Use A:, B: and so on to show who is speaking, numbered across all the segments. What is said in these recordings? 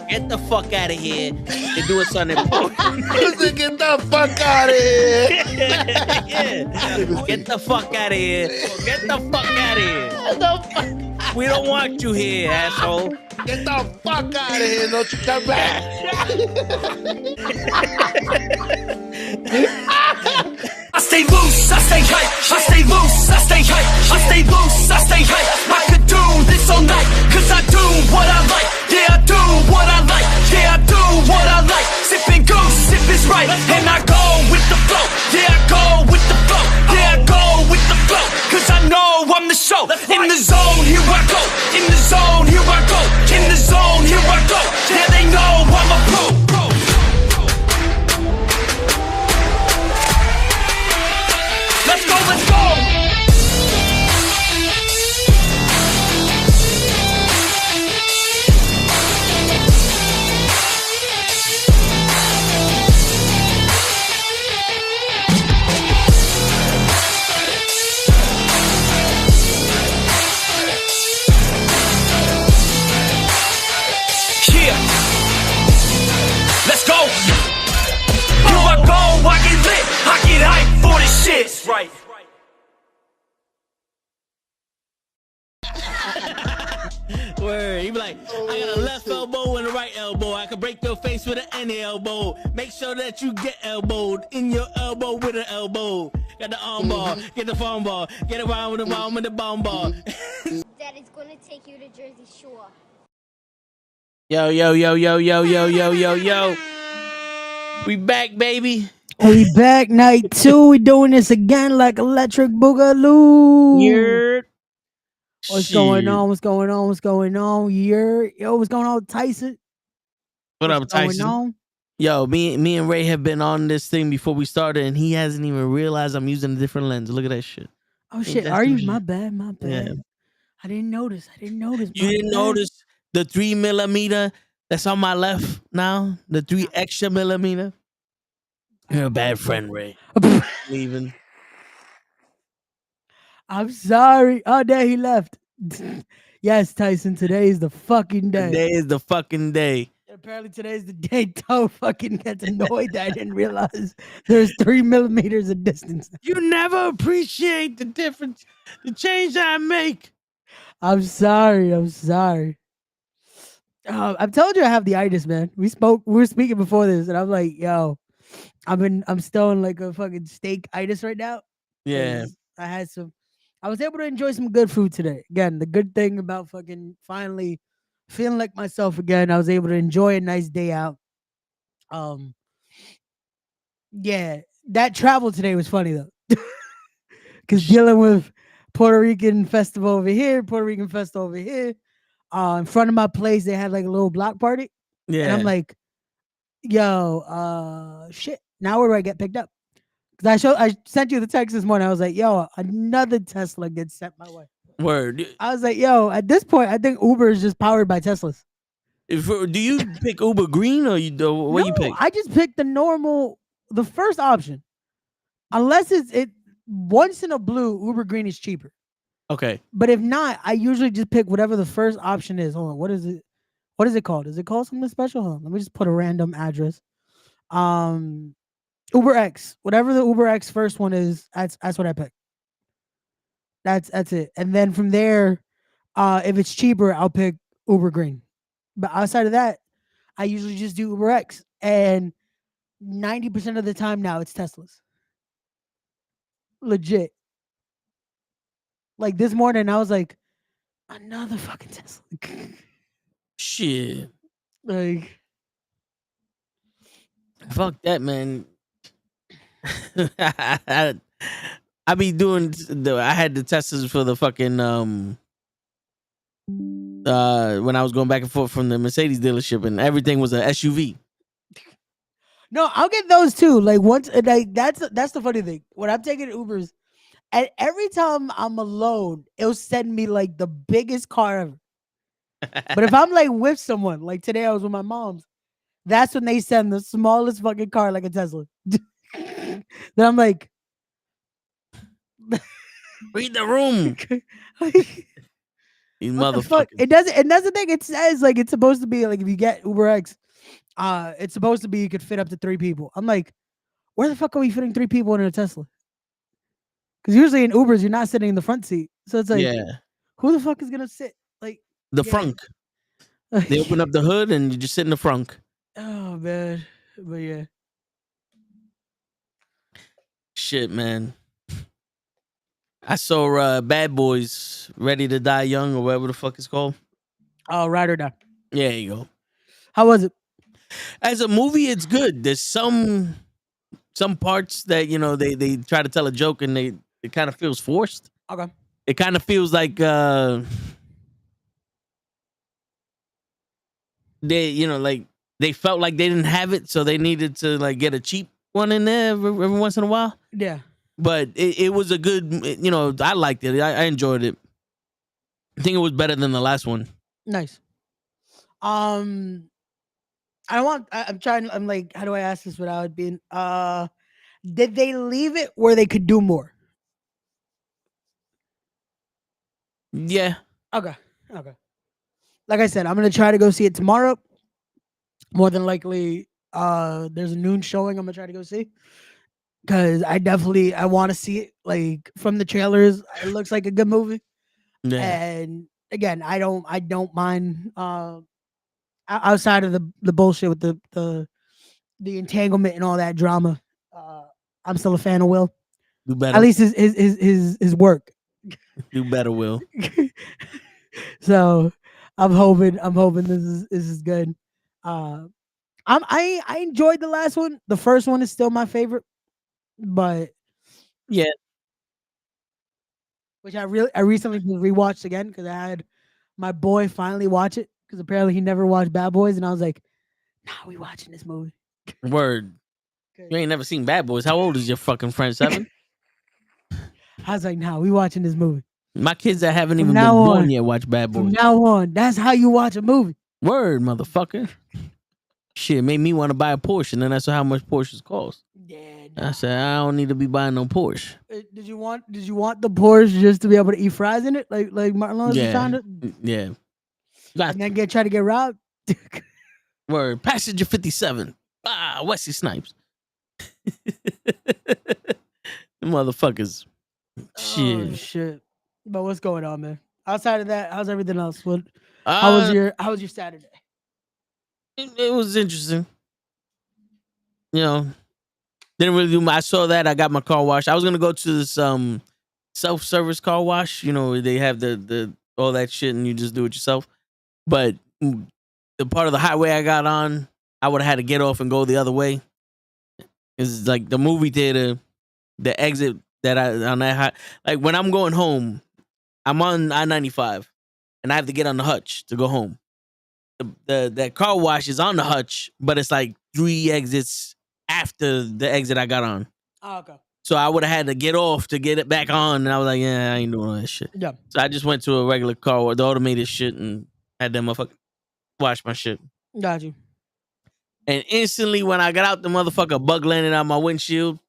A: Get the fuck out of here. They're doing something important.
B: Get the fuck out of here.
A: Yeah. Get the fuck out of here. Get the fuck out of here. We don't want you here, asshole.
B: Get the fuck out of here. Don't you come back.
C: I stay loose, I stay hype. I stay loose, I stay hype. I stay loose, I stay hype. I could do this all night, cause I do what I like. Yeah, I do what I like. Yeah, I do what I like. Sipping goose, sip is right. And I go with the flow. Yeah, I go with the flow. Yeah, I go with the flow. Cause I know I'm the show. In the zone, here I go. In the zone, here I go. In the zone, here I go. Yeah, they know I'm a pro. Let's go, let's go! Yeah! Let's go! Here I go, I get lit, I get hyped for this shit! Right.
A: Word. He be like, I got a left elbow and a right elbow. I can break your face with an any elbow. Make sure that you get elbowed in your elbow with an elbow. Got the arm ball, get the phone ball, get around with the arm with the bomb ball.
D: Daddy's gonna take you to Jersey Shore.
A: Yo. We back, baby.
E: We back, night 2. We doing this again like Electric Boogaloo.
A: Yeah.
E: What's going on? What's going on? What's going on? Yo, what's going on, Tyson?
A: What up,
E: What's going
A: Tyson?
E: on?
A: Yo, me and Ray have been on this thing before we started, and he hasn't even realized I'm using a different lens. Look at that shit.
E: Oh shit,
A: that's
E: are you?
A: some
E: My
A: shit.
E: bad.
A: Yeah.
E: I didn't notice.
A: You
E: my
A: didn't
E: bad.
A: notice the 3mm that's on my left now? The 3 extra millimeter? You're a bad friend, Ray. Leaving.
E: I'm sorry. Oh, there he left. Yes, Tyson. Today is the fucking day.
A: Today is the fucking day.
E: Apparently, today's the day Toe fucking gets annoyed that I didn't realize there's 3mm of distance.
A: You never appreciate the difference, the change I make.
E: I'm sorry. I've told you I have the itis, man. We were speaking before this, and I'm like, yo, I'm still in like a fucking steak itis right now.
A: Yeah.
E: I was able to enjoy some good food today. Again, the good thing about fucking finally feeling like myself again, I was able to enjoy a nice day out. Yeah, that travel today was funny though. Because dealing with Puerto Rican festival over here, Puerto Rican festival over here. In front of my place, they had like a little block party.
A: Yeah.
E: And I'm like, yo, shit. Now where do I get picked up? Because I sent you the text this morning. I was like, yo, another Tesla gets sent my way.
A: Word.
E: I was like, yo, at this point, I think Uber is just powered by Teslas.
A: Do you pick Uber Green or what you pick?
E: I just picked the first option. Unless it once in a blue, Uber Green is cheaper.
A: Okay.
E: But if not, I usually just pick whatever the first option is. Hold on, what is it? What is it called? Is it called something special? Hold on, let me just put a random address. Uber X, whatever the Uber X first one is, that's what I pick. That's it. And then from there, if it's cheaper, I'll pick Uber Green. But outside of that, I usually just do Uber X. And 90% of the time now, it's Teslas. Legit. Like this morning, I was like, another fucking Tesla.
A: Shit.
E: Like,
A: fuck that, man. I be doing I had the Teslas for the fucking when I was going back and forth from the Mercedes dealership, and everything was an SUV.
E: no, I'll get those too. Like once, like that's the funny thing. When I'm taking Ubers, and every time I'm alone, it'll send me like the biggest car ever. But if I'm like with someone, like today I was with my mom's, that's when they send the smallest fucking car like a Tesla. Then I'm like,
A: read the room. These
E: What the fuck?
A: motherfuckers.
E: It doesn't. And that's the thing. It says like it's supposed to be like if you get Uber X, it's supposed to be you could fit up to 3 people. I'm like, where the fuck are we fitting 3 people in a Tesla? Because usually in Ubers you're not sitting in the front seat, so it's like,
A: Yeah,
E: who the fuck is gonna sit? Like
A: the
E: yeah.
A: frunk. They open up the hood and you just sit in the frunk.
E: Oh man, but yeah.
A: Shit, man. I saw Bad Boys Ready to Die Young or whatever the fuck it's called.
E: Oh, ride or die.
A: Yeah, there you go.
E: How was it?
A: As a movie, it's good. There's some parts that they try to tell a joke and it kind of feels forced.
E: Okay.
A: It kind of feels like they felt like they didn't have it, so they needed to like get a cheap one in there every once in a while.
E: Yeah.
A: But it was a good, I liked it. I enjoyed it. I think it was better than the last one.
E: Nice. I'm like, how do I ask this without it being did they leave it where they could do more?
A: Yeah.
E: Okay. Like I said, I'm gonna try to go see it tomorrow. More than likely, there's a noon showing. I'm gonna try to go see because I want to see it. Like from the trailers, it looks like a good movie.
A: Yeah.
E: And again, I don't mind outside of the bullshit with the entanglement and all that drama. I'm still a fan of Will.
A: Do better.
E: At least his work.
A: Do better, Will.
E: So I'm hoping this is good. I enjoyed the last one. The first one is still my favorite, but
A: yeah,
E: which I recently just rewatched again because I had my boy finally watch it because apparently he never watched Bad Boys, and I was like, "Nah, we watching this movie."
A: Word. You ain't never seen Bad Boys. How old is your fucking friend? 7?
E: I was like, "Nah, we watching this movie."
A: My kids that haven't even
E: From
A: been
E: now
A: born
E: on-
A: yet watch Bad
E: From
A: Boys.
E: now on, that's how you watch a movie.
A: Word, motherfucker. Shit made me want to buy a Porsche, and then I saw how much Porsches cost.
E: Yeah.
A: I said, I don't need to be buying no Porsche.
E: Did you want the Porsche just to be able to eat fries in it, like Martin Lawrence was trying to?
A: Yeah.
E: And then try to get robbed.
A: Word. Passenger 57. Wesley Snipes. The motherfuckers. Shit.
E: Oh, shit. But what's going on, man? Outside of that, how's everything else? How was your Saturday?
A: It was interesting. Didn't really do I saw that. I got my car washed. I was gonna go to this self-service car wash. They have the all that shit and you just do it yourself. But the part of the highway I got on, I would have had to get off and go the other way. It's like the movie theater, the exit that on that like when I'm going home, I'm on I-95 and I have to get on the hutch to go home. The car wash is on the hutch, but it's like 3 exits after the exit I got on.
E: Oh, okay.
A: So I would have had to get off to get it back on, and I was like, yeah, I ain't doing all that shit.
E: Yeah.
A: So I just went to a regular car, the automated shit, and had them motherfucker wash my shit.
E: Got you.
A: And instantly, when I got out, the motherfucker bug landed on my windshield.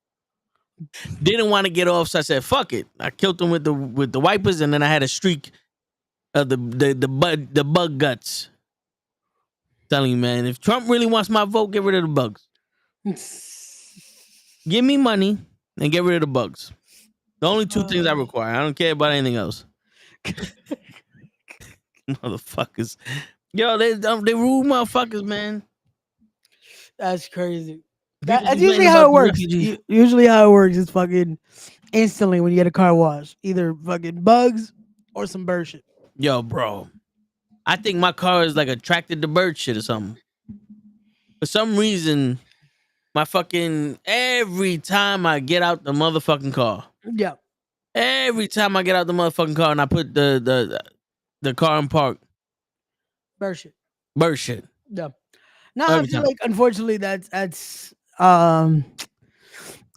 A: Didn't want to get off, so I said, "Fuck it." I killed him with the wipers, and then I had a streak of the bug guts. Telling you, man, if Trump really wants my vote, get rid of the bugs. Give me money and get rid of the bugs. The only 2 things I require. I don't care about anything else. Motherfuckers, yo, they rude motherfuckers, man.
E: That's crazy.
A: People
E: That's
A: complain
E: usually
A: about
E: how
A: the
E: it works.
A: refugees.
E: Usually how it works is fucking instantly when you get a car wash, either fucking bugs or some bird shit.
A: Yo, bro, I think my car is like attracted to bird shit or something. For some reason, my fucking every time I get out the motherfucking car,
E: Yeah.
A: every time I get out the motherfucking car and I put the car in park,
E: Bird shit.
A: bird shit.
E: Yeah. No, I
A: Every
E: feel
A: time.
E: like unfortunately that's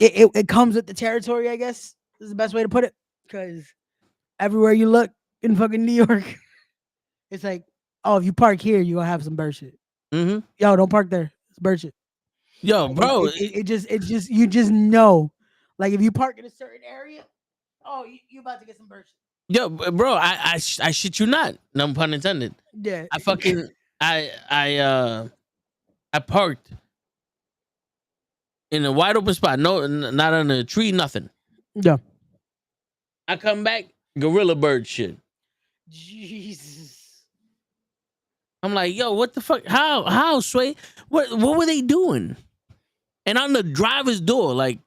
E: it comes with the territory, I guess, is the best way to put it. Because everywhere you look in fucking New York, it's like, oh, if you park here, you're gonna have some bird shit.
A: Mm-hmm.
E: Yo, don't park there. It's bird shit.
A: Yo,
E: Like,
A: bro,
E: it just you just know. Like if you park in a certain area, oh, you about to get some bird shit.
A: Yo, bro, I shit you not. No pun intended.
E: Yeah.
A: I fucking I parked in a wide open spot. No, not on a tree, nothing.
E: Yeah.
A: I come back, gorilla bird shit.
E: Jesus.
A: I'm like, yo, what the fuck? How, Sway? What were they doing? And on the driver's door, like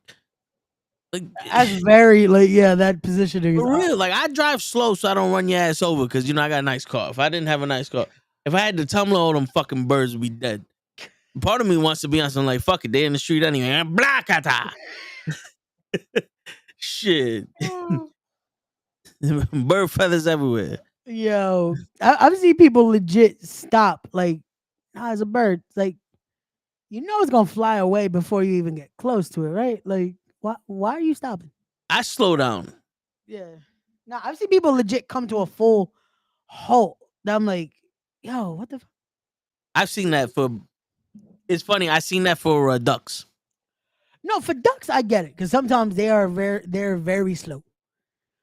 E: That's very like that positioning is
A: for real. Like I drive slow so I don't run your ass over because I got a nice car. If I didn't have a nice car, if I had to tumble, all them fucking birds would be dead. Part of me wants to be on something like, fuck it, they in the street anyway. Blakata. Shit. Bird feathers everywhere.
E: Yo, I've seen people legit stop. Like, nah, it's a bird. It's like, it's gonna fly away before you even get close to it, right? Like, why are you stopping?
A: I slow down.
E: Yeah. Now I've seen people legit come to a full halt. That I'm like, yo, what the?
A: I've seen that for. It's funny. I seen that for ducks.
E: No, for ducks I get it because sometimes they're very slow.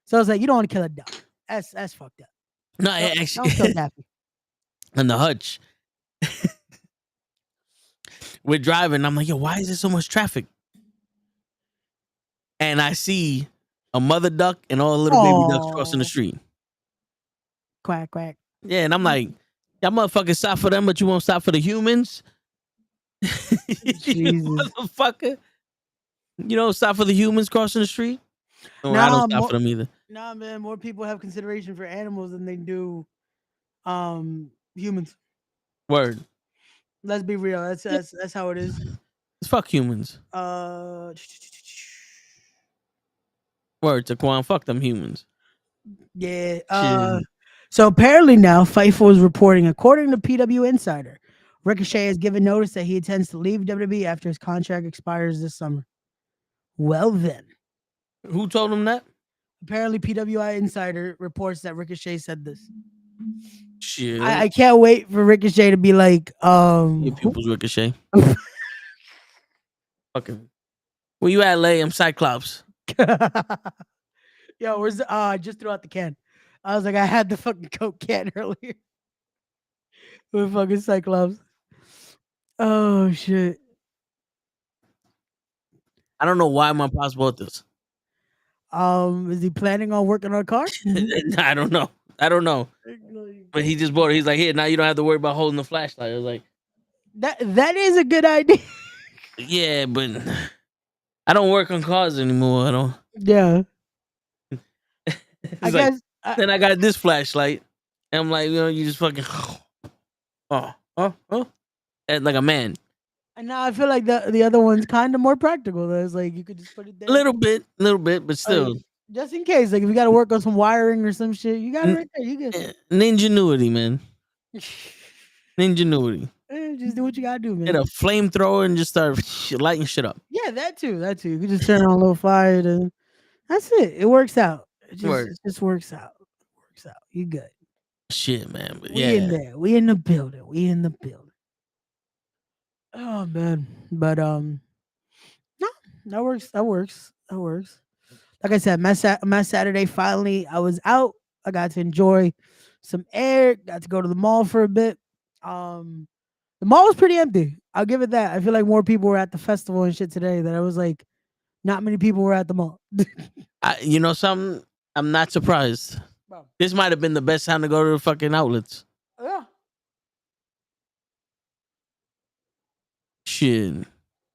E: So it's like you don't want to kill a duck. That's fucked up.
A: No,
E: Don't
A: actually,
E: kill Daffy.
A: on the hutch, we're driving. I'm like, yo, why is there so much traffic? And I see a mother duck and all the little baby ducks crossing the street.
E: Quack quack.
A: Yeah, and I'm like, y'all motherfuckers stop for them, but you won't stop for the humans. You motherfucker. You don't stop for the humans crossing the street? No, I don't stop for them either.
E: Nah, man, more people have consideration for animals than they do humans.
A: Word.
E: Let's be real. That's how it is.
A: Fuck humans. Word to Quan. Fuck them humans.
E: Yeah. So apparently now, Fightful is reporting, according to PW Insider, Ricochet has given notice that he intends to leave WWE after his contract expires this summer. Well then.
A: Who told him that?
E: Apparently, PWI Insider reports that Ricochet said this.
A: Shit.
E: I can't wait for Ricochet to be like,
A: Your people's Ricochet. Fucking. Where you at, Lay? I'm Cyclops.
E: Yo, where's I just threw out the can. I was like, I had the fucking Coke can earlier. With fucking Cyclops. Oh shit.
A: I don't know why my pops bought this.
E: Is he planning on working on a car?
A: I don't know. But he just bought it. He's like, here, now you don't have to worry about holding the flashlight. I was like,
E: that is a good idea.
A: Yeah, but I don't work on cars anymore. I don't.
E: Yeah.
A: I guess. Then I got this flashlight, and I'm like, you just fucking, and like a man.
E: And now I feel like the other one's kind of more practical. It's like you could just put it there.
A: A little bit, but still.
E: Just in case, like if you got to work on some wiring or some shit, you got it right there. You get
A: Ninjanuity, man. Ninjanuity.
E: Just do what you gotta do, man.
A: Get a flamethrower and just start lighting shit up.
E: Yeah, that too. You can just turn on a little fire, and that's it. It works out. It just works out. You good?
A: Shit, man. But
E: we in there. We in the building. Oh man, but no, that works. Like I said, my Saturday finally, I was out. I got to enjoy some air. Got to go to the mall for a bit. The mall was pretty empty. I'll give it that. I feel like more people were at the festival and shit today. That I was like, not many people were at the mall.
A: You know something? I'm not surprised. Bro. This might have been the best time to go to the fucking outlets.
E: Yeah.
A: Shit.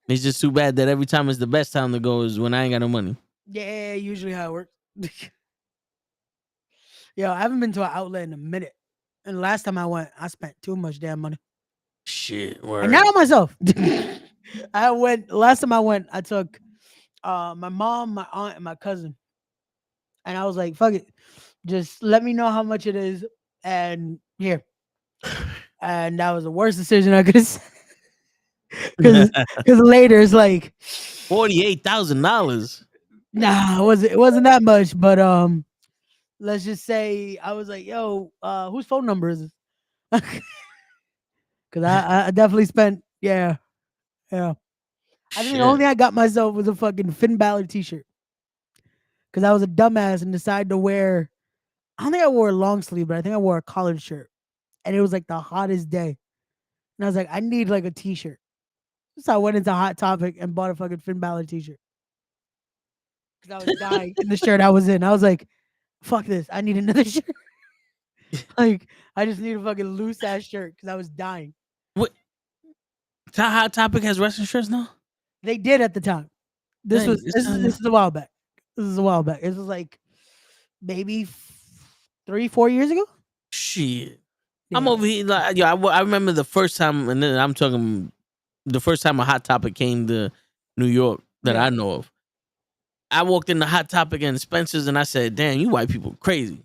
A: It's just too bad that every time it's the best time to go is when I ain't got no money.
E: Yeah, usually how it works. Yo, I haven't been to an outlet in a minute. And last time I went, I spent too much damn money.
A: Shit, word.
E: And not on myself. Last time I went, I took my mom, my aunt, and my cousin. And I was like, fuck it. Just let me know how much it is. And here. And that was the worst decision I could have said. Because later it's like
A: $48,000.
E: Nah, it wasn't that much, but let's just say I was like, yo, whose phone number is this? Because I definitely spent, yeah. I think the only thing I got myself was a fucking Finn Balor t-shirt. Because I was a dumbass and decided to wear I don't think I wore a long sleeve, but I think I wore a collared shirt, and it was like the hottest day, and I was like, I need like a t-shirt. So I went into Hot Topic and bought a fucking Finn Balor t-shirt because I was dying in the shirt I was in. I was like, fuck this, I need another shirt. Like, I just need a fucking loose ass shirt because I was dying.
A: What? Hot Topic has wrestling shirts now?
E: They did at the time. This
A: Dang,
E: was this is a while back. This is a while back. This was like maybe 3-4 years ago.
A: Shit.
E: Yeah.
A: I'm over here like, yo, I remember the first time, and then I'm talking the first time a Hot Topic came to New York that
E: Yeah.
A: I know of. I walked in the Hot Topic and Spencer's and I said, damn, you white people crazy.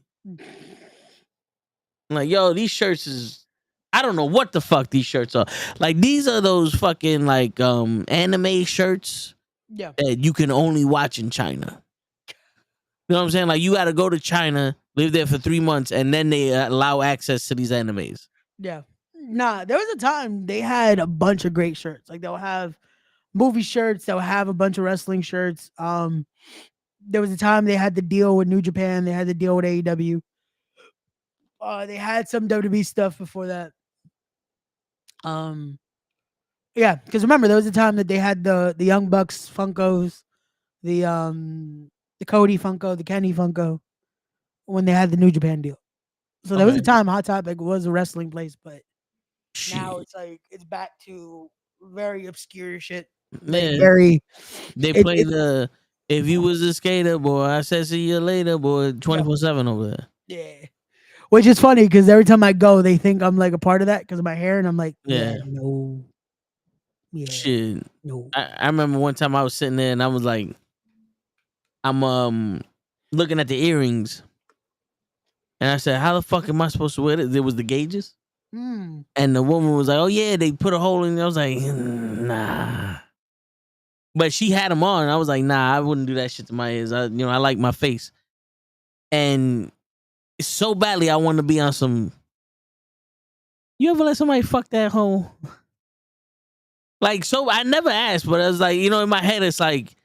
A: I'm like, yo, these shirts is, I don't know what the fuck these shirts are. Like, these are those fucking like anime shirts
E: Yeah.
A: that you can only watch in China. You know what I'm saying? Like, you got to go to China, live there for 3 months, and then they allow access to these animes.
E: Yeah. Nah, there was a time they had a bunch of great shirts. Like, they'll have movie shirts, they'll have a bunch of wrestling shirts. There was a time they had the deal with New Japan, they had the deal with AEW. They had some WWE stuff before that. Yeah, because remember there was a time that they had the Young Bucks Funkos, the Cody Funko, the Kenny Funko, when they had the New Japan deal. So there was a
A: Okay.
E: time Hot Topic was a wrestling place, but now
A: Shit.
E: it's like it's back to very obscure shit. Like
A: Yeah.
E: very
A: They
E: it-
A: play
E: it-
A: the, if you was a skater, boy, I said see you later, boy, 24/7 over there.
E: yeah. Which is funny because every time I go, they think I'm like a part of that because of my hair, and I'm like,
A: Yeah.
E: no,
A: Shit.
E: no.
A: I remember one time I was sitting there and I was like, I'm looking at the earrings, and I said, how the fuck am I supposed to wear it? There was the gauges,
E: Mm.
A: and the woman was like, oh yeah, they put a hole in it. I was like, nah. But she had them on. I was like, nah, I wouldn't do that shit to my ears. I like my face. And so badly I want to be on some. You ever let somebody fuck that hole? Like, so I never asked, but I was like, in my head, it's like,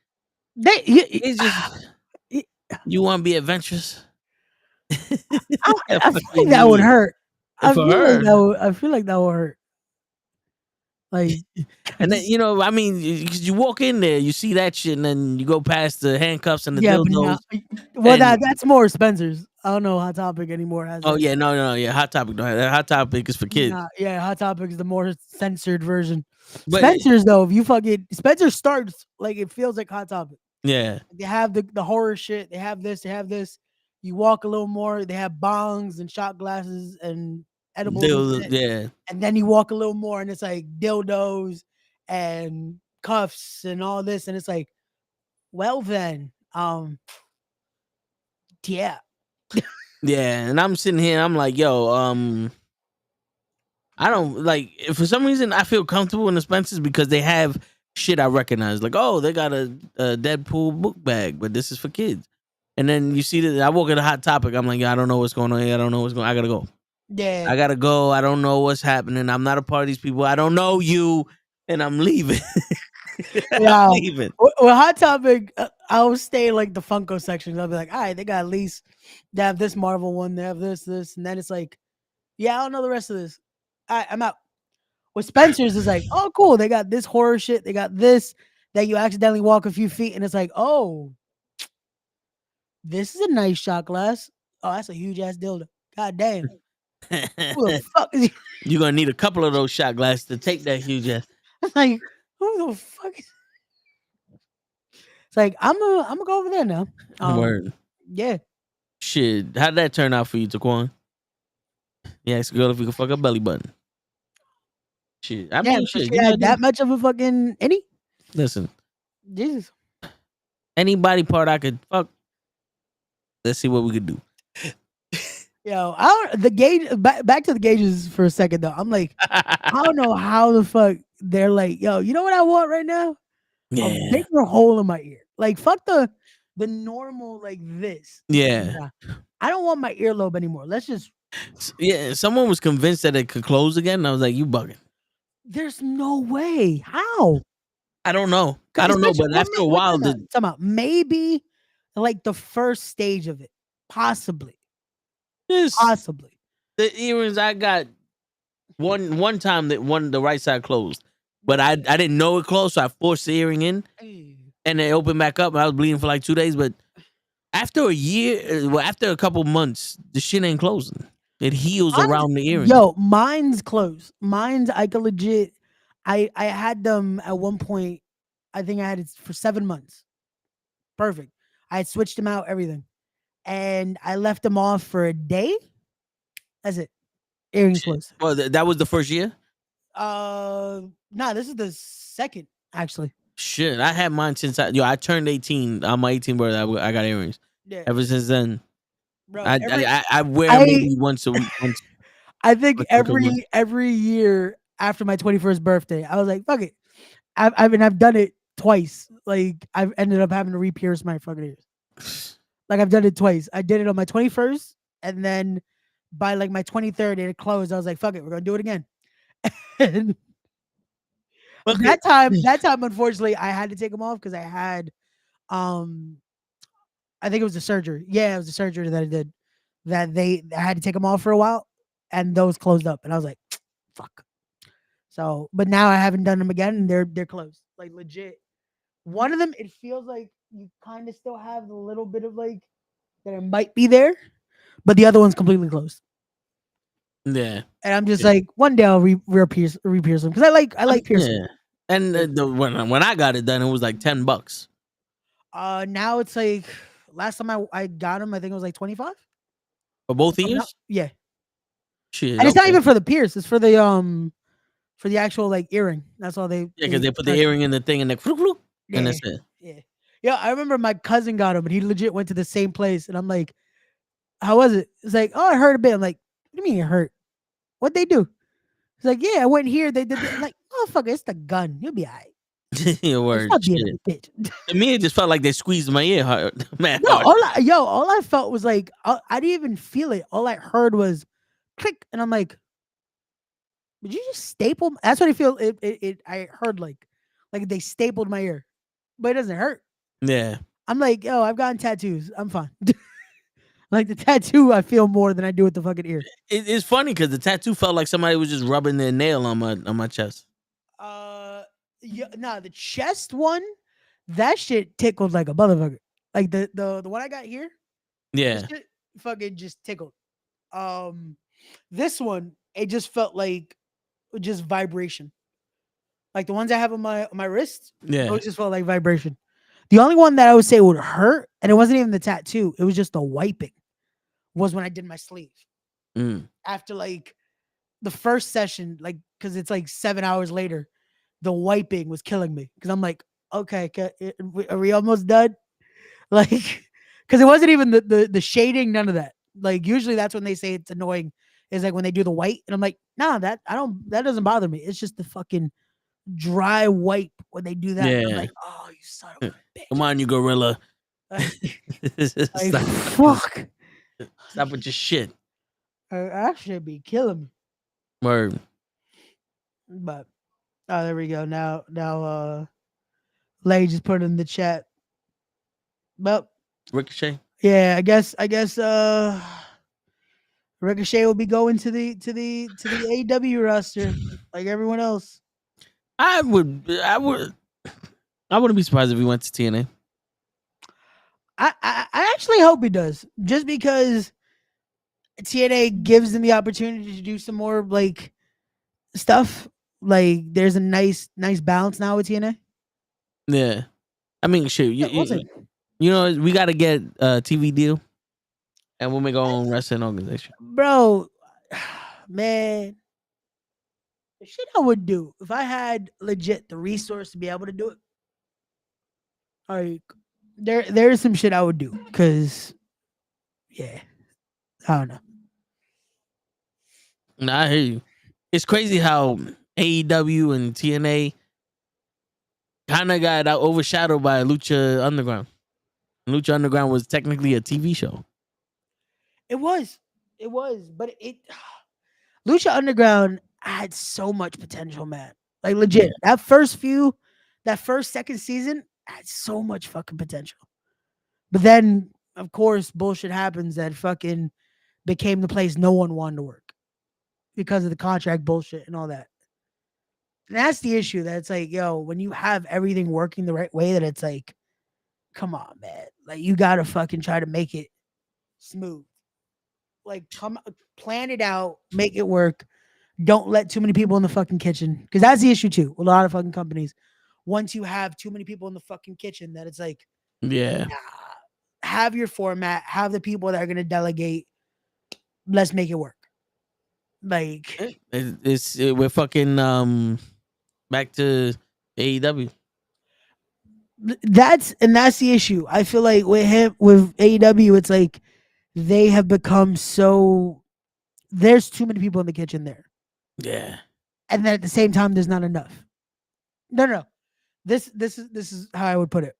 A: it's just, you want to be adventurous?
E: I feel like that would hurt. I
A: For
E: feel
A: her.
E: like that would. I feel like that would hurt. Like,
A: And then, I mean, because you walk in there, you see that shit, and then you go past the handcuffs and the
E: yeah, but
A: dildos.
E: well,
A: and-
E: that's more Spencer's. I don't know Hot Topic anymore. Has
A: Oh,
E: that.
A: yeah, no, yeah. Hot Topic don't have that. Hot Topic is for kids.
E: Nah, yeah, Hot Topic is the more censored version.
A: But-
E: Spencer's though, if you fucking Spencer starts like it feels like Hot Topic.
A: Yeah.
E: They have the horror shit. They have this. They have this. You walk a little more. They have bongs and shot glasses and edibles. And shit.
A: Yeah.
E: And then you walk a little more, and it's like dildos and cuffs and all this, and it's like, well then, yeah.
A: Yeah, and I'm sitting here, I'm like, yo, I don't like. For some reason, I feel comfortable in the Spencers because they have shit I recognize. Like, oh, they got a Deadpool book bag, but this is for kids. And then you see that I walk at a Hot Topic. I'm like, I don't know what's going on here. I don't know what's going. I gotta go.
E: Yeah,
A: I gotta go. I don't know what's happening. I'm not a part of these people. I don't know you, and I'm leaving.
E: Yeah.
A: I'm leaving.
E: Well, Hot Topic, I'll stay like the Funko section. I'll be like, all right, they got at least they have this Marvel one, they have this, and then it's like, yeah, I don't know the rest of this. All right, I'm out. With Spencer's, is like, oh, cool, they got this horror shit, they got this that you accidentally walk a few feet, and it's like, oh, this is a nice shot glass. Oh, that's a huge ass dildo. God damn. Who the fuck is
A: You're gonna need a couple of those shot glasses to take that huge ass.
E: like, who the fuck is it's like I'm gonna go over there now.
A: Word.
E: Yeah.
A: Shit, how'd that turn out for you, Taquan? Yeah, ask a girl if you can fuck a belly button. Shit, I mean, shit.
E: She had that much of a fucking any?
A: Listen,
E: Jesus.
A: any body part I could fuck. Let's see what we could do.
E: Yo, the gauge back to the gauges for a second though. I'm like, I don't know how the fuck they're like, yo, you know what I want right now?
A: Yeah,
E: A bigger hole in my ear. Like fuck the normal like this.
A: yeah,
E: Nah, I don't want my earlobe anymore. Let's just
A: yeah. Someone was convinced that it could close again, and I was like, "You bugging."
E: there's no way. How?
A: I don't know. I don't know, but after a while,
E: maybe like the first stage of it, possibly.
A: Yes.
E: Possibly.
A: The earrings I got one time that the right side closed, but I didn't know it closed, so I forced the earring in, and it opened back up. I was bleeding for like 2 days, but after a year, well, after a couple months, the shit ain't closing. It heals
E: Mine's,
A: around the earring.
E: yo, mine's closed. Mine's I could legit. I had them at one point. I think I had it for 7 months. Perfect. I had switched them out, everything, and I left them off for a day. That's it. Earrings closed.
A: Well, that was the first year.
E: Nah, this is the second actually.
A: Shit, I had mine since I turned 18. On my 18th birthday, I got earrings.
E: Yeah,
A: Ever since then,
E: bro.
A: I wear maybe once a week.
E: I think
A: Once a month.
E: every year after my 21st birthday, I was like, fuck it. I've done it twice. Like I've ended up having to re-pierce my fucking ears. Like I've done it twice. I did it on my 21st, and then by like my 23rd, it closed. I was like, fuck it, we're gonna do it again. And that time, unfortunately, I had to take them off because I had, I think it was a surgery. Yeah, it was a surgery that I did. I had to take them off for a while, and those closed up, and I was like, fuck. So, but now I haven't done them again, and they're closed, like legit. One of them, it feels like you kind of still have a little bit of like that it might be there, but the other one's completely closed.
A: Yeah,
E: and I'm just like, one day I'll re-pierce them because I like piercing.
A: Yeah, and when I got it done, it was like $10.
E: Now it's like last time I got them, I think it was like 25
A: For both ears.
E: Yeah,
A: Shit,
E: and it's not even for the pierce; it's for the actual like earring. That's all they.
A: Yeah, because they put the earring in the thing and and that's it.
E: Yeah. I remember my cousin got him, and he legit went to the same place, and I'm like, "How was it?" It's like, "Oh, it hurt a bit." I'm like, "What do you mean it hurt? What'd they do?" He's like, "Yeah, I went here. They did." I'm like, "Oh, fuck, it's the gun. You'll be alright."
A: Your word.
E: Stop being a bitch.
A: To me, it just felt like they squeezed my ear hard. Man,
E: No, all I felt was like I didn't even feel it. All I heard was click, and I'm like, "Did you just staple?" That's what I feel. I heard like they stapled my ear, but it doesn't hurt.
A: Yeah.
E: I'm like, yo, I've gotten tattoos. I'm fine. Like the tattoo, I feel more than I do with the fucking ear.
A: It's funny because the tattoo felt like somebody was just rubbing their nail on my chest.
E: Yeah, nah, the chest one, that shit tickled like a motherfucker. Like the one I got here,
A: Yeah.
E: that shit fucking just tickled. This one, it just felt like just vibration. Like the ones I have on my wrist,
A: Yeah.
E: it just felt like vibration. The only one that I would say would hurt, and it wasn't even the tattoo, it was just the wiping, was when I did my sleeve. After like the first session, like because it's like 7 hours later, the wiping was killing me because I'm like, okay, are we almost done? Like, because it wasn't even the shading, none of that. Like usually that's when they say it's annoying, is like when they do the white, and I'm like, nah, that doesn't bother me. It's just the fucking dry wipe when they do that.
A: Yeah.
E: I'm like, oh, you son of a bitch.
A: Come on, you gorilla.
E: Like,
A: Stop.
E: fuck.
A: Stop with your shit.
E: That should be killing me.
A: Word.
E: But there we go. Now Lay just put it in the chat. Well,
A: Ricochet.
E: yeah, I guess Ricochet will be going to the AEW roster like everyone else.
A: I wouldn't be surprised if he went to TNA.
E: I actually hope he does, just because TNA gives him the opportunity to do some more like stuff. Like there's a nice balance now with TNA.
A: Yeah. I mean, shit. You know, we got to get a TV deal, and we'll make our own wrestling organization.
E: Bro, man, the shit I would do if I had legit the resource to be able to do it. Like there's some shit I would do, because yeah, I don't know.
A: Nah, I hear you. It's crazy how AEW and TNA kind of got overshadowed by Lucha Underground. Lucha Underground was technically a TV show.
E: It was, but Lucha Underground had so much potential, man. Like legit, that first second season had so much fucking potential. But then, of course, bullshit happens that fucking became the place no one wanted to work because of the contract bullshit and all that. And that's the issue. That it's like, yo, when you have everything working the right way, that it's like, come on, man. Like you gotta fucking try to make it smooth. Like plan it out, make it work. Don't let too many people in the fucking kitchen. Because that's the issue too. A lot of fucking companies. Once you have too many people in the fucking kitchen, that it's like,
A: Yeah.
E: nah, have your format, have the people that are gonna delegate. Let's make it work. Like
A: We're fucking back to AEW.
E: that's the issue. I feel like with AEW, it's like they have become so there's too many people in the kitchen there.
A: Yeah.
E: And then at the same time, there's not enough. No. This is how I would put it.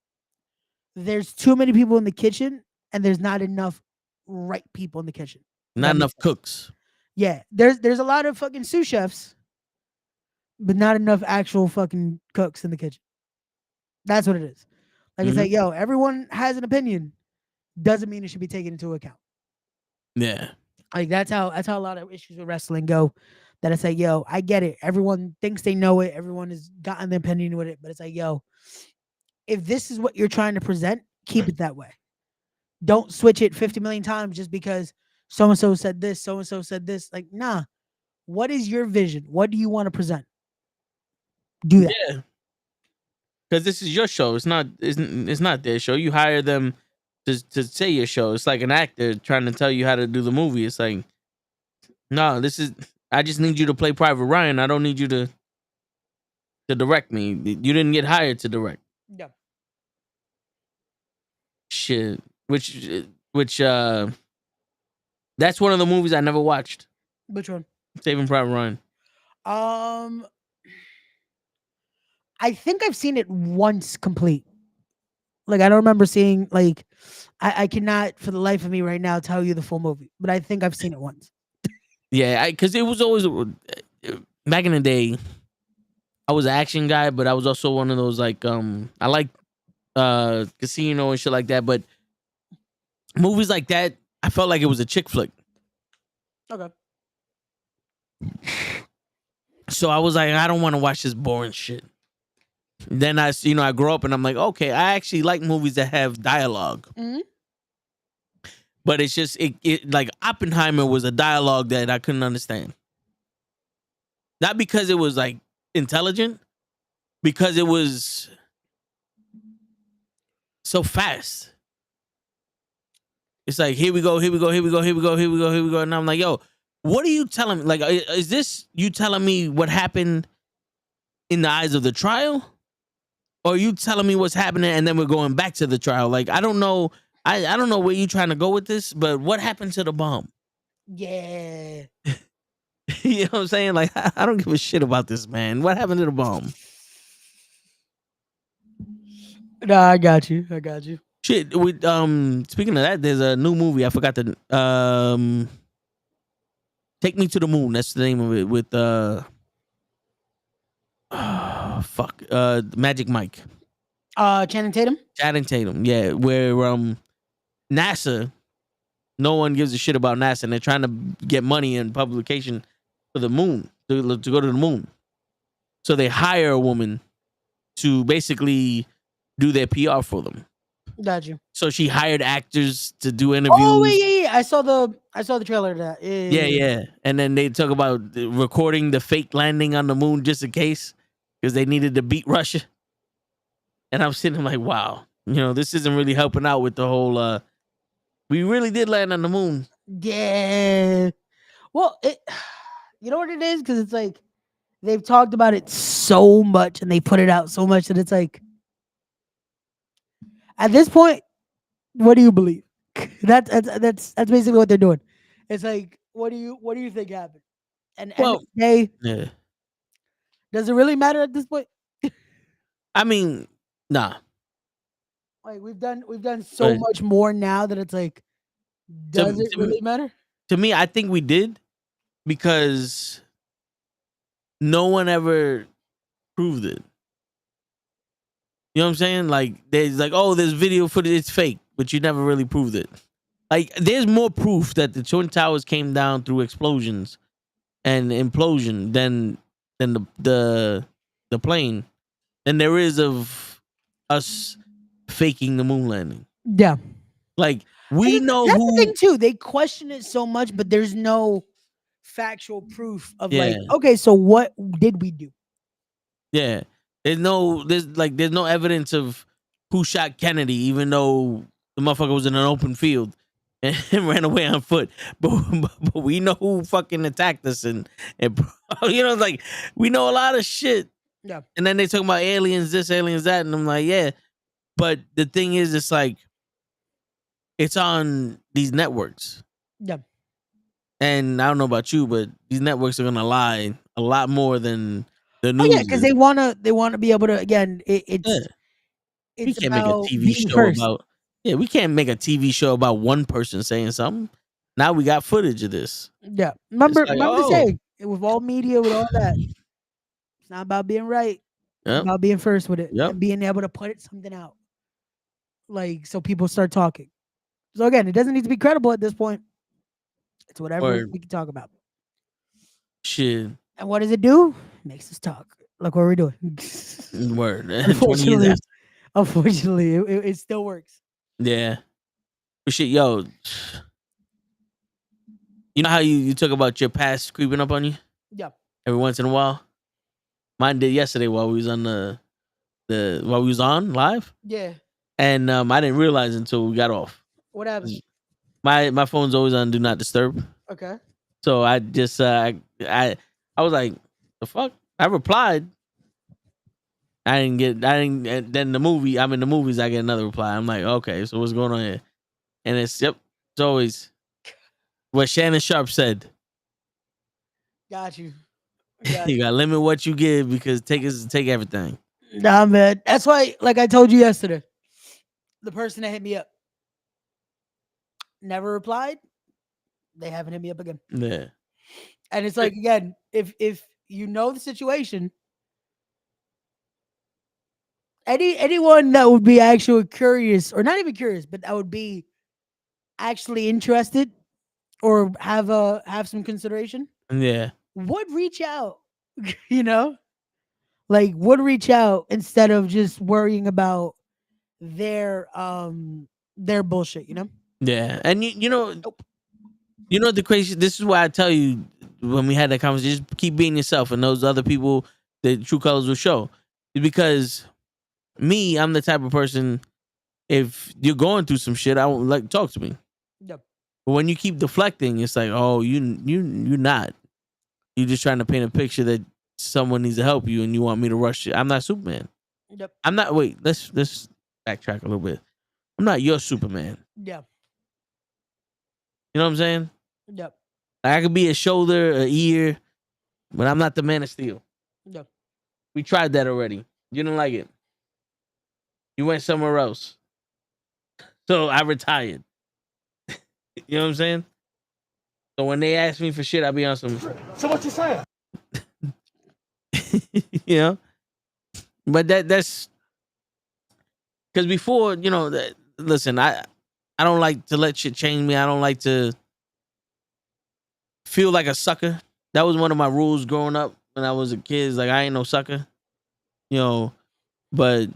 E: There's too many people in the kitchen, and there's not enough right people in the kitchen.
A: Not enough cooks.
E: Yeah, there's a lot of fucking sous chefs, but not enough actual fucking cooks in the kitchen. That's what it is. Like it's like, yo, everyone has an opinion. Doesn't mean it should be taken into account.
A: Yeah.
E: Like that's how a lot of issues with wrestling go. That it's like, yo, I get it. Everyone thinks they know it. Everyone has gotten their opinion with it. But it's like, yo, if this is what you're trying to present, keep it that way. Don't switch it 50 million times just because so-and-so said this, so-and-so said this. Like, nah. What is your vision? What do you want to present? Do that.
A: Yeah. Because this is your show. It's not their show. You hire them to say your show. It's like an actor trying to tell you how to do the movie. It's like, no, I just need you to play Private Ryan. I don't need you to direct me. You didn't get hired to direct.
E: Yeah.
A: Shit. Which that's one of the movies I never watched.
E: Which one?
A: Saving Private Ryan.
E: I think I've seen it once complete. Like I don't remember seeing like I cannot for the life of me right now tell you the full movie, but I think I've seen it once.
A: Yeah, because it was always back in the day. I was an action guy, but I was also one of those like I like Casino and shit like that. But movies like that, I felt like it was a chick flick.
E: Okay.
A: So I was like, I don't want to watch this boring shit. Then I grow up and I'm like, okay, I actually like movies that have dialogue.
E: Mm-hmm.
A: But it's just it like Oppenheimer was a dialogue that I couldn't understand. Not because it was like intelligent, because it was so fast. It's like, here we go. And I'm like, yo, what are you telling me? Like, is this you telling me what happened in the eyes of the trial? Or are you telling me what's happening and then we're going back to the trial? Like, I don't know. I don't know where you're trying to go with this, but what happened to the bomb?
E: Yeah.
A: You know what I'm saying? Like, I don't give a shit about this, man. What happened to the bomb?
E: No, I got you.
A: Shit, with speaking of that, there's a new movie. I forgot the Take Me to the Moon. That's the name of it. With Magic Mike.
E: Channing Tatum?
A: Channing Tatum, yeah. Where NASA, no one gives a shit about NASA, and they're trying to get money and publication for the moon, to go to the moon. So they hire a woman to basically do their PR for them.
E: Got you.
A: So she hired actors to do interviews.
E: Oh wait, yeah. I saw the trailer to that.
A: Yeah. And then they talk about recording the fake landing on the moon just in case, because they needed to beat Russia. And I'm sitting like, wow, this isn't really helping out with the whole. We really did land on the moon.
E: Yeah. Well, you know what it is? Because it's like they've talked about it so much and they put it out so much that it's like, at this point, what do you believe? That's basically what they're doing. It's like, what do you think happened? And end of the day,
A: yeah.
E: Does it really matter at this point?
A: I mean, nah.
E: Like we've done so much more now that it's like, does it really matter?
A: To me, I think we did, because no one ever proved it. You know what I'm saying? Like there's like, oh, there's video footage, it's fake, but you never really proved it. Like, there's more proof that the Twin Towers came down through explosions and implosion than the plane than there is of us faking the moon landing.
E: Yeah.
A: Like, we know
E: That's the
A: who.
E: thing too. They question it so much, but there's no factual proof of like,
A: Yeah.
E: okay, so what did we do?
A: Yeah, there's no evidence of who shot Kennedy, even though the motherfucker was in an open field and ran away on foot. But we know who fucking attacked us, and you know, it's like we know a lot of shit.
E: Yeah.
A: And then they talk about aliens, this, aliens, that, and I'm like, yeah. But the thing is, it's like it's on these networks,
E: Yeah.
A: and I don't know about you, but these networks are gonna lie a lot more than the
E: Oh
A: news.
E: yeah, because they wanna be able to again.
A: Yeah. We
E: It's
A: can't make a
E: about
A: TV
E: being
A: show
E: first.
A: about. Yeah, we can't make a TV show about one person saying something. Now we got footage of this.
E: Yeah.
A: It's
E: Remember,
A: like,
E: remember
A: oh,
E: saying with all media, with all that, it's not about being right. It's
A: yep,
E: about being first with it
A: yep.
E: and being able to put something out, like so people start talking. So again, it doesn't need to be credible at this point. It's whatever
A: Or
E: we can talk about.
A: shit,
E: And what does it do? Makes us talk. Look what we're doing.
A: word. 20 years
E: Unfortunately,
A: after.
E: unfortunately, it still works.
A: Yeah, but shit, yo. You know how you talk about your past creeping up on you
E: Yeah.
A: every once in a while? Mine did yesterday while we was on the while we was on live,
E: Yeah.
A: and I didn't realize until we got off.
E: What happened?
A: My phone's always on do not disturb.
E: Okay.
A: So I just I was like, the fuck? I replied. I didn't. And then the movie. I'm in the movies. I get another reply. I'm like, okay, so what's going on here? And it's always what Shannon Sharp said.
E: Got you.
A: You gotta limit what you give because take everything.
E: Nah, man. That's why, like I told you yesterday, the person that hit me up never replied. They haven't hit me up again.
A: Yeah,
E: And it's like again, if you know the situation, anyone that would be actually curious, or not even curious, but that would be actually interested or have some consideration,
A: yeah,
E: would reach out. You know? Like would reach out instead of just worrying about their bullshit, you know?
A: yeah. And you know
E: Nope.
A: the crazy. This is why I tell you when we had that conversation, just keep being yourself, and those other people, the true colors will show. Because me, I'm the type of person. If you're going through some shit, I won't like talk to me.
E: Yep.
A: But when you keep deflecting, it's like, oh, you're not. You're just trying to paint a picture that someone needs to help you, and you want me to rush it. I'm not Superman.
E: Yep.
A: I'm not. Wait, let's backtrack a little bit. I'm not your Superman.
E: Yeah.
A: You know what I'm saying?
E: Yep.
A: Like, I could be a shoulder, a ear, but I'm not the Man of Steel.
E: Yep.
A: We tried that already. You didn't like it. You went somewhere else. So I retired. You know what I'm saying? So when they ask me for shit, I'll be on some.
B: So what you saying?
A: You know? But that's because before, listen, I don't like to let shit change me. I don't like to feel like a sucker. That was one of my rules growing up when I was a kid. Like, I ain't no sucker. But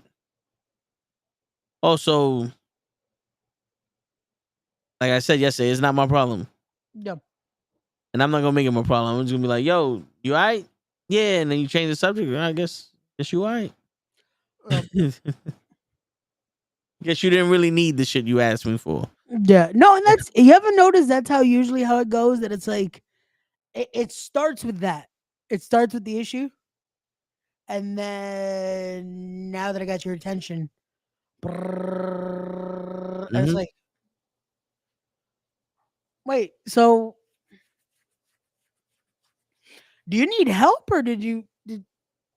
A: also, like I said yesterday, it's not my problem.
E: Yep.
A: And I'm not gonna make it my problem. I'm just gonna be like, yo, you all right? Yeah, and then you change the subject. I guess you all right. Guess you didn't really need the shit you asked me for.
E: Yeah. No, and that's you ever notice that's usually how it goes? That it's like it starts with that. It starts with the issue. And then now that I got your attention, and it's
A: Mhm.
E: like, wait, so do you need help or did you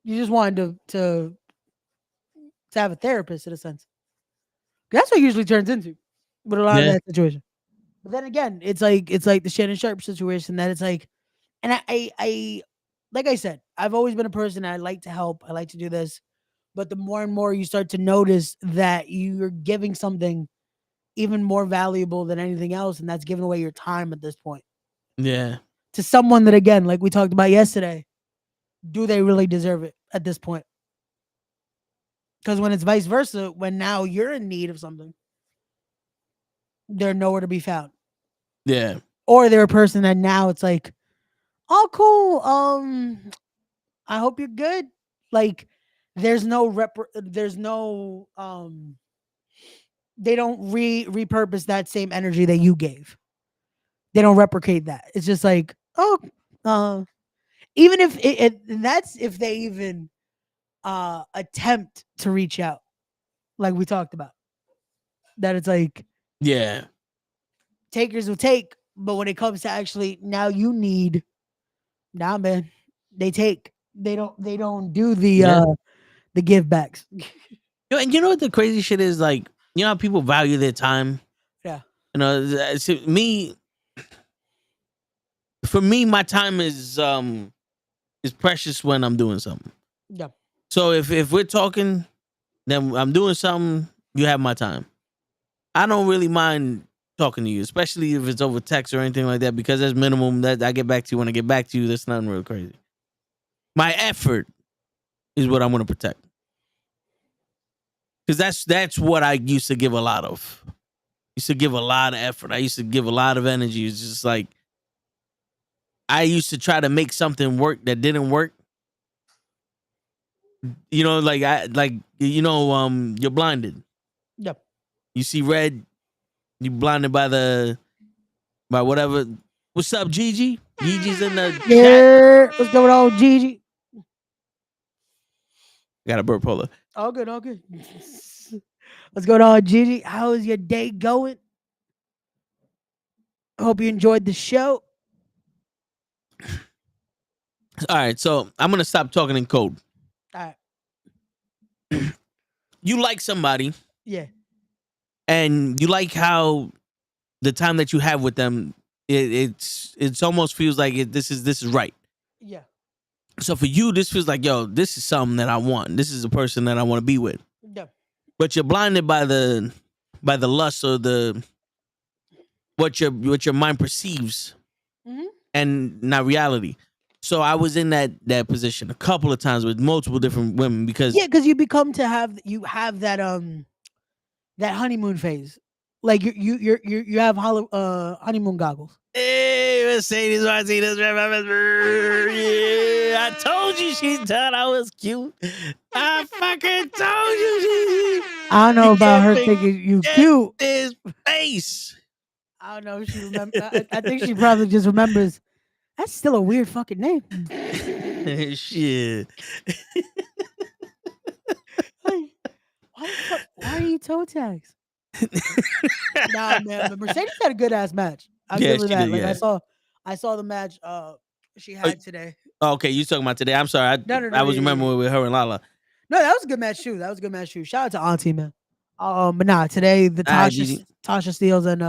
E: just wanted to have a therapist in a sense? That's what it usually turns into with a lot of
A: Yeah.
E: that situation. But then again, it's like the Shannon Sharp situation that it's like, and I like I said, I've always been a person I like to help. I like to do this, but the more and more you start to notice that you're giving something even more valuable than anything else, and that's giving away your time at this point
A: Yeah.
E: to someone that, again, like we talked about yesterday, do they really deserve it at this point? Because when it's vice versa, when now you're in need of something, they're nowhere to be found.
A: Yeah.
E: Or they're a person that now it's like, oh, cool. I hope you're good. Like, there's no they don't repurpose that same energy that you gave. They don't replicate that. It's just like, oh, even if and that's if they even attempt to reach out, like we talked about. That it's like
A: Yeah.
E: takers will take, but when it comes to actually now you need, nah, man, they take. They don't do
A: Yeah.
E: the give backs.
A: And you know what the crazy shit is? Like, you know how people value their time?
E: Yeah.
A: You know, for me, my time is precious when I'm doing something.
E: Yeah.
A: So if we're talking, then I'm doing something, you have my time. I don't really mind talking to you, especially if it's over text or anything like that, because there's minimum that I get back to you when I get back to you. That's nothing real crazy. My effort is what I'm going to protect. Because that's what I used to give a lot of. Used to give a lot of effort. I used to give a lot of energy. It's just like I used to try to make something work that didn't work. You know, you're blinded.
E: Yep.
A: You see red, you blinded by whatever. What's up, Gigi? Gigi's in the chat.
E: Yeah. What's going on, Gigi?
A: Got a burp holder.
E: All good, all good. What's going on, Gigi? How is your day going? Hope you enjoyed the show.
A: All right, so I'm gonna stop talking in code.
E: All right.
A: You like somebody,
E: Yeah.
A: and you like how the time that you have with them, it's almost feels like this is right.
E: Yeah.
A: So for you, this feels like, yo, this is something that I want. This is a person that I want to be with.
E: Yeah.
A: But you're blinded by the lust or what your mind perceives, and not reality. So I was in that position a couple of times with multiple different women because
E: because you become to have that that honeymoon phase, like you have honeymoon goggles.
A: Hey, Mercedes Martinez, remember? Yeah, I told you she thought I was cute. I fucking told you.
E: I don't know
A: You
E: about
A: can't
E: her
A: forget
E: thinking you cute.
A: This face.
E: I don't know if she remember. I think she probably just remembers. That's still a weird fucking name.
A: Shit.
E: Why are you toe tags? Nah, man, but Mercedes had a good ass match. I'll
A: Yeah,
E: give her
A: she
E: that.
A: did,
E: Like
A: yeah.
E: I saw the match she had today.
A: Oh, okay, you talking about today? I'm sorry.
E: No,
A: I was
E: yeah,
A: remembering with her and Lala.
E: No, that was a good match too. Shout out to Auntie, man. But nah, today the Tasha Steeles and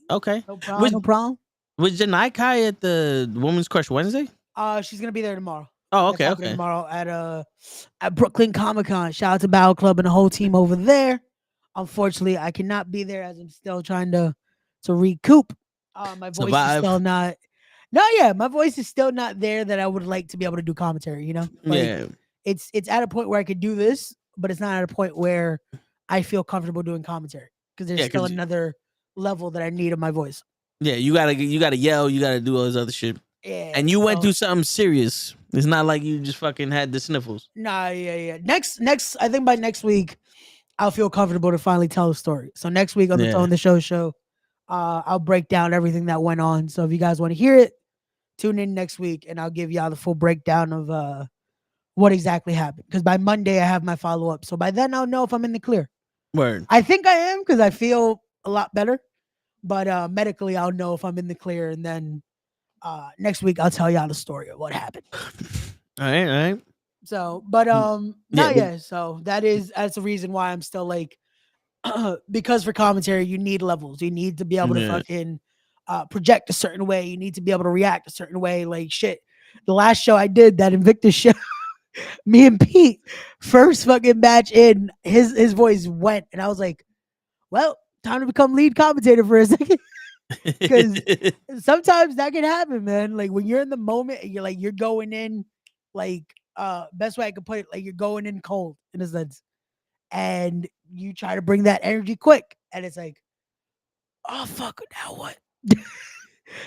A: Okay.
E: no problem.
A: Was Janai Kai at the Women's Crush Wednesday?
E: She's gonna be there tomorrow.
A: Oh,
E: That's
A: okay,
E: happening
A: okay.
E: Tomorrow at Brooklyn Comic Con. Shout out to Battle Club and the whole team over there. Unfortunately, I cannot be there as I'm still trying to recoup. My voice is still not. No, yeah, my voice is still not there that I would like to be able to do commentary. You know,
A: Yeah.
E: It's at a point where I could do this, but it's not at a point where I feel comfortable doing commentary because there's still another level that I need of my voice.
A: Yeah, you gotta yell, you gotta do all this other shit.
E: Yeah,
A: and you went through something serious. It's not like you just fucking had the sniffles.
E: Nah, yeah. Next, I think by next week, I'll feel comfortable to finally tell a story. So next week on the Tone the Show, I'll break down everything that went on. So if you guys want to hear it, tune in next week and I'll give y'all the full breakdown of what exactly happened. Because by Monday I have my follow up. So by then I'll know if I'm in the clear.
A: Word.
E: I think I am because I feel a lot better. But medically I'll know if I'm in the clear, and then next week I'll tell y'all the story of what happened.
A: All right.
E: So, but so that's the reason why I'm still like, because for commentary you need levels. You need to be able to fucking project a certain way. You need to be able to react a certain way. Like shit. The last show I did, that Invictus show, me and Pete, first fucking match in, his voice went, and I was like, well, time to become lead commentator for a second. Because sometimes that can happen, man. Like when you're in the moment and you're going in, like best way I could put it, like you're going in cold in a sense. And you try to bring that energy quick. And it's like, oh fuck, now what?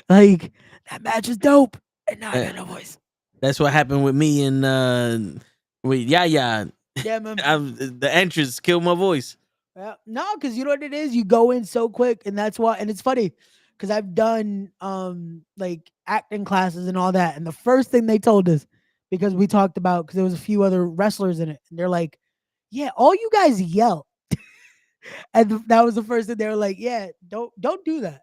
E: Like that match is dope. And now I got no voice.
A: That's what happened with me and with Yaya.
E: Yeah, man.
A: The entrance killed my voice.
E: Yeah. No, because you know what it is? You go in so quick, and that's why. And it's funny because I've done like acting classes and all that. And the first thing they told us, because we talked about, because there was a few other wrestlers in it, and they're like, "Yeah, all you guys yell," and that was the first thing they were like, "Yeah, don't do that.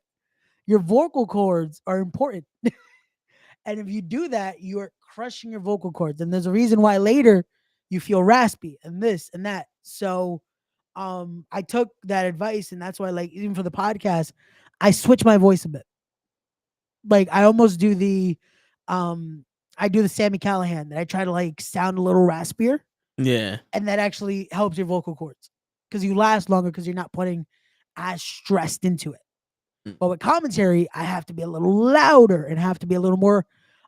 E: Your vocal cords are important, and if you do that, you are crushing your vocal cords. And there's a reason why later you feel raspy and this and that." So I took that advice, and that's why, like, even for the podcast, I switch my voice a bit. Like I almost do the I do the Sammy Callahan, that I try to like sound a little raspier,
A: Yeah.
E: and that actually helps your vocal cords because you last longer because you're not putting as stressed into it. But with commentary, I have to be a little louder and have to be a little more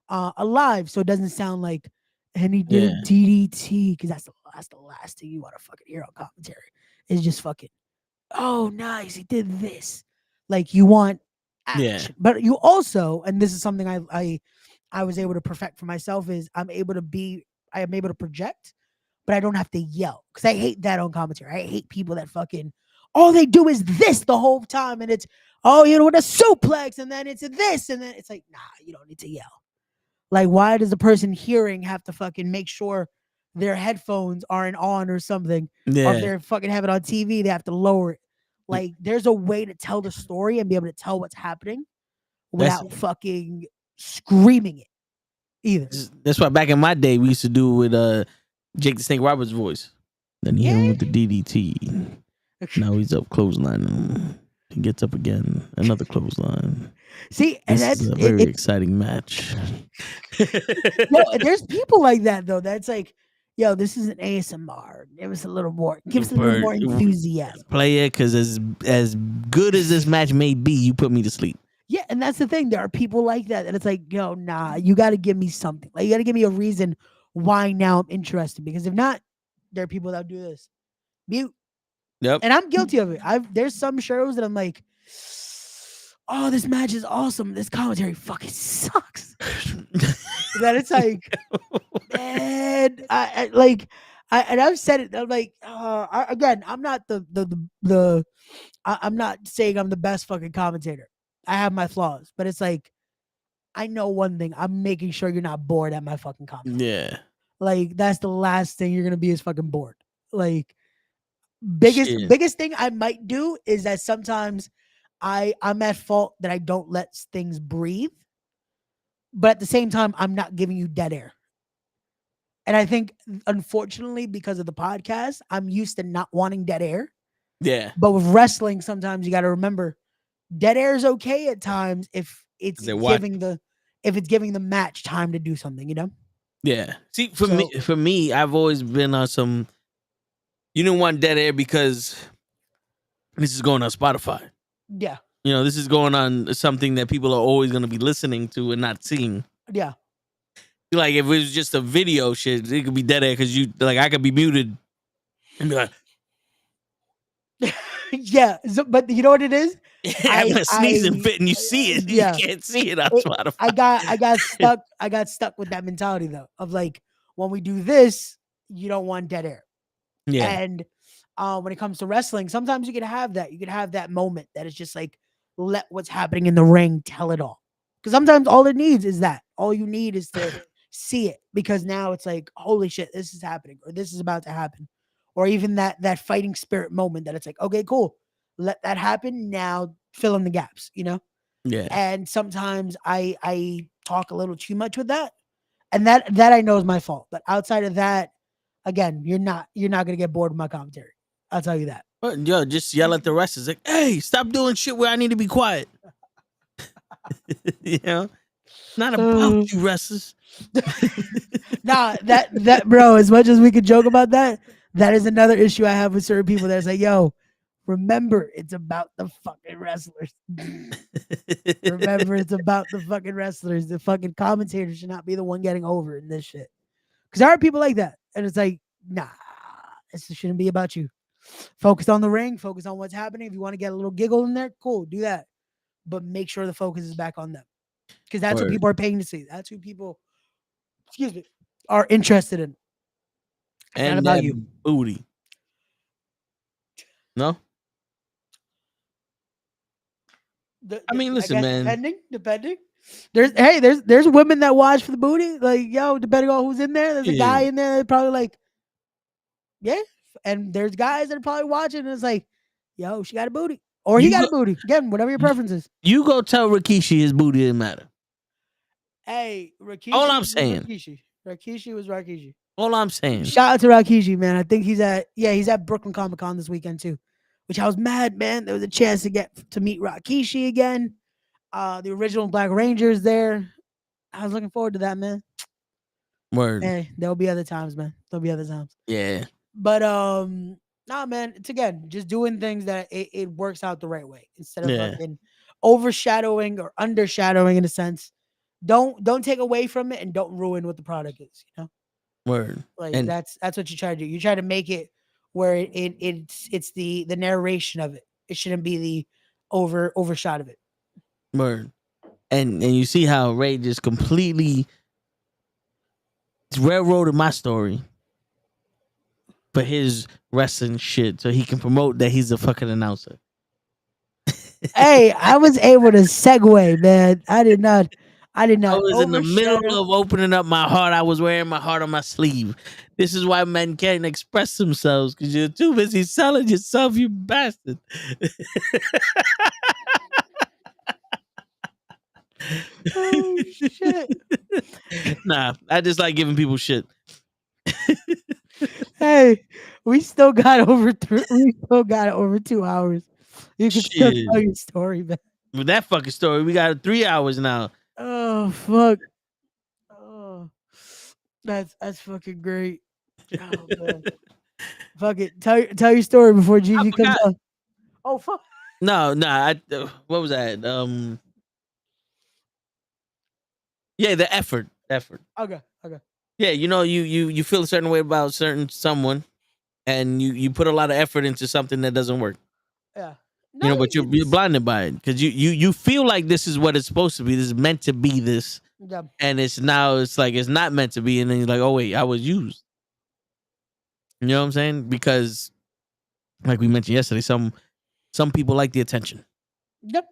E: alive, so it doesn't sound like, and he did a DDT, because that's the last thing you want to fucking hear on commentary. Is just fucking, oh nice, he did this. Like you want action, but you also, and this is something I was able to perfect for myself, is I am able to project, but I don't have to yell, because I hate that on commentary. I hate people that fucking all they do is this the whole time, and it's, oh, you know, with a suplex, and then it's this, and then it's like, nah, you don't need to yell. Like, why does the person hearing have to fucking make sure their headphones aren't on or something? Or if they're fucking have it on TV, they have to lower it. Like, there's a way to tell the story and be able to tell what's happening without fucking screaming it either.
A: That's why back in my day we used to do with Jake the Snake Roberts' voice. Then he hit him with the DDT. Now he's up clothesline. He gets up again, another clothesline.
E: See, and
A: this is a very exciting match.
E: No, there's people like that though. That's like, yo, this is an ASMR. It was a little more, gives a little more enthusiasm.
A: Play it, because as good as this match may be, you put me to sleep.
E: Yeah, and that's the thing. There are people like that, and it's like, yo, nah, you got to give me something. Like, you got to give me a reason why now I'm interested. Because if not, there are people that do this. Mute.
A: Yep.
E: And I'm guilty of it. There's some shows that I'm like, oh, this match is awesome. This commentary fucking sucks. That it's like, man, and I've said it. I'm like, again, I'm not I'm not saying I'm the best fucking commentator. I have my flaws, but it's like, I know one thing. I'm making sure you're not bored at my fucking commentary.
A: Yeah.
E: Like, that's the last thing you're gonna be, is fucking bored. Like, biggest thing I might do is that sometimes I'm at fault that I don't let things breathe, but at the same time I'm not giving you dead air. And I think, unfortunately, because of the podcast, I'm used to not wanting dead air.
A: Yeah.
E: But with wrestling, sometimes you got to remember, dead air is okay at times if it's giving the match time to do something, you know?
A: Yeah. See, for me, I've always been on some, you don't want dead air because this is going on Spotify.
E: Yeah.
A: You know, this is going on something that people are always going to be listening to and not seeing.
E: Yeah.
A: Like, if it was just a video shit, it could be dead air because I could be muted and be like,
E: yeah. So, but you know what it is?
A: I'm a sneezing fit and you see it.
E: Yeah.
A: You can't see it on Spotify.
E: I got stuck with that mentality though, of like, when we do this, you don't want dead air.
A: Yeah.
E: And when it comes to wrestling, sometimes you could have that. You could have that moment that is just like, let what's happening in the ring tell it all. Because sometimes all it needs is that. All you need is to see it, because now it's like, holy shit, this is happening, or this is about to happen. Or even that fighting spirit moment that it's like, okay, cool, let that happen. Now fill in the gaps, you know?
A: Yeah.
E: And sometimes I talk a little too much with that. And that I know is my fault. But outside of that, again, you're not gonna get bored with my commentary. I'll tell you that.
A: But yo, just yell at the wrestlers like, hey, stop doing shit where I need to be quiet. You know? Not about you wrestlers.
E: Nah, that bro, as much as we could joke about that, that is another issue I have with certain people that's like, yo, Remember, it's about the fucking wrestlers. Remember, it's about the fucking wrestlers. The fucking commentator should not be the one getting over in this shit. Because there are people like that. And it's like, nah, this shouldn't be about you. Focus on the ring, focus on what's happening. If you want to get a little giggle in there, cool, do that. But make sure the focus is back on them. Because that's what
A: Word.
E: people are paying to see. That's who people, excuse me, are interested in. It's not
A: And
E: about
A: that
E: you.
A: booty. No? I mean, listen,
E: guess
A: man.
E: depending. There's women that watch for the booty. Like, yo, depending on who's in there, there's a guy
A: Yeah.
E: in there that probably like, yeah. And there's guys that are probably watching and it's like, yo, she got a booty. Or he
A: You
E: got
A: go,
E: a booty. Again, whatever your preference is.
A: you go tell Rikishi his booty didn't matter.
E: Hey, Rikishi
A: All I'm
E: was
A: saying.
E: Rikishi. Rikishi was Rikishi.
A: All I'm saying.
E: Shout out to Rikishi, man. I think he's at Brooklyn Comic Con this weekend too. Which I was mad, man. There was a chance to meet Rikishi again. The original Black Rangers there. I was looking forward to that, man.
A: Word.
E: Hey, there'll be other times, man. There'll be other times.
A: Yeah.
E: But nah, man. It's again just doing things that it works out the right way instead of fucking overshadowing or undershadowing in a sense. Don't take away from it and don't ruin what the product is. You know,
A: Word.
E: like
A: And
E: that's what you try to do. You try to make it where it's the narration of it. It shouldn't be the overshot of it.
A: word. And you see how Ray just completely railroaded my story for his wrestling shit so he can promote that he's a fucking announcer.
E: Hey, I was able to segue, man. I did not
A: I was in the middle
E: overshadow.
A: of opening up my heart. I was wearing my heart on my sleeve. This is why men can't express themselves because you're too busy selling yourself, you bastard.
E: Oh shit.
A: Nah, I just like giving people shit.
E: Hey, we still got over 2 hours. You can still
A: Shit.
E: tell your story, man.
A: With that fucking story, we got 3 hours now.
E: Oh fuck. Oh, that's fucking great. Oh man. Fuck it. Tell your story before Gigi comes
A: forgot.
E: on. Oh fuck.
A: No, what was that? Yeah, the effort.
E: Okay.
A: Yeah, you feel a certain way about someone, and you put a lot of effort into something that doesn't work.
E: Yeah.
A: But you're blinded by it because you feel like this is what it's supposed to be. This is meant to be this,
E: Yeah.
A: and it's like it's not meant to be, and then you're like, oh wait, I was used. You know what I'm saying? Because, like we mentioned yesterday, some people like the attention.
E: Yep.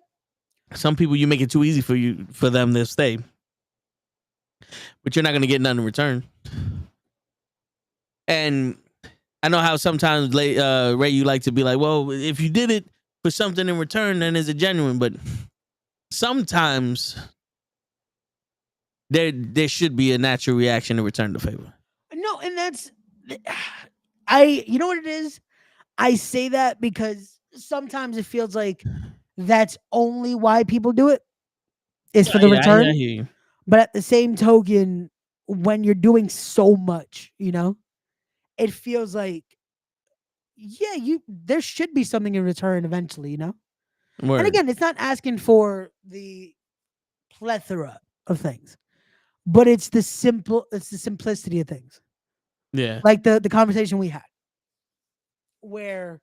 A: Some people you make it too easy for them to stay, but you're not gonna get none in return. And I know how sometimes Ray, you like to be like, well, if you did it for something in return, then is it genuine? But sometimes there should be a natural reaction to return the favor.
E: No, and that's you know what it is? I say that because sometimes it feels like that's only why people do it is for the return.
A: I hear you.
E: But at the same token, when you're doing so much, it feels like, there should be something in return eventually,
A: Word.
E: And again, it's not asking for the plethora of things, but it's the simplicity of things.
A: Yeah.
E: Like the conversation we had, where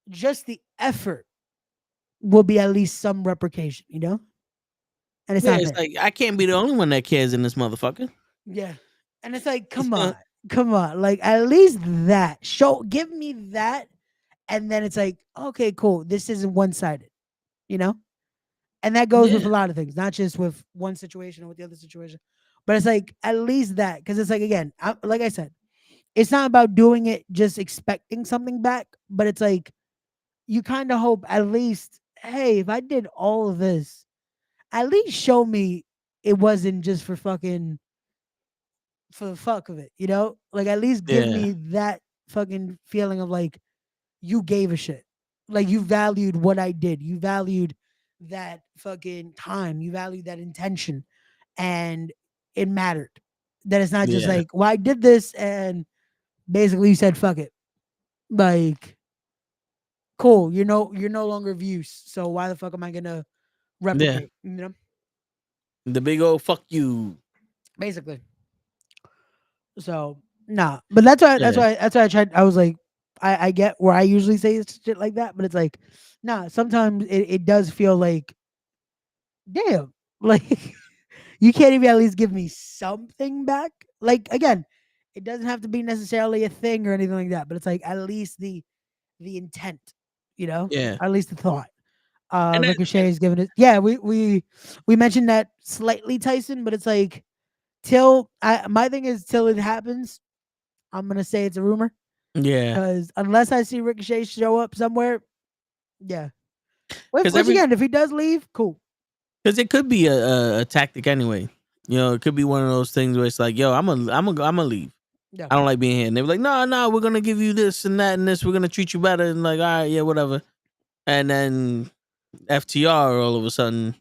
E: just the effort will be at least some replication, And it's not
A: It's
E: there.
A: like I can't be the only one that cares in this motherfucker.
E: Yeah. And it's like, come on. Like at least that. Give me that. And then it's like, okay, cool. This isn't one-sided, And that goes with a lot of things, not just with one situation or with the other situation. But it's like at least that. Because it's like, again, like I said, it's not about doing it just expecting something back, but it's like you kind of hope at least, hey, if I did all of this, at least show me it wasn't just for the fuck of it, Like at least give me that fucking feeling of like you gave a shit. Like you valued what I did. You valued that fucking time. You valued that intention. And it mattered. That it's not just like, well, I did this and basically you said fuck it. Like cool. You're no longer of use. So why the fuck am I gonna replicate? You know,
A: The big old fuck you.
E: basically. So nah, but that's why
A: Yeah.
E: I tried. I was like, I get where I usually say shit like that, but it's like, nah. Sometimes it does feel like, damn, like you can't even at least give me something back. Like again, it doesn't have to be necessarily a thing or anything like that, but it's like at least the intent, you know,
A: Yeah.
E: at least the thought.
A: And that,
E: Ricochet is giving it. Yeah, we mentioned that slightly, Tyson, but it's like my thing is till it happens, I'm gonna say it's a rumor
A: yeah.
E: because unless I see Ricochet show up somewhere, yeah.
A: Because
E: Which again, if he does leave, cool.
A: because it could be a tactic anyway. You know, it could be one of those things where it's like, yo, I'm gonna leave.
E: Yeah,
A: I don't like being here. And they were like, no, we're gonna give you this and that and this. We're gonna treat you better. And like, all right, yeah, whatever. And then FTR all of a sudden,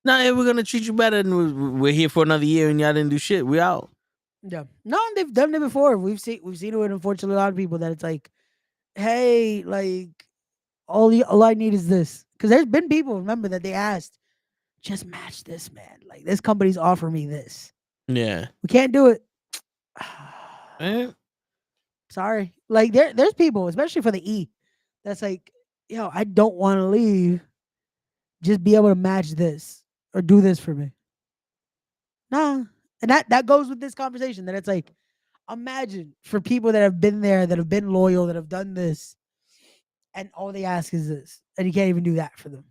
A: nah, yeah, we're gonna treat you better. And we're here for another year, and y'all didn't do shit. We out.
E: yeah. No, they've done it before. We've seen it with unfortunately a lot of people that it's like, hey, like all I need is this. Because there's been people, remember, that they asked, just match this, man. Like this company's offering me this.
A: Yeah.
E: We can't do it.
A: Eh,
E: Sorry. Like there's people, especially for the E, that's like, yo, I don't want to leave. Just be able to match this or do this for me. Nah. And that goes with this conversation that it's like, imagine for people that have been there, that have been loyal, that have done this, and all they ask is this, and you can't even do that for them.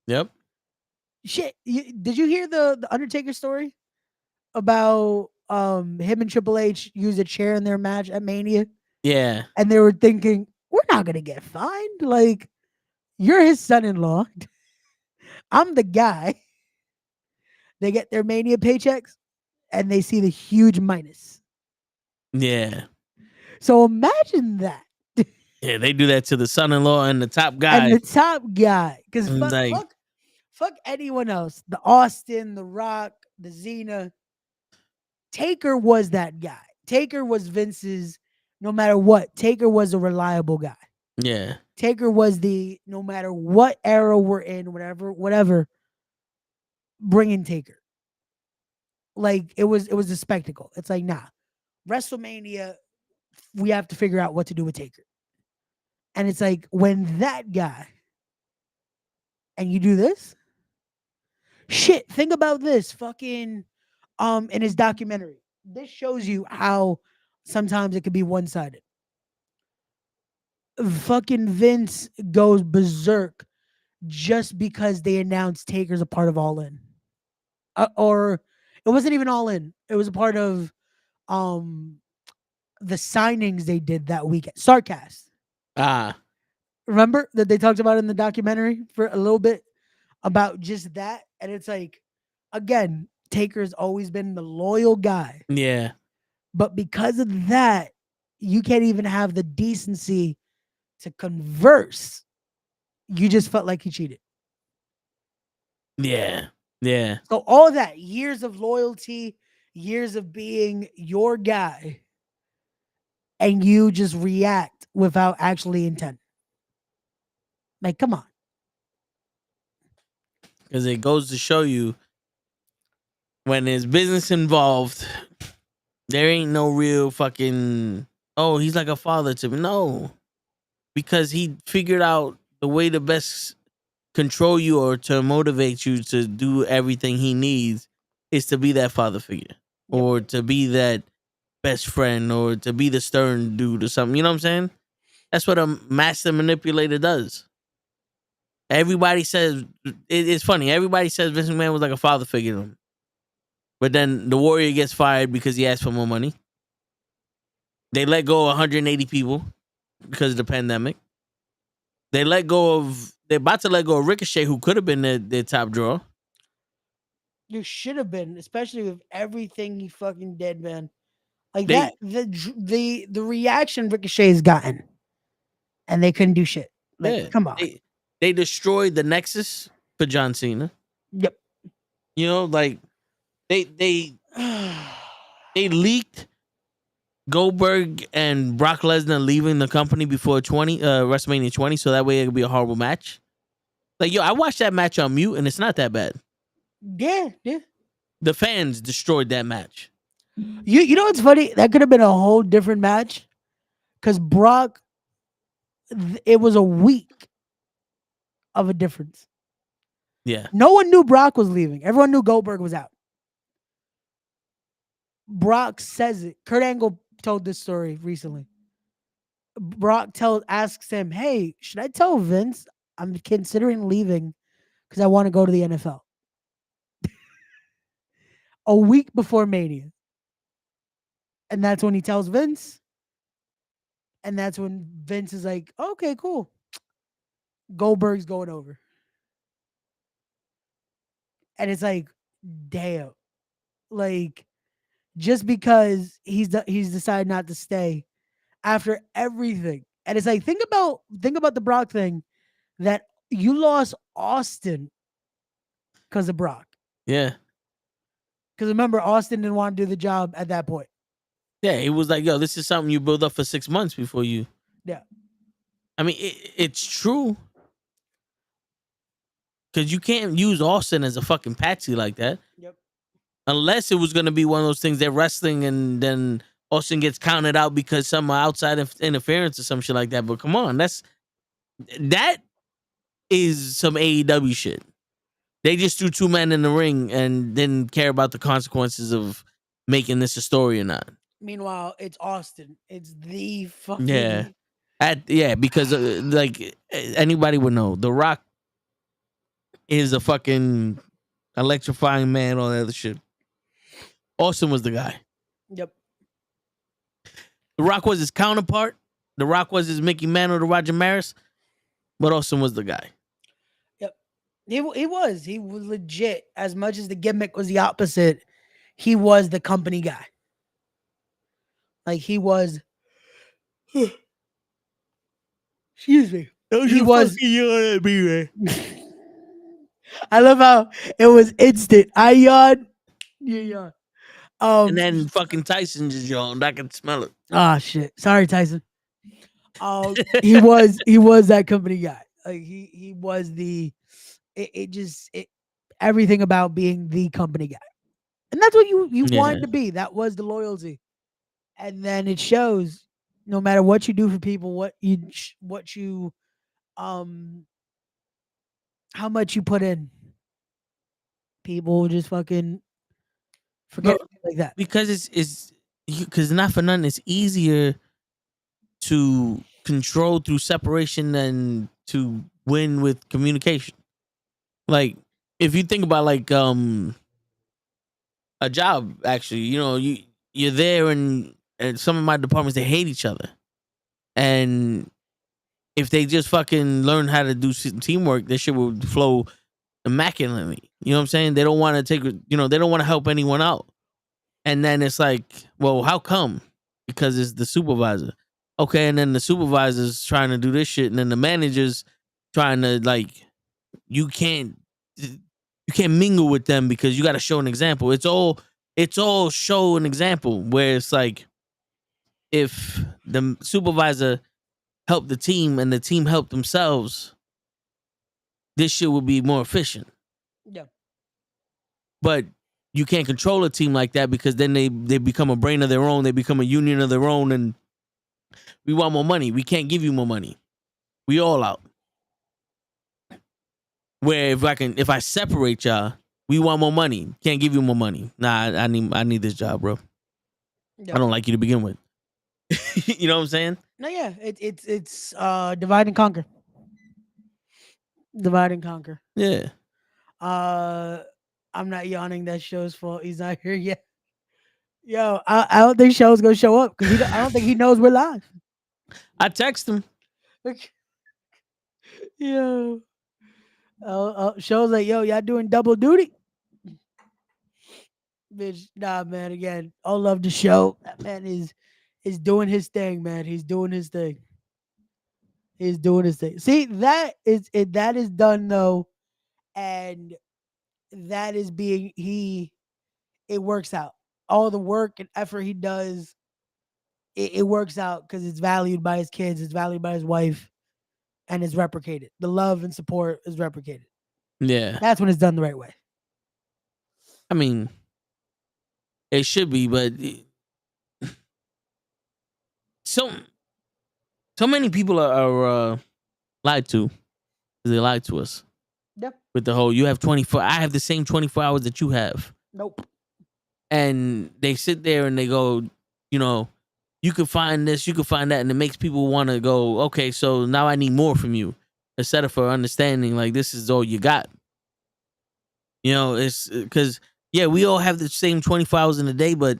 A: Yep.
E: Shit. Did you hear the Undertaker story about him and Triple H used a chair in their match at Mania?
A: Yeah.
E: And they were thinking, we're not gonna get fined. Like, you're his son-in-law. I'm the guy. They get their Mania paychecks and they see the huge minus.
A: Yeah.
E: So imagine that.
A: Yeah. They do that to the son-in-law and the top
E: And
A: guy.
E: the top guy, because
A: And like,
E: fuck anyone else. The Austin, the Rock, the Xena. Taker was that guy. Taker was Vince's. No matter what, Taker was a reliable guy.
A: yeah.
E: Taker was the no matter what era we're in, whatever, bringing Taker. Like it was a spectacle. It's like, nah, WrestleMania, we have to figure out what to do with Taker. And it's like when that guy and you do this, shit, think about this fucking in his documentary. This shows you how sometimes it could be one-sided. Fucking Vince goes berserk just because they announced Taker's a part of All In. Or it wasn't even All In. It was a part of the signings they did that weekend. Starcast.
A: Ah.
E: Remember that they talked about in the documentary for a little bit about just that? And it's like, again, Taker's always been the loyal guy.
A: Yeah.
E: But because of that, you can't even have the decency to converse. You just felt like he cheated.
A: Yeah. Yeah.
E: So all of that, years of loyalty, years of being your guy, and you just react without actually intent. Like, come on.
A: Because it goes to show you when there's business involved, there ain't no real fucking, oh, he's like a father to me. No. Because he figured out the way to best control you or to motivate you to do everything he needs is to be that father figure or to be that best friend or to be the stern dude or something. You know what I'm saying? That's what a master manipulator does. Everybody says, it's funny, everybody says Vince McMahon was like a father figure to him. But then the Warrior gets fired because he asked for more money. They let go of 180 people because of the pandemic. They're about to let go of Ricochet, who could have been their top draw.
E: You should have been, especially with everything he fucking did, man. Like that, the reaction Ricochet has gotten, and they couldn't do shit. Like, come on.
A: They destroyed the Nexus for John Cena.
E: Yep.
A: You know, like they leaked Goldberg and Brock Lesnar leaving the company before WrestleMania 20, so that way it could be a horrible match. Like, yo, I watched that match on mute, and it's not that bad.
E: Yeah, yeah.
A: The fans destroyed that match.
E: You know what's funny? That could have been a whole different match because Brock, it was a week of a difference.
A: Yeah.
E: No one knew Brock was leaving. Everyone knew Goldberg was out. Brock says it. Kurt Angle told this story recently. Brock asks him, "Hey, should I tell Vince I'm considering leaving because I want to go to the NFL?" A week before Mania. And that's when he tells Vince. And that's when Vince is like, "Okay, cool. Goldberg's going over." And it's like, damn. Like, just because he's decided not to stay after everything. And it's like, think about the Brock thing, that you lost Austin because of Brock.
A: Yeah.
E: Because remember, Austin didn't want to do the job at that point.
A: Yeah, it was like, yo, this is something you build up for 6 months before you.
E: Yeah.
A: I mean, it's true. Because you can't use Austin as a fucking patsy like that.
E: Yep.
A: Unless it was going to be one of those things they're wrestling and then Austin gets counted out because some outside interference or some shit like that. But come on, that is some AEW shit. They just threw two men in the ring and didn't care about the consequences of making this a story or not.
E: Meanwhile, it's Austin. It's the fucking.
A: Yeah. Because like anybody would know, The Rock is a fucking electrifying man, all that other shit. Austin was the guy.
E: Yep.
A: The Rock was his counterpart. The Rock was his Mickey Mantle to Roger Maris. But Austin was the guy.
E: Yep. He was. He was legit. As much as the gimmick was the opposite, he was the company guy. Like, he was. Excuse me. He was. I love how it was instant. I yawn. You yawn.
A: And then fucking Tyson just yawned. I can smell it.
E: Ah, shit. Sorry, Tyson. He was that company guy. Like, he was the. Everything about being the company guy, and that's what you wanted to be. That was the loyalty, and then it shows. No matter what you do for people, what you how much you put in, people will just fucking forget like that.
A: Because because not for nothing, it's easier to control through separation than to win with communication. Like, if you think about like a job, actually, you're there and some of my departments, they hate each other. And if they just fucking learn how to do teamwork, this shit would flow immaculately. You know what I'm saying? They don't want to they don't want to help anyone out. And then it's like, well, how come? Because it's the supervisor. Okay, and then the supervisor's trying to do this shit, and then the manager's trying to, like, you can't mingle with them because you got to show an example. It's all show an example, where it's like, if the supervisor helped the team and the team helped themselves, this shit would be more efficient.
E: Yeah.
A: But you can't control a team like that, because then they become a brain of their own. They become a union of their own, and we want more money. We can't give you more money. We all out. Where if I separate y'all, we want more money. Can't give you more money. Nah, I need this job, bro.
E: Yeah.
A: I don't like you to begin with. You know what I'm saying?
E: No, yeah, it's divide and conquer. Divide and conquer.
A: Yeah.
E: I'm not yawning. That show's fault. He's not here yet. Yo, I don't think show's gonna show up because I don't think he knows we're live.
A: I text him.
E: Yo, show's like, yo, y'all doing double duty? Bitch, nah, man. Again, all love the show. That man is doing his thing, man. He's doing his thing. He's doing his thing. See, that is done though, and that is it works out. All the work and effort he does it works out because it's valued by his kids, it's valued by his wife, and it's replicated. The love and support is replicated.
A: Yeah.
E: That's when it's done the right way.
A: I mean, it should be, but so many people are lied to. They lied to us.
E: Yep.
A: With the whole, you have 24. I have the same 24 hours that you have.
E: Nope.
A: And they sit there and they go, you know, you could find this, you could find that, and it makes people want to go, okay, so now I need more from you, instead of for understanding like this is all you got. You know, it's because yeah, we all have the same 24 hours in a day, but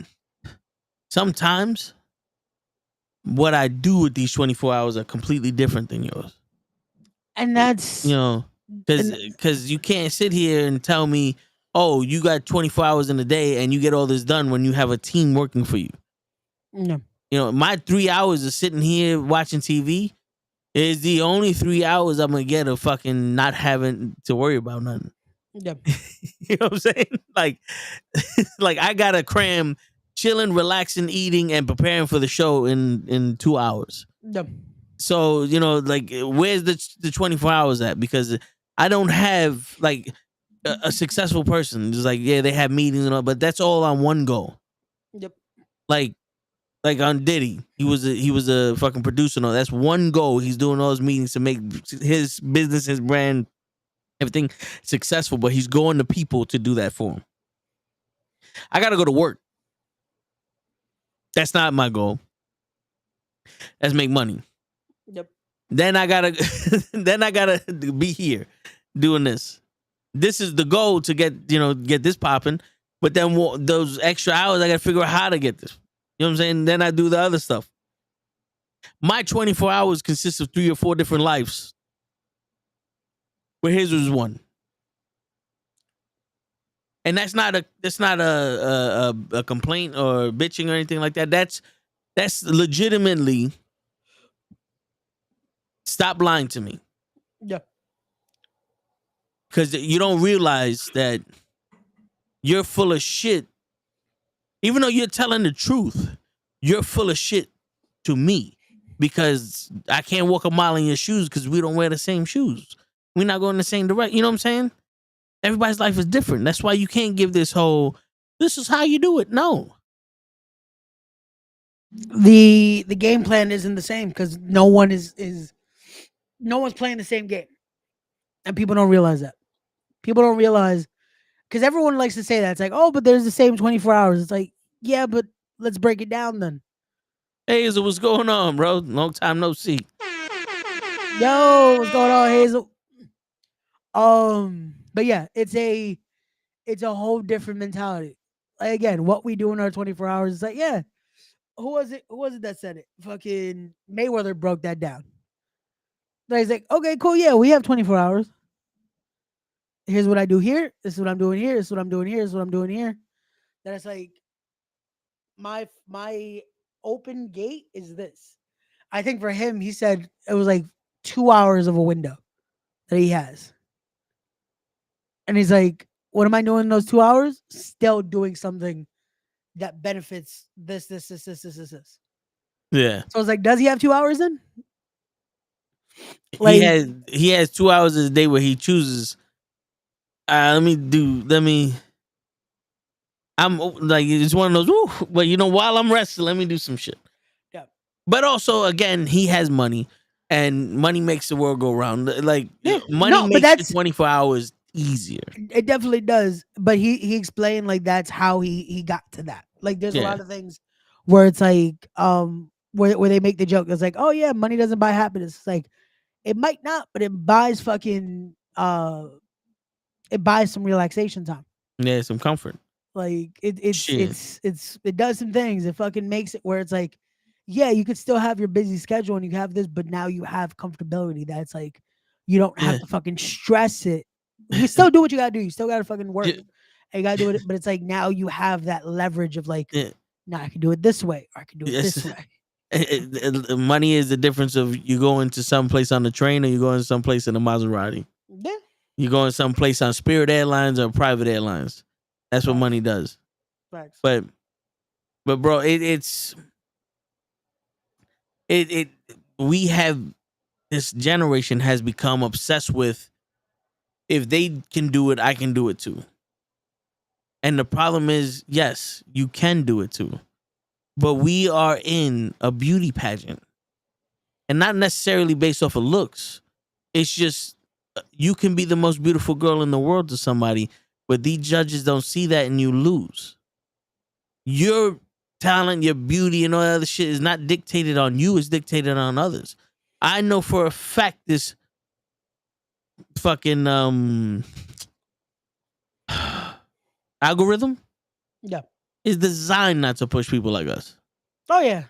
A: sometimes what I do with these 24 hours are completely different than yours.
E: And that's,
A: You know, because you can't sit here and tell me, oh, you got 24 hours in a day and you get all this done when you have a team working for you.
E: no.
A: You know, my 3 hours of sitting here watching TV is the only 3 hours I'm gonna get of fucking not having to worry about nothing.
E: Yep.
A: You know what I'm saying? Like, like I gotta cram chilling, relaxing, eating, and preparing for the show in 2 hours.
E: Yep.
A: So, you know, like, where's the 24 hours at? Because I don't have like a successful person. Just like, yeah, they have meetings and all, but that's all on one go.
E: Yep.
A: Like on Diddy, he was a fucking producer. No, that's one goal. He's doing all his meetings to make his business, his brand, everything successful. But he's going to people to do that for him. I gotta go to work. That's not my goal. That's make money.
E: Yep.
A: Then I gotta be here doing this. This is the goal to get this popping. But then those extra hours, I gotta figure out how to get this. You know what I'm saying? Then I do the other stuff. My 24 hours consists of 3 or 4 different lives. But his was one. And that's not a complaint or bitching or anything like that. That's legitimately, stop lying to me.
E: Yeah.
A: Because you don't realize that you're full of shit. Even though you're telling the truth, you're full of shit to me, because I can't walk a mile in your shoes because we don't wear the same shoes. We're not going the same direction. You know what I'm saying? Everybody's life is different. That's why you can't give this whole, this is how you do it. No.
E: The game plan isn't the same because no one no one's playing the same game. And people don't realize that. People don't realize, because everyone likes to say that. It's like, oh, but there's the same 24 hours. It's like, yeah, but let's break it down then.
A: Hey, Hazel, what's going on, bro? Long time no see.
E: Yo, what's going on, Hazel? But yeah, it's a whole different mentality. Like, again, what we do in our 24 hours is like, yeah, who was it that said it? Fucking Mayweather broke that down. Like, he's like, okay, cool, yeah, we have 24 hours. Here's what I do here. This is what I'm doing here. This is what I'm doing here. This is what I'm doing here. Then it's like, my open gate is this. I think for him, he said it was like 2 hours of a window that he has. And he's like, what am I doing in those 2 hours? Still doing something that benefits this.
A: Yeah.
E: So I was like, does he have 2 hours then? Like,
A: he has 2 hours a day where he chooses, I'm like, it's one of those, but while I'm resting, let me do some shit.
E: Yeah.
A: But also, again, he has money, and money makes the world go round. Like,
E: Yeah,
A: money makes your 24 hours easier.
E: It definitely does. But he explained like that's how he got to that. Like, there's a lot of things where it's like, where they make the joke. It's like, oh yeah, money doesn't buy happiness. It's like, it might not, but it buys fucking it buys some relaxation time.
A: Yeah, some comfort.
E: Like, it does some things. It fucking makes it where it's like, yeah, you could still have your busy schedule and you have this, but now you have comfortability. That's like, you don't have to fucking stress it. You still do what you gotta do. You still gotta fucking work. And you gotta do it, but it's like, now you have that leverage of like, now I can do it this way, or I can do it this way.
A: Money is the difference of you going to some place on the train or you going to some place in a Maserati.
E: Yeah.
A: You going some place on Spirit Airlines or private airlines. That's what money does.
E: Facts.
A: But bro, it's it we have this generation has become obsessed with, if they can do it, I can do it too. And the problem is, yes, you can do it too. But we are in a beauty pageant. And not necessarily based off of looks. It's just you can be the most beautiful girl in the world to somebody, but these judges don't see that and you lose. Your talent, your beauty, and all that other shit is not dictated on you, it's dictated on others. I know for a fact this fucking algorithm
E: Yeah.
A: is designed not to push people like us.
E: Oh yeah.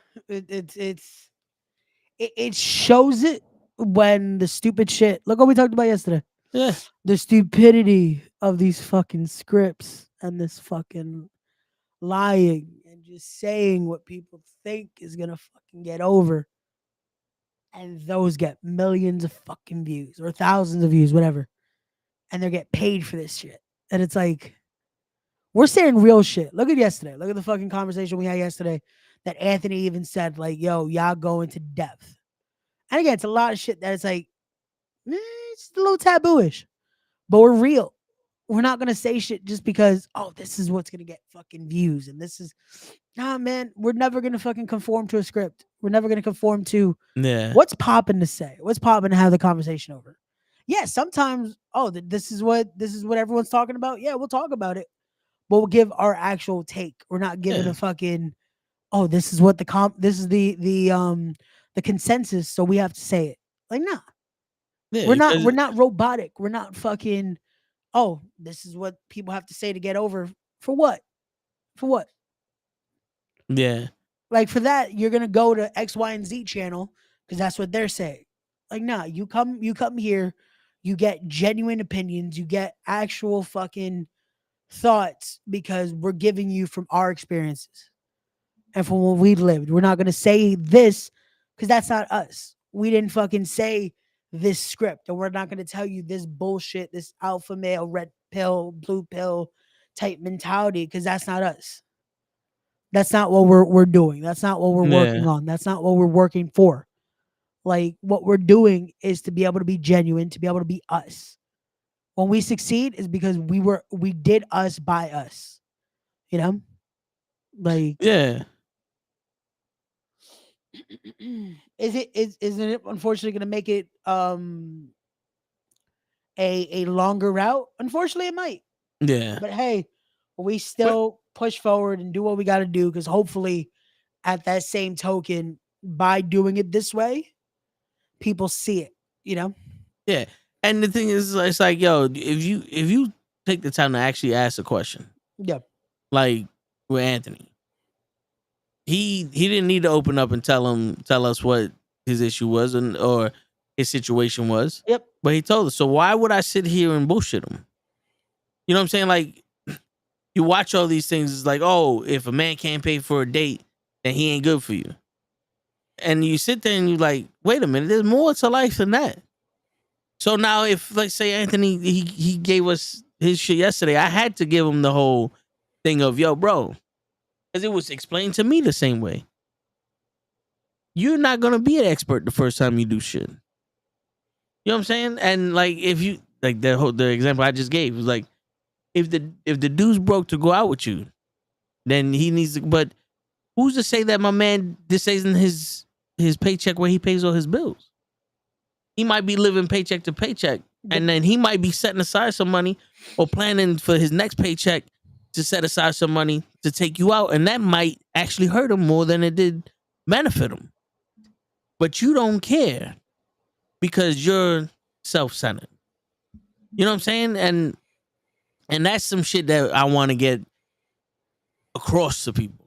E: It shows it when the stupid shit. Look what we talked about yesterday.
A: Yeah.
E: The stupidity of these fucking scripts and this fucking lying and just saying what people think is gonna fucking get over. And those get millions of fucking views or thousands of views, whatever. And they get paid for this shit. And it's like, we're saying real shit. Look at yesterday. Look at the fucking conversation we had yesterday that Anthony even said, like, yo, y'all go into depth. And again, it's a lot of shit that it's like, it's a little taboo-ish. But we're real. We're not going to say shit just because, oh, this is what's going to get fucking views. And this is, nah, man, we're never going to fucking conform to a script. We're never going to conform to what's popping to say. What's popping to have the conversation over. Yeah, sometimes, oh, this is what everyone's talking about. Yeah, we'll talk about it. But we'll give our actual take. We're not giving a fucking, oh, this is what this is the consensus, so we have to say it. Like, nah.
A: Yeah,
E: we're not robotic. We're not fucking, oh, this is what people have to say to get over. For what? For what?
A: Yeah.
E: Like, for that, you're gonna go to X, Y, and Z channel because that's what they're saying. Like, nah, you come here, you get genuine opinions, you get actual fucking thoughts because we're giving you from our experiences and from what we lived. We're not gonna say this because that's not us. We didn't fucking say this script, and we're not gonna tell you this bullshit, this alpha male, red pill, blue pill type mentality because that's not us. That's not what we're doing. That's not what we're working on. That's not what we're working for. Like, what we're doing is to be able to be genuine, to be able to be us. When we succeed is because we did us by us. You know? Like,
A: yeah.
E: Isn't it unfortunately gonna make it a longer route? Unfortunately it might.
A: Yeah.
E: But hey, we still push forward and do what we gotta do, because hopefully at that same token, by doing it this way, people see it, you know?
A: Yeah. And the thing is, it's like, yo, if you take the time to actually ask a question,
E: Yeah.
A: like with Anthony, he didn't need to open up and tell us what his issue was or his situation was.
E: Yep.
A: But he told us. So why would I sit here and bullshit him? You know what I'm saying? Like, you watch all these things, it's like, oh, if a man can't pay for a date, then he ain't good for you. And you sit there and you're like, wait a minute, there's more to life than that. So now if, let's say, Anthony, he gave us his shit yesterday, I had to give him the whole thing of, yo, bro, because it was explained to me the same way. You're not going to be an expert the first time you do shit. You know what I'm saying? And like, if you, like the example I just gave was like, if the dude's broke to go out with you, then he needs to, but who's to say that my man, this isn't his paycheck where he pays all his bills? He might be living paycheck to paycheck, and then he might be setting aside some money or planning for his next paycheck to set aside some money to take you out, and that might actually hurt him more than it did benefit him. But you don't care because you're self-centered. You know what I'm saying? And that's some shit that I want to get across to people.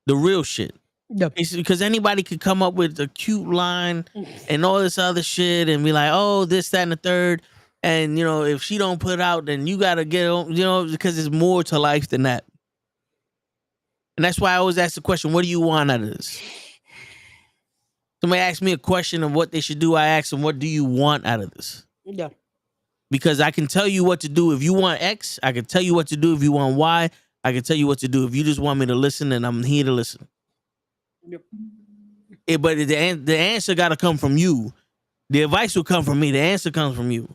A: The real shit.
E: Yep.
A: It's because anybody could come up with a cute line and all this other shit and be like, oh, this, that, and the third. And, you know, if she don't put out, then you got to get on, you know, because there's more to life than that. And that's why I always ask the question, what do you want out of this? Somebody asks me a question of what they should do. I ask them, what do you want out of this?
E: Yeah.
A: Because I can tell you what to do if you want X. I can tell you what to do if you want Y. I can tell you what to do if you just want me to listen, and I'm here to listen.
E: Yep.
A: but the answer got to come from you. The advice will come from me. The answer comes from you.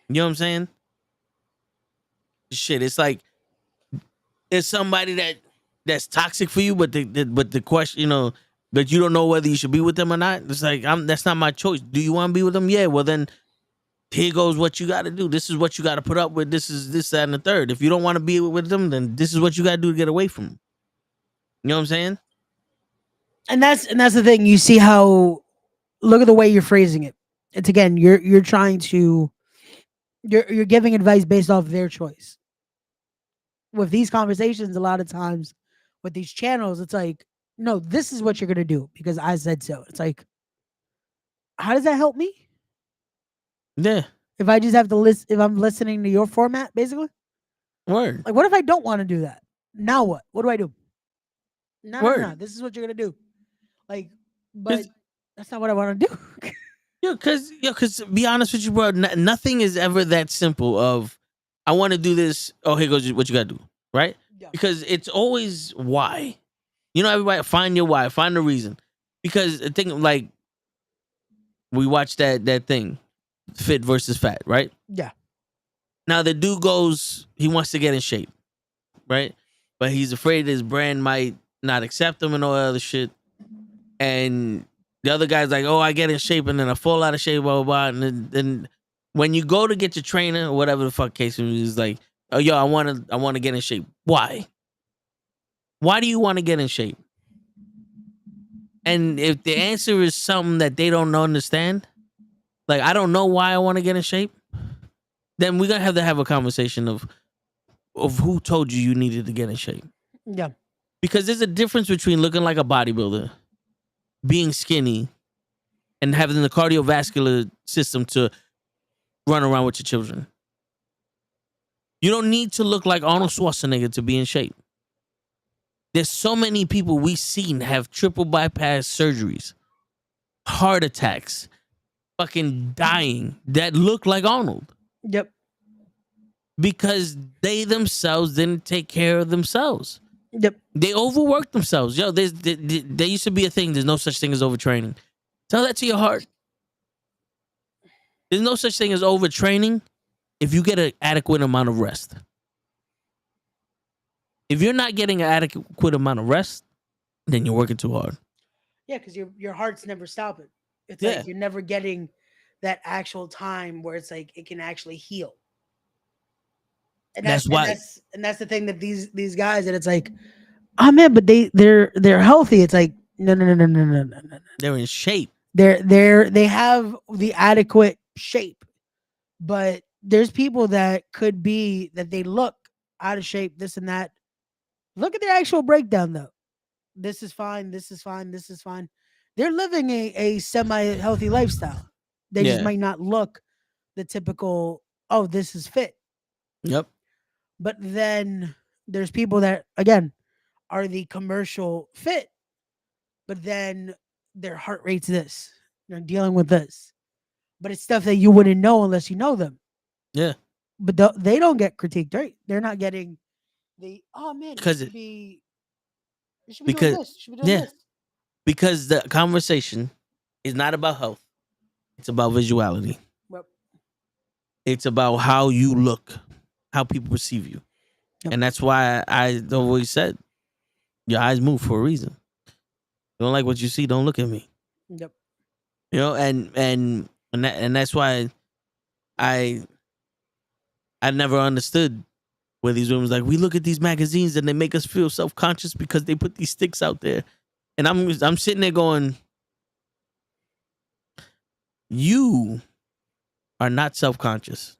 A: You know what I'm saying? Shit, it's like it's somebody that's toxic for you, but the question, but you don't know whether you should be with them or not. It's like that's not my choice. Do you want to be with them? Yeah. Well, then here goes what you got to do. This is what you got to put up with. This is this, that, and the third. If you don't want to be with them, then this is what you got to do to get away from them. You know what I'm saying?
E: And that's the thing. You see how look at the way you're phrasing it. It's again, you're trying to you're giving advice based off their choice. With these conversations, a lot of times with these channels, it's like, no, this is what you're gonna do because I said so. It's like, how does that help me?
A: Yeah.
E: If I just have to listen, if I'm listening to your format, basically.
A: Word.
E: Like, what if I don't want to do that? Now what? What do I do?
A: Word.
E: No. This is what you're gonna do. Like, but that's not what I want to do.
A: Because be honest with you, bro, nothing is ever that simple of, I want to do this. Oh, here goes what you got to do, right?
E: Yeah.
A: Because it's always why. Everybody find your why, find the reason. Because the thing, like, we watched that thing, fit versus fat, right?
E: Yeah.
A: Now the dude goes, he wants to get in shape, right? But he's afraid his brand might not accept him and all that other shit. And the other guy's like, oh, I get in shape and then I fall out of shape, blah, blah, blah. And then when you go to get your trainer or whatever the fuck case is, like, oh, yo, I want to get in shape. Why? Why do you want to get in shape? And if the answer is something that they don't understand, like, I don't know why I want to get in shape, then we're going to have a conversation of who told you needed to get in shape.
E: Yeah.
A: Because there's a difference between looking like a bodybuilder, being skinny, and having the cardiovascular system to run around with your children. You don't need to look like Arnold Schwarzenegger to be in shape. There's so many people we've seen have triple bypass surgeries, heart attacks, fucking dying that look like Arnold.
E: Yep.
A: Because they themselves didn't take care of themselves.
E: Yep.
A: They overworked themselves. Yo, there used to be a thing. There's no such thing as overtraining. Tell that to your heart. There's no such thing as overtraining if you get an adequate amount of rest. If you're not getting an adequate amount of rest, then you're working too hard.
E: Yeah, because your heart's never stopping. It's
A: Yeah.
E: like you're never getting that actual time where it's like it can actually heal. And
A: That's why.
E: That's the thing that these guys, and it's like, oh man, but they're healthy. It's like no.
A: They're in shape.
E: They have the adequate shape, but there's people that could be that they look out of shape, this and that. Look at their actual breakdown though. This is fine. This is fine. This is fine. They're living a semi-healthy lifestyle. They just might not look the typical, oh, this is fit.
A: Yep.
E: But then there's people that, again, are the commercial fit, but then their heart rate's this. They're dealing with this. But it's stuff that you wouldn't know unless you know them.
A: Yeah.
E: But they don't get critiqued, right? They're not getting the, oh man, you should be doing this. You should be doing this.
A: Because the conversation is not about health. It's about visuality.
E: Well,
A: it's about how you look, how people perceive you. Yep. And that's why I always said, your eyes move for a reason. You don't like what you see, don't look at me.
E: Yep.
A: And that's why I never understood where these women was like, we look at these magazines and they make us feel self-conscious because they put these sticks out there. And I'm sitting there going, you are not self-conscious.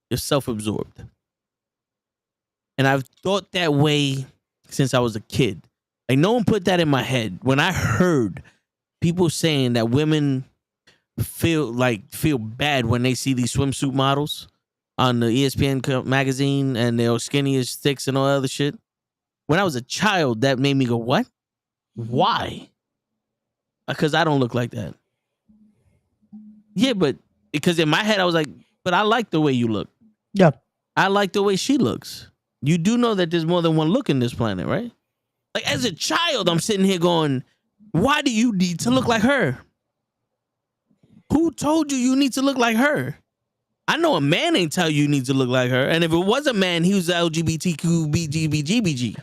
A: You're self-absorbed. And I've thought that way since I was a kid. Like, no one put that in my head. When I heard people saying that women feel bad when they see these swimsuit models on the ESPN magazine and they're skinny as sticks and all that other shit. When I was a child, that made me go, what? Why? Because I don't look like that. Yeah, but because in my head, I was like, but I like the way you look.
E: Yeah.
A: I like the way she looks. You do know that there's more than one look in this planet, right? Like, as a child, I'm sitting here going, Why do you need to look like her? Who told you need to look like her? I know a man ain't tell you need to look like her. And if it was a man, he was LGBTQ BGBGBG.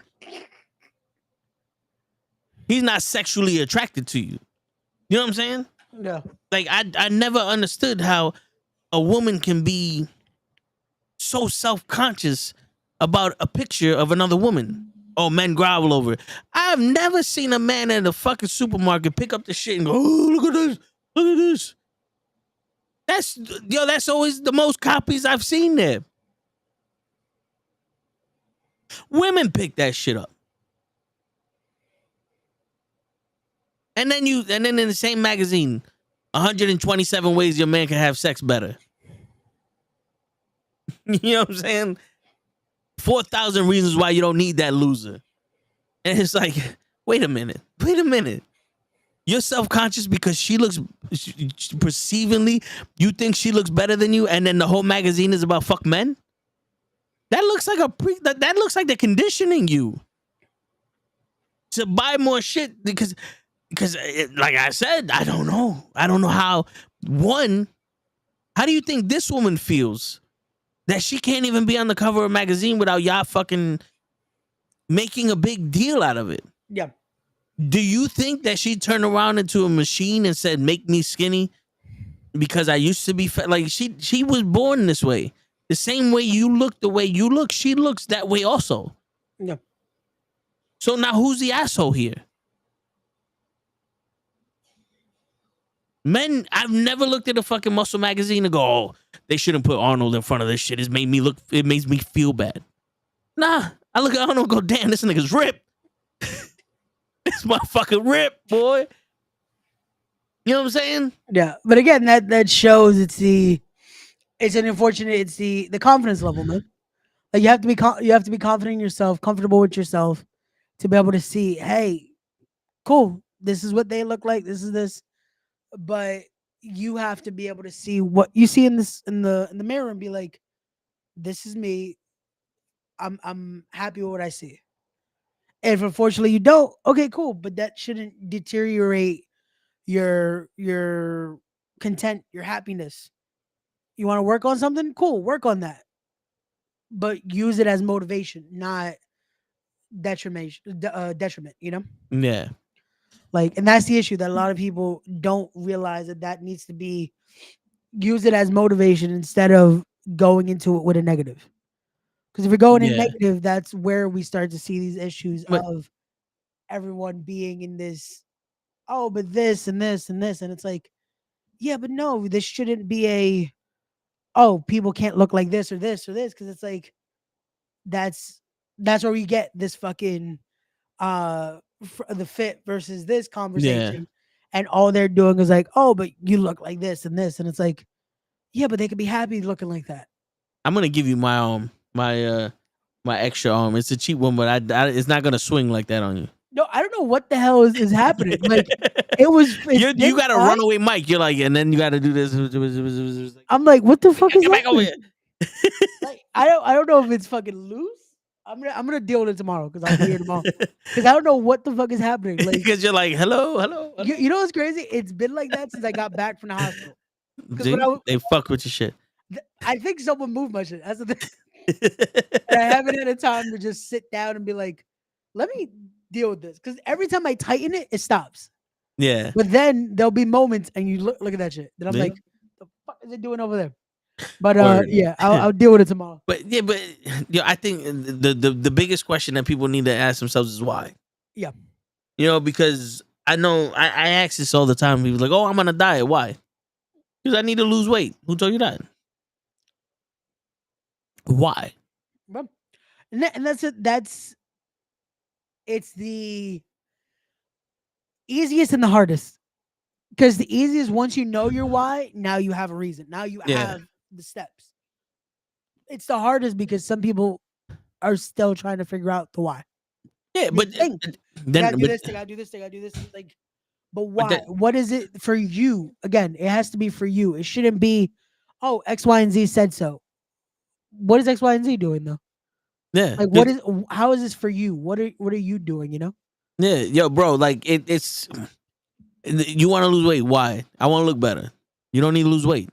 A: He's not sexually attracted to you. You know what I'm saying?
E: No.
A: Like, I never understood how a woman can be so self-conscious about a picture of another woman. Oh, men grovel over it. I've never seen a man at a fucking supermarket pick up the shit and go, oh, look at this. Look at this. That's always the most copies I've seen there. Women pick that shit up. And then in the same magazine, 127 ways your man can have sex better. You know what I'm saying? 4,000 reasons why you don't need that loser. And it's like, wait a minute. You're self-conscious because she looks, perceivingly, you think she looks better than you, and then the whole magazine is about fuck men? That looks like that looks like they're conditioning you to buy more shit because like I said, I don't know how do you think this woman feels that she can't even be on the cover of a magazine without y'all fucking making a big deal out of it?
E: Yeah.
A: Do you think that she turned around into a machine and said, make me skinny because I used to be fat? Like, she was born this way. The same way you look, the way you look, she looks that way also.
E: Yeah.
A: So now who's the asshole here? Men, I've never looked at a fucking muscle magazine and go, oh, they shouldn't put Arnold in front of this shit. It makes me feel bad. Nah, I look at Arnold and go, damn, this nigga's ripped. This motherfucking ripped, boy. You know what I'm saying?
E: Yeah. But again, that shows it's the confidence level, man. Like you have to be confident in yourself, comfortable with yourself to be able to see, hey, cool, this is what they look like, this is this. But you have to be able to see what you see in the mirror and be like, this is me. I'm happy with what I see. And if unfortunately you don't, okay, cool. But that shouldn't deteriorate your content, your happiness. You want to work on something? Cool, work on that. But use it as motivation, not detriment, you know?
A: Yeah.
E: Like, and that's the issue that a lot of people don't realize that needs to be use it as motivation instead of going into it with a negative. Because if you're going in negative, that's where we start to see these issues of everyone being in this, oh, but this and this and this. And it's like, yeah, but no, this shouldn't be oh, people can't look like this or this or this. Because it's like, that's where we get this fucking the fit versus this conversation, and all they're doing is like, oh, but you look like this and this, and it's like, yeah, but they could be happy looking like that. I'm
A: gonna give you my my extra arm. It's a cheap one, but it's not gonna swing like that on you.
E: No, I don't know what the hell is happening. Like
A: you got a runaway mic. You're like, and then you got to do this.
E: I'm like, what the fuck is
A: back over
E: here? Like, I don't know if it's fucking loose. I'm gonna deal with it tomorrow because I'll be here tomorrow. Because I don't know what the fuck is happening. Like,
A: because you're like, hello.
E: You know what's crazy? It's been like that since I got back from the hospital.
A: They fuck with your shit.
E: I think someone moved my shit. That's the thing. And I haven't had a time to just sit down and be like, let me deal with this. Because every time I tighten it, it stops.
A: Yeah.
E: But then there'll be moments and you look at that shit. Then I'm like, the fuck is it doing over there? But I'll deal with it tomorrow.
A: But I think the biggest question that people need to ask themselves is why.
E: Yeah.
A: You know, because I know I ask this all the time. People like, oh, I'm on a diet. Why? Because I need to lose weight. Who told you that? Why?
E: Well, and that's it. It's the easiest and the hardest. Because the easiest, once you know your why, now you have a reason. Now you have the steps. It's the hardest because some people are still trying to figure out the why.
A: Yeah, but
E: then they gotta do this, they gotta do this, they gotta do this. Like, but why? What is it for you? Again, it has to be for you. It shouldn't be, oh, X, Y, and Z said so. What is X, Y, and Z doing though?
A: Yeah.
E: Like, how is this for you? What are you doing? You know?
A: Yeah, yo, bro. Like it's You want to lose weight? Why? I want to look better. You don't need to lose weight.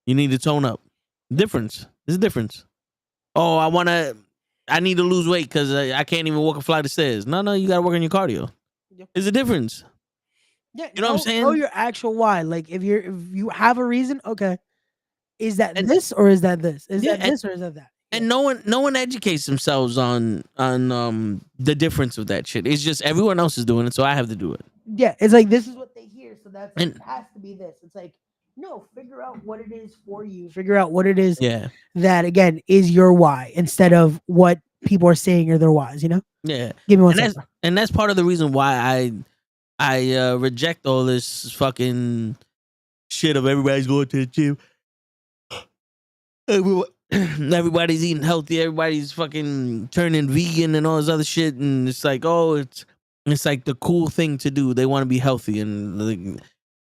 A: You need to tone up. Difference. There's a difference. Oh, I need to lose weight because I can't even walk a flight of stairs. No, you got to work on your cardio.
E: Yep.
A: There's a difference.
E: Yeah,
A: You know what I'm saying?
E: Know your actual why. Like if you have a reason, okay. Is that
A: And-
E: this or is that this? Is
A: Yeah,
E: that this or is that that?
A: And no one educates themselves on the difference of that shit. It's just everyone else is doing it, so I have to do it.
E: Yeah, it's like this is what they hear, so that's
A: And-
E: it has to be this. It's like no, figure out what it is for you. Figure out what it is
A: Yeah,
E: that again is your why instead of what people are saying are their whys. You know?
A: yeah.
E: Give me one
A: And
E: second.
A: that's part of the reason why I reject all this fucking shit of everybody's going to the gym. Everybody's eating healthy. Everybody's fucking turning vegan and all this other shit. And it's like, oh, it's like the cool thing to do. They want to be healthy, and like,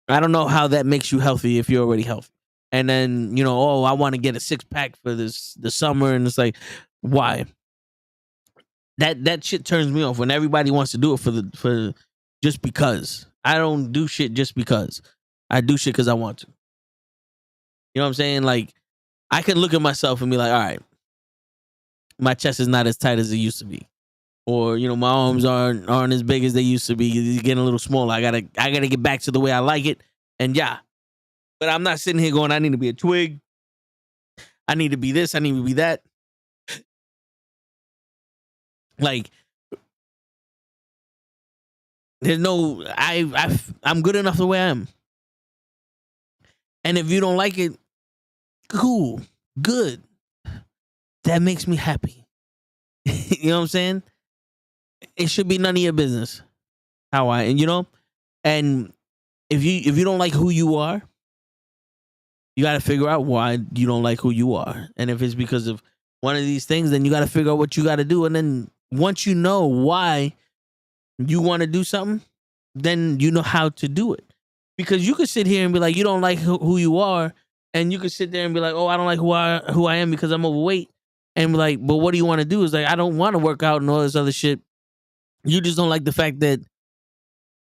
A: I don't know how that makes you healthy if you're already healthy. And then I want to get a 6-pack for the summer, and it's like, why? That shit turns me off when everybody wants to do it for just because. I don't do shit just because. I do shit because I want to. You know what I'm saying? Like, I can look at myself and be like, all right, my chest is not as tight as it used to be. Or, my arms aren't as big as they used to be. They're getting a little smaller. I gotta get back to the way I like it. And yeah. But I'm not sitting here going, I need to be a twig. I need to be this. I need to be that. Like, there's no, I'm good enough the way I am. And if you don't like it, cool, good. That makes me happy. You know what I'm saying? It should be none of your business how and if you don't like who you are, you got to figure out why you don't like who you are. And if it's because of one of these things, then you got to figure out what you got to do. And then once you know why you want to do something, then you know how to do it. Because you could sit here and be like, you don't like who you are. And you could sit there and be like, oh, I don't like who I am because I'm overweight. And be like, but what do you want to do? It's like, I don't want to work out and all this other shit. You just don't like the fact that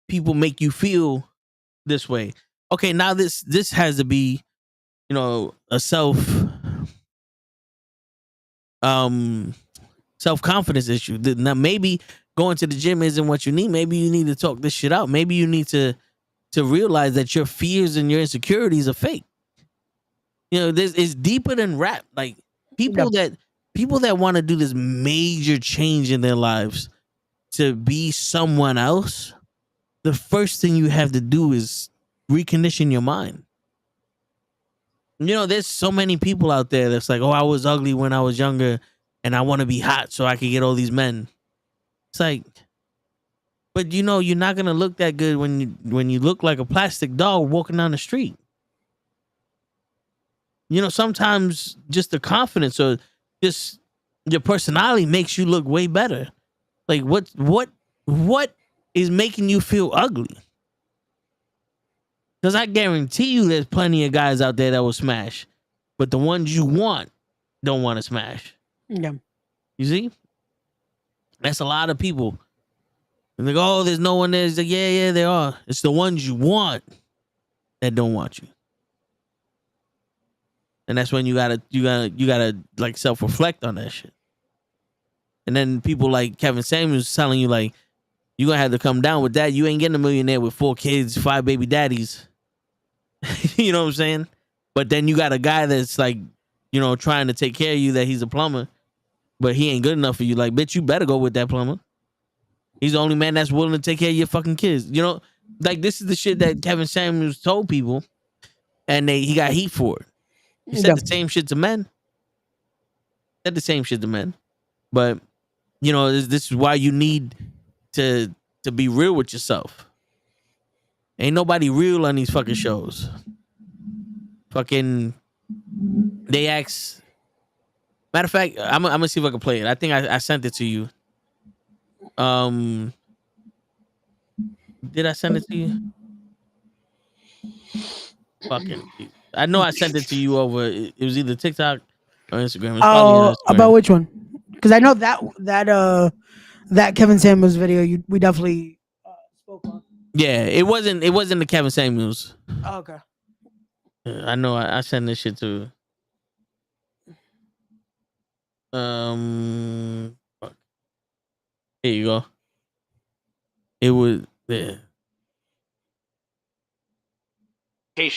A: people make you feel this way. Okay, now this has to be, a self-confidence issue. Now maybe going to the gym isn't what you need. Maybe you need to talk this shit out. Maybe you need to realize that your fears and your insecurities are fake. It's deeper than rap. Like people that want to do this major change in their lives to be someone else, the first thing you have to do is recondition your mind. There's so many people out there that's like, oh, I was ugly when I was younger and I want to be hot so I can get all these men. It's like, but you're not going to look that good when you look like a plastic dog walking down the street. Sometimes just the confidence or just your personality makes you look way better. Like what is making you feel ugly? Because I guarantee you there's plenty of guys out there that will smash. But the ones you want don't want to smash.
E: Yeah.
A: You see? That's a lot of people. And they go, oh, there's no one there. It's like, yeah, there are. It's the ones you want that don't want you. And that's when you gotta like self-reflect on that shit. And then people like Kevin Samuels telling you like, you're gonna have to come down with that. You ain't getting a millionaire with 4 kids, 5 baby daddies. You know what I'm saying? But then you got a guy that's like, trying to take care of you, that he's a plumber, but he ain't good enough for you. Like, bitch, you better go with that plumber. He's the only man that's willing to take care of your fucking kids. Like this is the shit that Kevin Samuels told people, and he got heat for it. He said the same shit to men. Said the same shit to men. But, this is why you need to be real with yourself. Ain't nobody real on these fucking shows. Fucking, they ask. Matter of fact, I'm gonna see if I can play it. I think I sent it to you. Did I send it to you? Fucking, I know I sent it to you over. It was either TikTok or Instagram. It's probably Instagram.
E: About which one? Because I know that Kevin Samuels video we definitely spoke on.
A: Yeah, it wasn't the Kevin Samuels.
E: Oh, okay.
A: I know. I sent this shit to. Fuck. Here you go. It was yeah.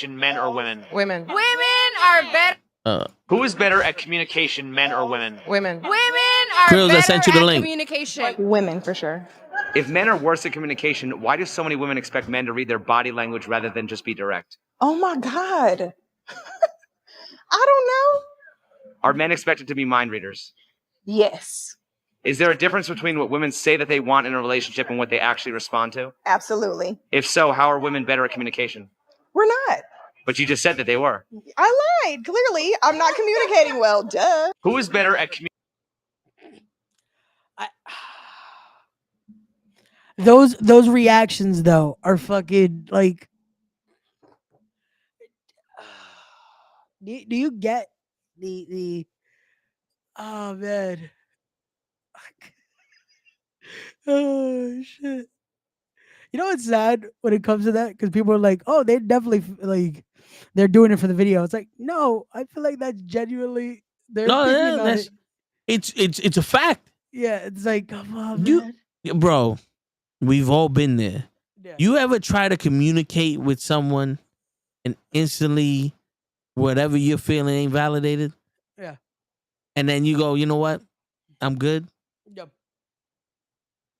F: Men or women?
G: Women.
H: Women are better.
F: Who is better at communication, men or women?
G: Women.
H: Women are
A: Krills, I
H: better
A: sent you the
H: at
A: link.
H: communication.
G: Women for sure.
F: If men are worse at communication, why do so many women expect men to read their body language rather than just be direct?
G: Oh my God. I don't know.
F: Are men expected to be mind readers?
G: Yes,
F: Is there a difference between what women say that they want in a relationship and what they actually respond to?
G: absolutely.
F: If so, how are women better at communication?
G: We're not.
F: But you just said that they were.
G: I lied. Clearly, I'm not communicating well. Duh.
F: Who is better at
E: Those reactions though are fucking like. Do you get the? Oh man. Oh shit. You know what's sad when it comes to that? Because people are like, "Oh, they definitely like they're doing it for the video." It's like, no, I feel like that's genuinely their
A: No,
E: opinion on
A: that's
E: it.
A: it's a fact.
E: Yeah, it's like, come on,
A: You-
E: man.
A: Bro, we've all been there.
E: Yeah.
A: You ever try to communicate with someone and instantly whatever you're feeling ain't validated?
E: Yeah.
A: And then you go, you know what? I'm good.
E: Yep.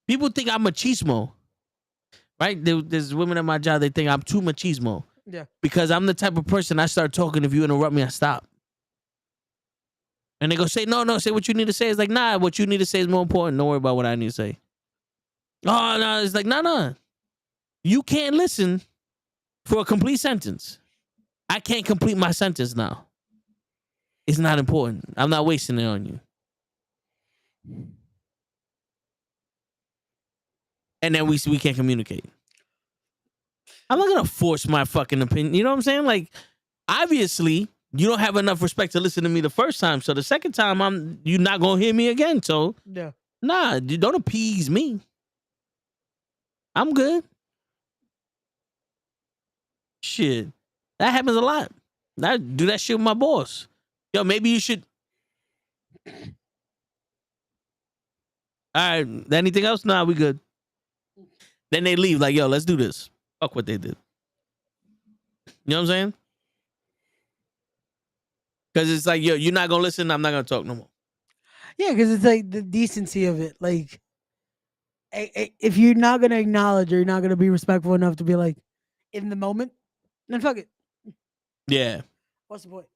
A: People think I'm machismo. Right? There's women at my job, they think I'm too machismo.
E: Yeah.
A: Because I'm the type of person I start talking. If you interrupt me, I stop. And they go, say what you need to say. It's like, nah, what you need to say is more important. Don't worry about what I need to say. Oh, no. It's like, no. You can't listen for a complete sentence. I can't complete my sentence now. It's not important. I'm not wasting it on you. And then we can't communicate. I'm not going to force my fucking opinion. You know what I'm saying? Like, obviously, you don't have enough respect to listen to me the first time. So the second time, you're not going to hear me again. So,
E: Yeah.
A: nah, you don't appease me. I'm good. Shit. That happens a lot. I do that shit with my boss. Yo, maybe you should. All right. Anything else? Nah, we good. Then they leave like, yo, let's do this. Fuck what they did. You know what I'm saying? Because it's like, yo, you're not going to listen. I'm not going to talk no more.
E: Yeah, because it's like the decency of it. Like, if you're not gonna acknowledge or you're not gonna be respectful enough to be like, in the moment, then fuck it.
A: Yeah.
E: What's the point?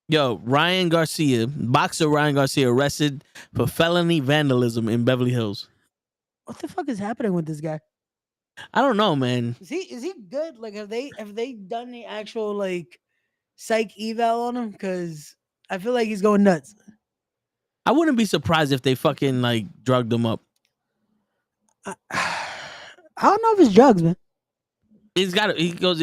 A: Yo, boxer Ryan Garcia arrested for felony vandalism in Beverly Hills.
E: What the fuck is happening with this guy?
A: I don't know, man.
E: Is he good? Like, have they done the actual like psych eval on him? Because I feel like he's going nuts.
A: I wouldn't be surprised if they fucking like drugged him up.
E: I don't know if it's drugs, man.
A: He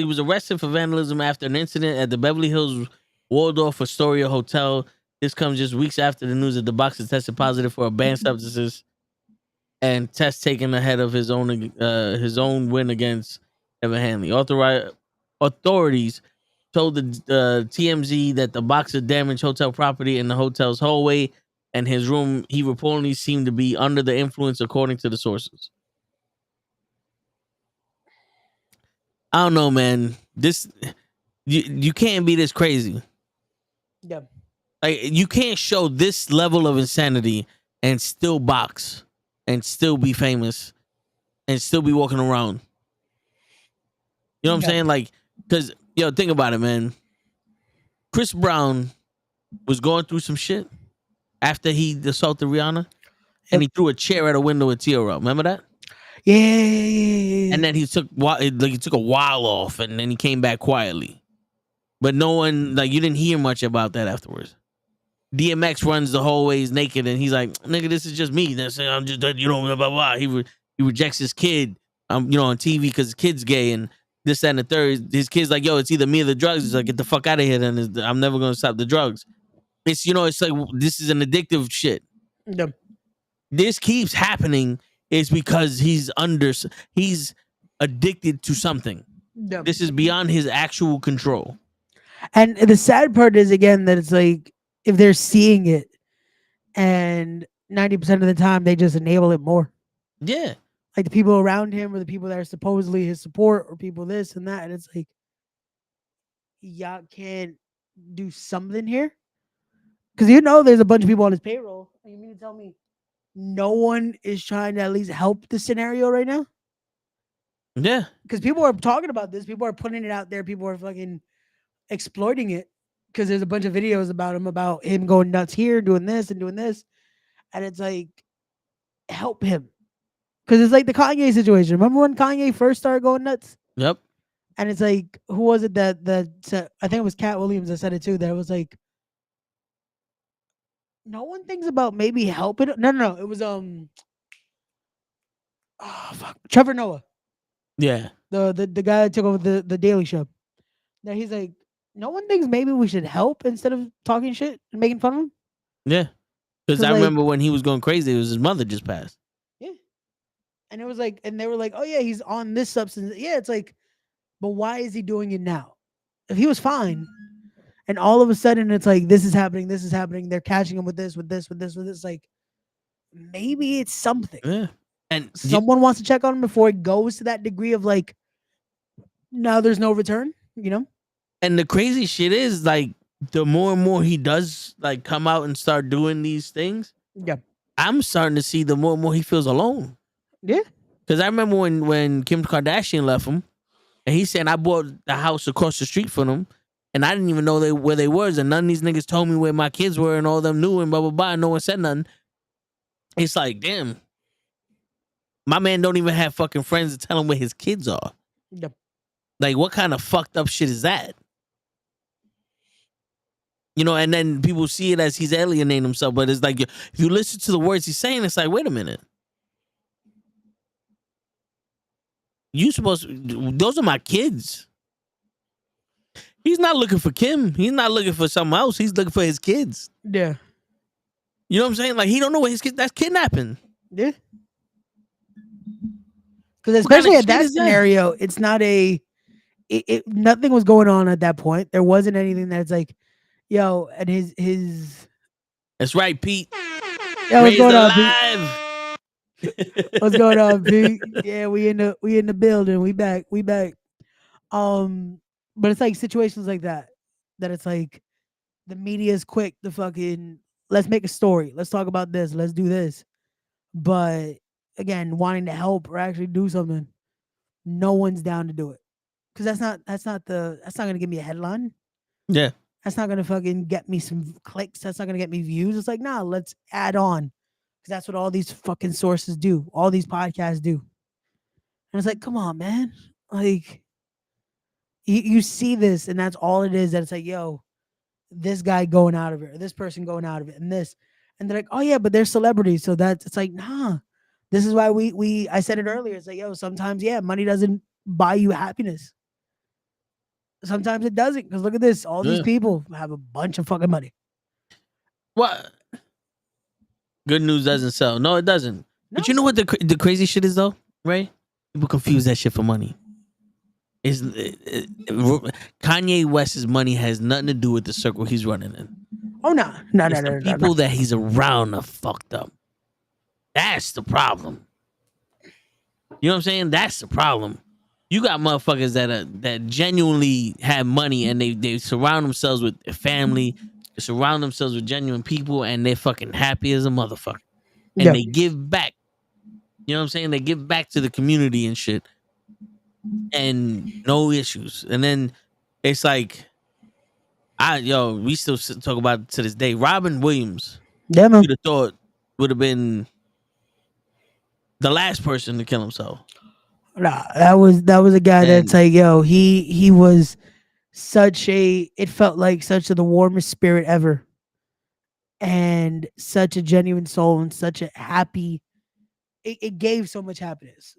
A: was arrested for vandalism after an incident at the Beverly Hills Waldorf Astoria Hotel. This comes just weeks after the news that the boxer tested positive for banned substances and test taken ahead of his own win against Evan Hanley. Authorities told the TMZ that the boxer damaged hotel property in the hotel's hallway and his room. He reportedly seemed to be under the influence, according to the sources. I don't know, man. You can't be this crazy.
E: Yeah.
A: Like, you can't show this level of insanity and still box and still be famous and still be walking around. You know what I'm saying? Like, because, yo, think about it, man. Chris Brown was going through some shit after he assaulted Rihanna, and he threw a chair at a window at T.O. Remember that?
E: Yeah.
A: And then he took a while off, and then he came back quietly. But no one, like, you didn't hear much about that afterwards. DMX runs the hallways naked, and he's like, "Nigga, this is just me. That's I'm just, you know, blah blah blah." He rejects his kid, on TV because his kid's gay, and this, that, and the third. His kid's like, "Yo, it's either me or the drugs." He's like, "Get the fuck out of here!" Then I'm never gonna stop the drugs. It's it's like this is an addictive shit.
E: Yeah.
A: This keeps happening is because he's addicted to something.
E: Yep.
A: This is beyond his actual control.
E: And the sad part is again that it's like if they're seeing it, and 90% of the time they just enable it more.
A: Yeah.
E: Like the people around him or the people that are supposedly his support or people this and that, and it's like y'all can't do something here because there's a bunch of people on his payroll. You mean to tell me no one is trying to at least help the scenario right now?
A: Yeah.
E: Because people are talking about this, people are putting it out there, people are fucking exploiting it because there's a bunch of videos about him going nuts here, doing this and doing this, and it's like help him because it's like the Kanye situation. Remember when Kanye first started going nuts?
A: Yep.
E: And it's like, who was it that said, I think it was Cat Williams that said it too, that it was like, no one thinks about maybe helping. No. It was Trevor Noah.
A: Yeah.
E: The guy that took over the Daily Show. That he's like, no one thinks maybe we should help instead of talking shit and making fun of him.
A: Yeah. Because
E: 'Cause,
A: I
E: like-
A: remember when he was going crazy, it was his mother just passed.
E: Yeah. And it was like, and they were like, oh yeah, he's on this substance. Yeah, it's like, but why is he doing it now? If he was fine, and all of a sudden it's like this is happening, they're catching him with this. Like maybe it's something.
A: Yeah. And
E: Someone wants to check on him before it goes to that degree of like now there's no return,
A: And the crazy shit is like the more and more he does like come out and start doing these things,
E: Yeah.
A: I'm starting to see the more and more he feels alone.
E: Yeah.
A: Because I remember when Kim Kardashian left him, and he said I bought the house across the street for them, and I didn't even know where they was, and none of these niggas told me where my kids were, and all of them knew, and blah blah blah. And no one said nothing. It's like, damn, my man don't even have fucking friends to tell him where his kids are.
E: Yep.
A: Like, what kind of fucked up shit is that? And then people see it as he's alienating himself, but it's like if you listen to the words he's saying, it's like, wait a minute. Those are my kids. He's not looking for Kim. He's not looking for something else. He's looking for his kids.
E: Yeah.
A: You know what I'm saying? Like, he don't know what his kids, that's kidnapping.
E: Yeah. Because especially at that
A: is that?
E: scenario, it's not nothing was going on at that point. There wasn't anything that's like, yo, and his
A: That's right, Pete.
E: yo, what's
A: Raised
E: going on, Pete?
A: alive.
E: What's going on, Pete? Yeah, we in the building. We back. But it's like situations like that it's like the media is quick to fucking let's make a story. Let's talk about this. Let's do this. But again, wanting to help or actually do something, no one's down to do it. Because that's not gonna give me a headline.
A: Yeah.
E: That's not gonna fucking get me some clicks. That's not gonna get me views. It's like, nah, let's add on. Because that's what all these fucking sources do. All these podcasts do. And it's like, come on, man. Like, you see this, and that's all it is. That it's like, yo, this guy going out of it, or this person going out of it, and this. And they're like, oh, yeah, but they're celebrities. So it's like, nah. This is why I said it earlier. It's like, yo, sometimes, yeah, money doesn't buy you happiness. Sometimes it doesn't. Because look at this. All these people have a bunch of fucking money.
A: What? Good news doesn't sell. No, it doesn't. No. But you know what the crazy shit is, though, Ray? People confuse that shit for money. Kanye West's money has nothing to do with the circle he's running in.
E: Oh, no.
A: The people that he's around are fucked up. That's the problem. You know what I'm saying? That's the problem. You got motherfuckers that genuinely have money, and they surround themselves with a family, they surround themselves with genuine people, and they're fucking happy as a motherfucker. And they give back. You know what I'm saying? They give back to the community and shit. And no issues. And then it's like, we still talk about it to this day. Robin Williams,
E: yeah, man,
A: you'd have thought would have been the last person to kill himself.
E: Nah, that was a guy that's like, yo, he was it felt like such the warmest spirit ever, and such a genuine soul, and such a happy. It gave so much happiness.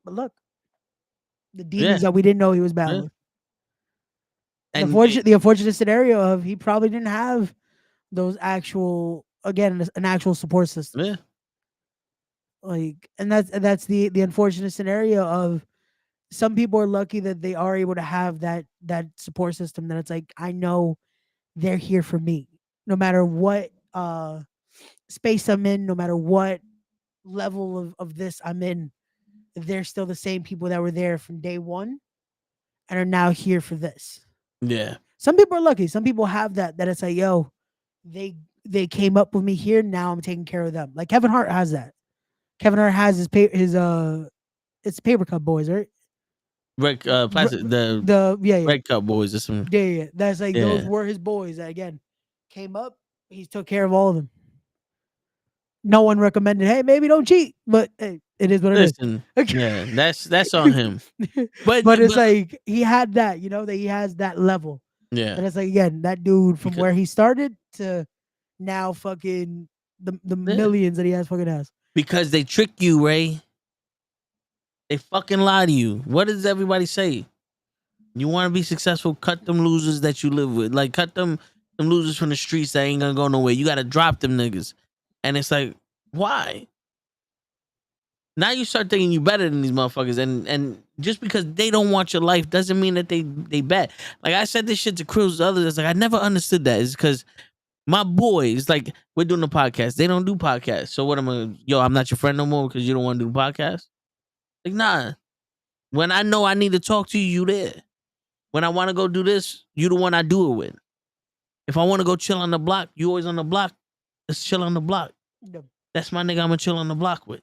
E: But look, the demons that we didn't know he was battling. And the unfortunate scenario of he probably didn't have those an actual support system.
A: Yeah.
E: Like, and that's the unfortunate scenario of some people are lucky that they are able to have that support system that it's like I know they're here for me no matter what space I'm in, no matter what level of this I'm in. They're still the same people that were there from day one and are now here for this.
A: Yeah.
E: Some people are lucky. Some people have that it's like, yo, they they came up with me here. Now I'm taking care of them. Like Kevin Hart has that. Kevin Hart has his it's Paper Cup Boys, right?
A: Red plastic the
E: The yeah.
A: Red Cup Boys or some.
E: Yeah. That's like those
A: Yeah.
E: were his boys that again came up. He took care of all of them. No one recommended, hey, maybe don't cheat, but hey, it is what it is.
A: Listen, yeah, that's on him. But
E: But it's like he had that, that he has that level.
A: yeah,
E: And it's like again, that dude from
A: Because-
E: where he started to now fucking the
A: Yeah.
E: millions that he fucking has.
A: because they trick you, Ray. They fucking lie to you. What does everybody say? You want to be successful? Cut them losers that you live with. Like cut them losers from the streets that ain't gonna go nowhere. You got to drop them niggas. And it's like, why? Now you start thinking you better than these motherfuckers, and just because they don't want your life doesn't mean that they bad. Like I said this shit to Cruz the others. Like I never understood that. It's because my boys, like we're doing a podcast, they don't do podcasts. So what am I? Yo, I'm not your friend no more because you don't want to do the podcast. Like nah. When I know I need to talk to you, you there. When I want to go do this, you the one I do it with. If I want to go chill on the block, you always on the block. Let's chill on the block.
E: Yep.
A: That's my nigga I'm gonna chill on the block with.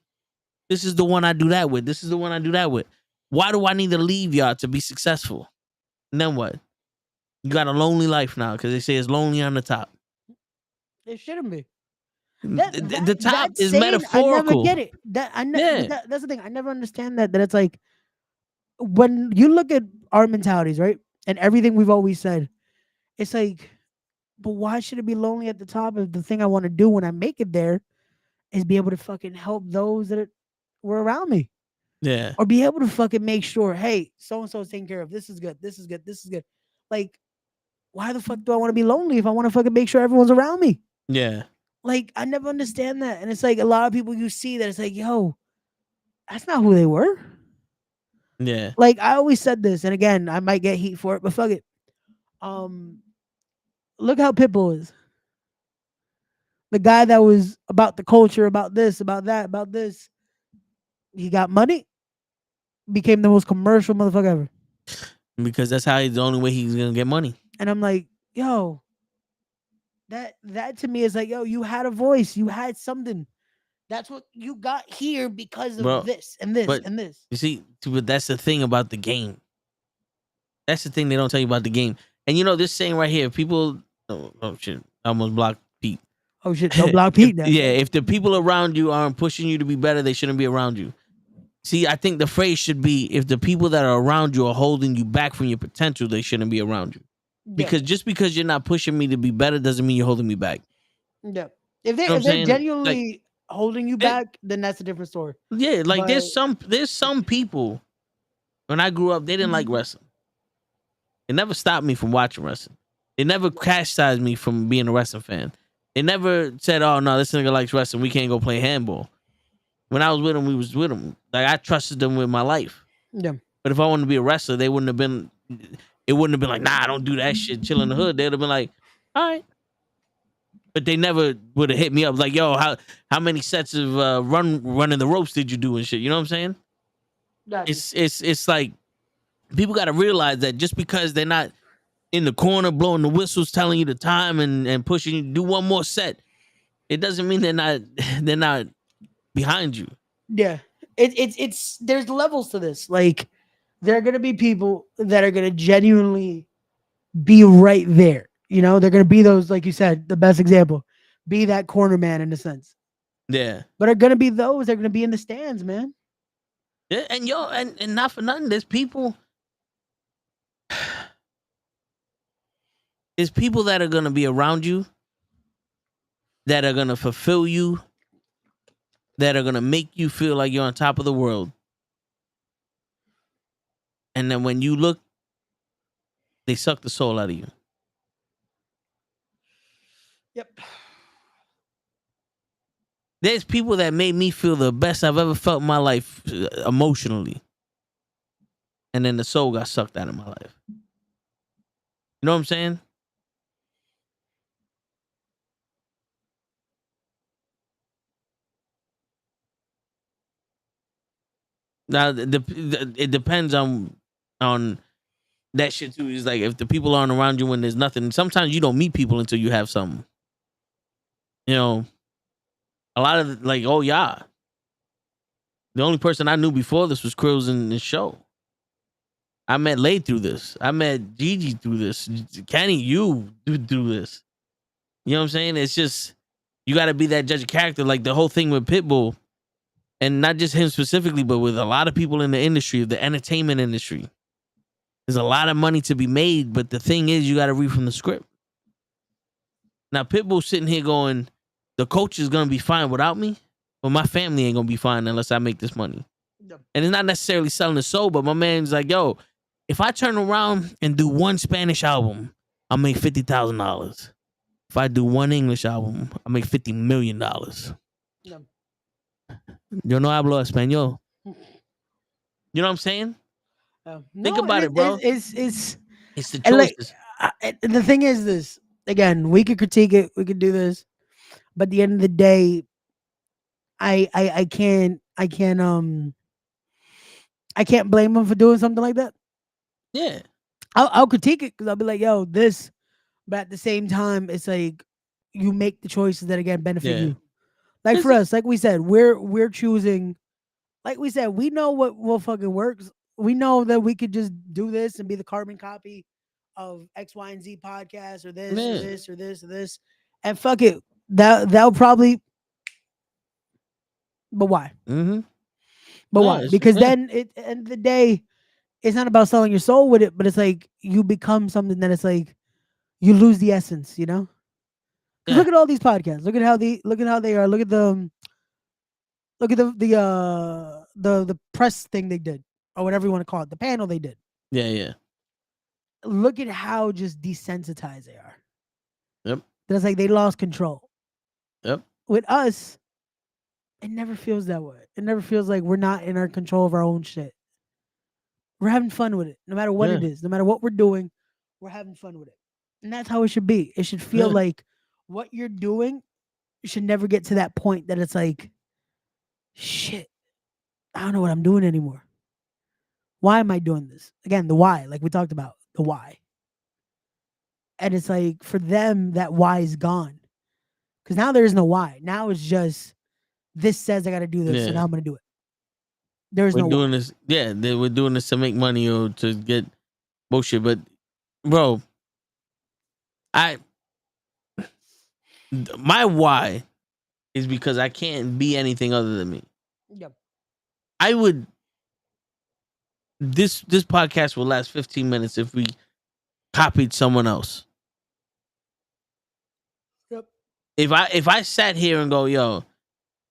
A: This is the one I do that with. This is the one I do that with. Why do I need to leave y'all to be successful? And then what? You got a lonely life now because they say it's lonely on the top.
E: It shouldn't be.
A: The top
E: that
A: is
E: saying,
A: metaphorical.
E: I never get it.
A: Yeah.
E: That's the thing. I never understand that it's like when you look at our mentalities, right? And everything we've always said, it's like, but why should it be lonely at the top if the thing I want to do when I make it there is be able to fucking help those that were around me?
A: Yeah.
E: Or be able to fucking make sure, hey, so and so is taken care of. This is good. This is good. This is good. Like, why the fuck do I want to be lonely if I want to fucking make sure everyone's around me?
A: Yeah.
E: Like, I never understand that. And it's like a lot of people you see that it's like, yo, that's not who they were.
A: Yeah.
E: Like, I always said this, and again, I might get heat for it, but fuck it. Look how Pitbull is. The guy that was about the culture, about this, about that, about this. He got money, became the most commercial motherfucker ever.
A: Because that's how the only way he's gonna get money.
E: And I'm like, yo, that to me is like, yo, you had a voice, you had something. That's what you got here because of
A: Bro,
E: this and this
A: but
E: and this.
A: You see, but that's the thing about the game. That's the thing they don't tell you about the game. And you know this saying right here, people. Oh shit! I almost blocked Pete.
E: Oh shit! Don't block Pete now.
A: Yeah, if the people around you aren't pushing you to be better, they shouldn't be around you. See, I think the phrase should be: if the people that are around you are holding you back from your potential, they shouldn't be around you. Because just because you're not pushing me to be better doesn't mean you're holding me back.
E: Yeah. If
A: You know what I'm
E: they're
A: saying?
E: genuinely holding you back, then that's a different story.
A: Yeah, like
E: But-
A: there's some people. When I grew up, they didn't like wrestling. It never stopped me from watching wrestling. It never chastised me from being a wrestling fan. It never said, "Oh no, this nigga likes wrestling. We can't go play handball." When I was with him, we was with him. Like I trusted them with my life.
E: Yeah.
A: But if I wanted to be a wrestler, they wouldn't have been. It wouldn't have been like, "Nah, don't do that shit. Chill in the hood." They'd have been like, "All right." But they never would have hit me up like, "Yo, how many sets of running the ropes did you do and shit?" You know what I'm saying?
E: Gotcha.
A: It's like people got to realize that just because they're not in the corner blowing the whistles, telling you the time and pushing you to do one more set, it doesn't mean they're not behind you.
E: Yeah. It's there's levels to this. Like there are gonna be people that are gonna genuinely be right there. You know, they're gonna be those, like you said, the best example. Be that corner man in a sense.
A: Yeah.
E: But are gonna be those that are gonna be in the stands, man.
A: Yeah, and and not for nothing, there's people that are gonna be around you, that are gonna fulfill you, that are gonna make you feel like you're on top of the world. And then when you look, they suck the soul out of you.
E: Yep.
A: There's people that made me feel the best I've ever felt in my life emotionally. and then the soul got sucked out of my life. You know what I'm saying? Now it depends on that shit too. Is like if the people aren't around you when there's nothing. Sometimes you don't meet people until you have something. You know, a lot of like, oh yeah. The only person I knew before this was Krills in the show. I met Lay through this. I met Gigi through this. Kenny, you through this. You know what I'm saying? It's just you got to be that judge of character. Like the whole thing with Pitbull, and not just him specifically, but with a lot of people in the industry, the entertainment industry. There's a lot of money to be made, but the thing is, you got to read from the script. Now, Pitbull's sitting here going, the coach is going to be fine without me, but my family ain't going to be fine unless I make this money. Yep. And it's not necessarily selling the soul, but my man's like, yo, if I turn around and do one Spanish album, I'll make $50,000. If I do one English album, I'll make $50 million. Yep. Yo no hablo español. You know what I'm saying? Think about it, bro.
E: It's
A: the choices.
E: Like, the thing is this. Again, we could critique it. We could do this. But at the end of the day, I can't blame him for doing something like that.
A: Yeah.
E: I'll critique it because I'll be like, yo, this. But at the same time, it's like you make the choices that again benefit you. Like for us, like we said, we're choosing. Like we said, we know what fucking works. We know that we could just do this and be the carbon copy of X, Y, and Z podcast or this or this or this or this, and fuck it. That'll probably. But why?
A: Mm-hmm.
E: But why? Because then at the end of the day, it's not about selling your soul with it, but it's like you become something that it's like you lose the essence, you know? Yeah. Look at all these podcasts. Look at how they are. Look at the press thing they did, or whatever you want to call it, the panel they did.
A: Yeah.
E: Look at how just desensitized they are.
A: Yep.
E: That's like they lost control.
A: Yep.
E: With us, it never feels that way. It never feels like we're not in our control of our own shit. We're having fun with it, no matter what it is, no matter what we're doing, we're having fun with it, and that's how it should be. It should feel like what you're doing should never get to that point that it's like, shit, I don't know what I'm doing anymore. Why am I doing this? Again, the why, like we talked about, the why. And it's like, for them, that why is gone. Because now there is no why. Now it's just, this says I got to do this, so now I'm going to do it. There's no
A: doing
E: why.
A: This. Yeah, we're doing this to make money or to get bullshit. But, bro, my why is because I can't be anything other than me.
E: Yep.
A: This podcast will last 15 minutes if we copied someone else.
E: Yep.
A: If I sat here and go, yo,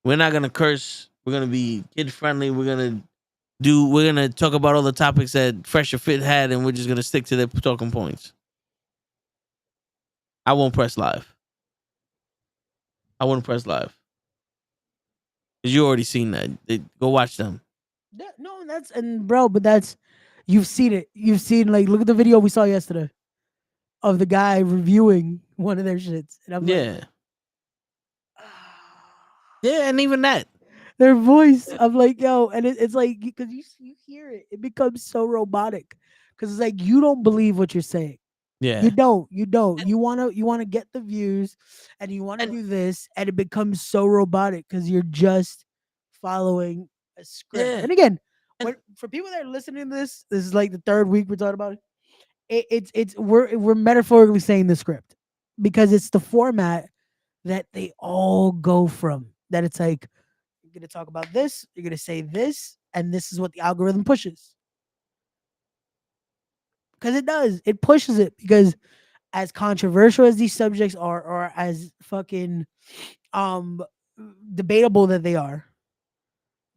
A: we're not gonna curse, we're gonna be kid friendly, we're gonna talk about all the topics that Fresh or Fit had, and we're just gonna stick to the talking points. I won't press live. I wouldn't press live. Because you already seen that. Go watch them.
E: No, but you've seen it. You've seen, like, look at the video we saw yesterday of the guy reviewing one of their shits. And I'm like,
A: yeah, and even that.
E: Their voice, I'm like, yo, and it's like, because you hear it, it becomes so robotic. Because it's like, you don't believe what you're saying.
A: Yeah.
E: You don't. You wanna get the views, and you wanna do this, and it becomes so robotic because you're just following a script. Yeah. And again, for people that are listening to this is like the third week we're talking about it. We're metaphorically saying the script because it's the format that they all go from. That it's like, you're gonna talk about this, you're gonna say this, and this is what the algorithm pushes. Because it does. It pushes it because as controversial as these subjects are, or as fucking debatable that they are,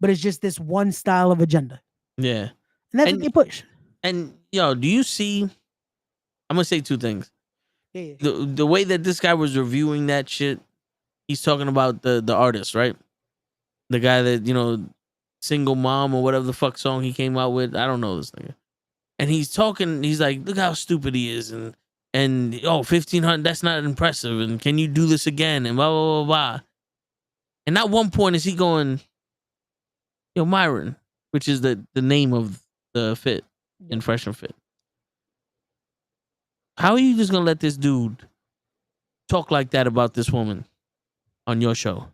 E: but it's just this one style of agenda.
A: Yeah.
E: And that's what they push.
A: And yo, do you see? I'm gonna say two things.
E: Yeah.
A: The way that this guy was reviewing that shit, he's talking about the artist, right? The guy that, single mom or whatever the fuck song he came out with. I don't know this nigga. and he's talking. He's like, look how stupid he is, and 1,500. That's not impressive. And can you do this again? And blah blah blah blah. And at one point is he going, yo, Myron, which is the name of the fit in Fresh and Fit. How are you just gonna let this dude talk like that about this woman on your show?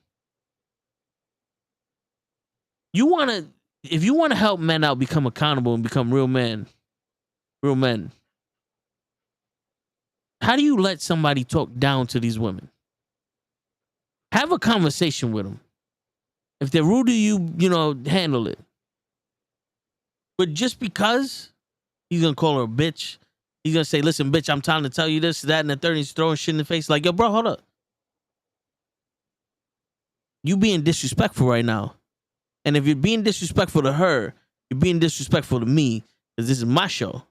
A: If you wanna help men out become accountable and become real men, how do you let somebody talk down to these women? Have a conversation with them. If they're rude to you, handle it. But just because he's gonna call her a bitch, he's gonna say, listen, bitch, I'm trying to tell you this, that, and the third, and he's throwing shit in the face. Like, yo, bro, hold up. You being disrespectful right now. And if you're being disrespectful to her, you're being disrespectful to me, because this is my show.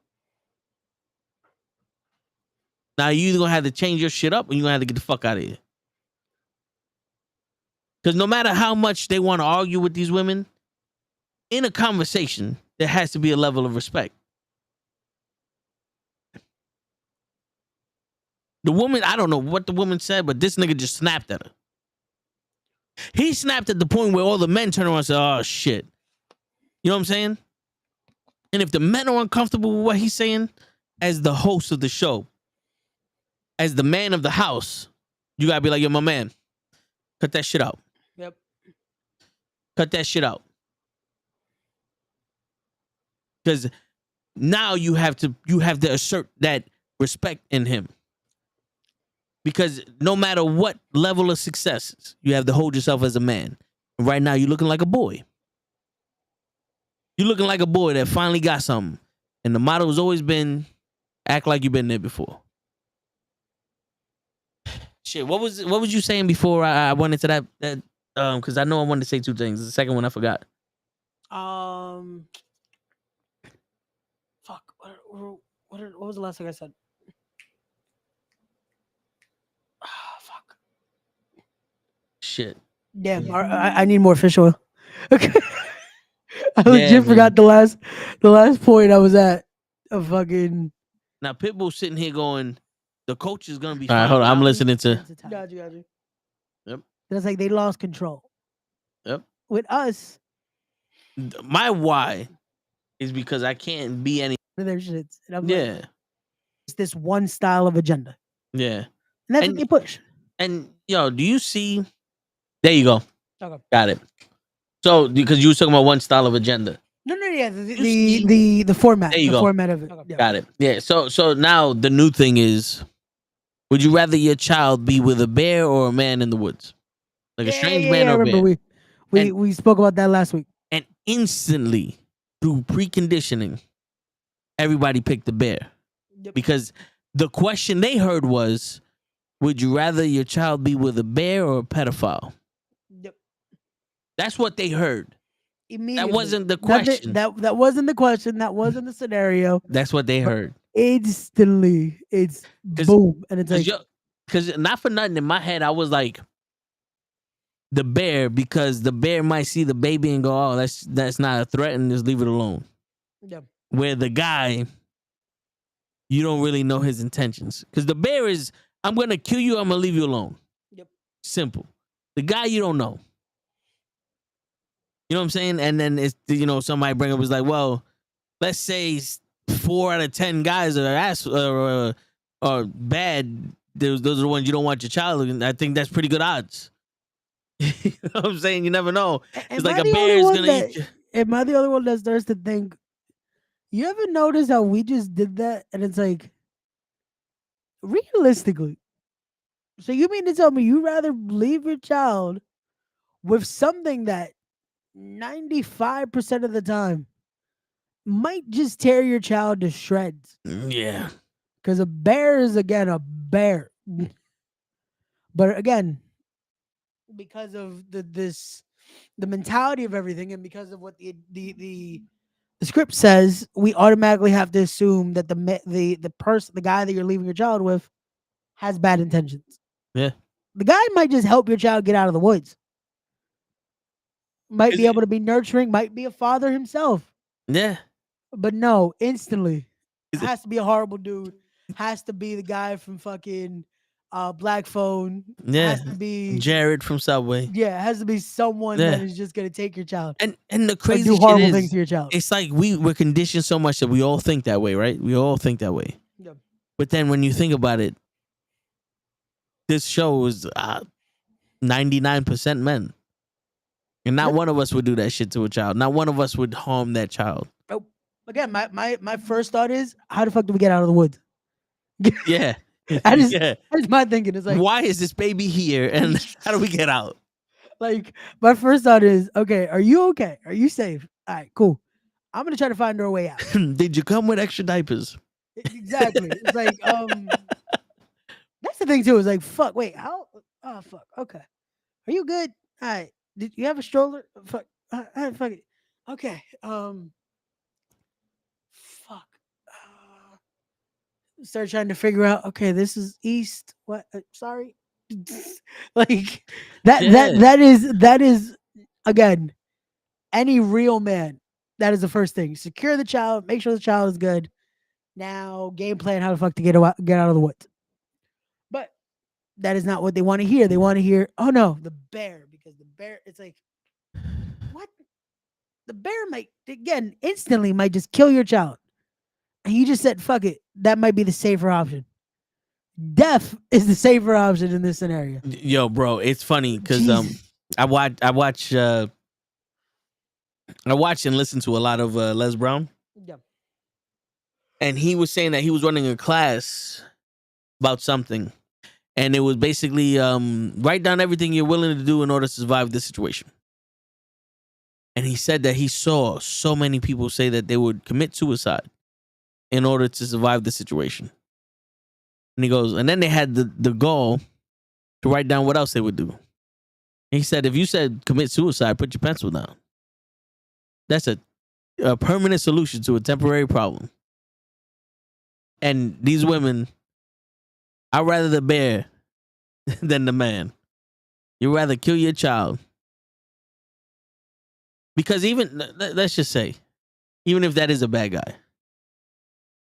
A: Now you either gonna have to change your shit up or you're gonna have to get the fuck out of here. Because no matter how much they want to argue with these women, in a conversation, there has to be a level of respect. The woman, I don't know what the woman said, but this nigga just snapped at her. He snapped at the point where all the men turn around and say, oh, shit. You know what I'm saying? And if the men are uncomfortable with what he's saying, as the host of the show, as the man of the house, you gotta be like, yo, my man, cut that shit out.
E: Yep.
A: Cut that shit out. Because now you have to assert that respect in him. Because no matter what level of success, you have to hold yourself as a man. And right now, you're looking like a boy. You're looking like a boy that finally got something. And the motto has always been, act like you've been there before. Shit, what was you saying before I went into that because I know I wanted to say two things. The second one I forgot.
E: Fuck. What was the last thing I said? Fuck.
A: Shit.
E: Damn. I need more fish oil. I legit forgot the last point I was at. A fucking.
A: Now Pitbull sitting here going, the coach is gonna be. All right, hold on. I'm listening to.
E: Got you.
A: Yep.
E: It's like they lost control.
A: Yep.
E: With us,
A: my why is because I can't be any.
E: Their shits. And I'm
A: yeah.
E: Like, it's this one style of agenda.
A: Yeah.
E: And that's what they push.
A: And yo, do you see? There you go.
E: Okay.
A: Got it. So because you were talking about one style of agenda.
E: No, yeah, the format.
A: There you go.
E: Format of it.
A: Okay. Yeah. Got it. Yeah. So now the new thing is, would you rather your child be with a bear or a man in the woods? Like a strange man or a bear?
E: We spoke about that last week.
A: And instantly, through preconditioning, everybody picked the bear. Yep. Because the question they heard was, would you rather your child be with a bear or a pedophile?
E: Yep.
A: That's what they heard. That wasn't the
E: question. That wasn't the question. That wasn't the scenario.
A: That's what they heard.
E: Instantly, it's boom. And it's like...
A: Because not for nothing, in my head, I was like, the bear, because the bear might see the baby and go, oh, that's not a threat, and just leave it alone.
E: Yep.
A: Where the guy, you don't really know his intentions. Because the bear is, I'm going to kill you, I'm going to leave you alone.
E: Yep.
A: Simple. The guy you don't know. You know what I'm saying? And then it's, somebody bring up was like, well, let's say 4 out of 10 guys are bad. Those are the ones you don't want your child. And I think that's pretty good odds. You know what I'm saying? You never know. It's like a bear is gonna eat you.
E: Am I the only one that starts to think? You ever notice how we just did that? And it's like, realistically, so you mean to tell me you rather leave your child with something that 95% of the time might just tear your child to shreds?
A: Yeah.
E: Because a bear is, again, a bear. But again, because of the mentality of everything, and because of what the script says, we automatically have to assume that the guy that you're leaving your child with has bad intentions.
A: Yeah.
E: The guy might just help your child get out of the woods. Might be able to be nurturing, might be a father himself.
A: Yeah.
E: But no, instantly.
A: Is it-
E: Has to be a horrible dude. Has to be the guy from fucking Black Phone.
A: Yeah,
E: Has to be
A: Jared from Subway.
E: yeah, it has to be someone
A: Yeah.
E: that is just gonna take your child
A: And the
E: or
A: crazy
E: do
A: shit
E: horrible
A: is,
E: things to your child.
A: it's like we're conditioned so much that we all think that way, right? We all think that way.
E: Yeah.
A: But then when you think about it, this show is 99% men. And not one of us would do that shit to a child. Not one of us would harm that child.
E: Oh, again, my first thought is, how the fuck do we get out of the woods?
A: Yeah.
E: That is
A: Yeah.
E: that's my thinking. It's like
A: Why is this baby here and how do we get out?
E: like my first thought is, okay, are you okay? Are you safe? All right, cool. I'm gonna try to find our way out.
A: Did you come with extra diapers?
E: Exactly. It's like that's the thing too. It's like fuck. Wait, how? Oh fuck. Okay. Are you good? All right. Did you have a stroller? Fuck. Fuck it. Okay. Fuck. Start trying to figure out. Okay, this is east. What? Sorry. Like that is again. Any real man. That is the first thing. Secure the child. Make sure the child is good. Now, game plan how the fuck to get out of the woods. But that is not what they want to hear. They want to hear, oh no, the bear, because the bear, it's like, what? The bear might, again, instantly might just kill your child. And you just said, fuck it. That might be the safer option. Death is the safer option in this scenario.
A: Yo, bro, it's funny because
E: Jesus.
A: I watch and listen to a lot of Les Brown.
E: Yep.
A: And he was saying that he was running a class about something. And it was basically write down everything you're willing to do in order to survive this situation. And he said that he saw so many people say that they would commit suicide in order to survive the situation. And he goes, and then they had the goal to write down what else they would do. And he said, if you said commit suicide, put your pencil down. That's a permanent solution to a temporary problem. And these women, I'd rather the bear than the man. You'd rather kill your child. Because even, let's just say, even if that is a bad guy,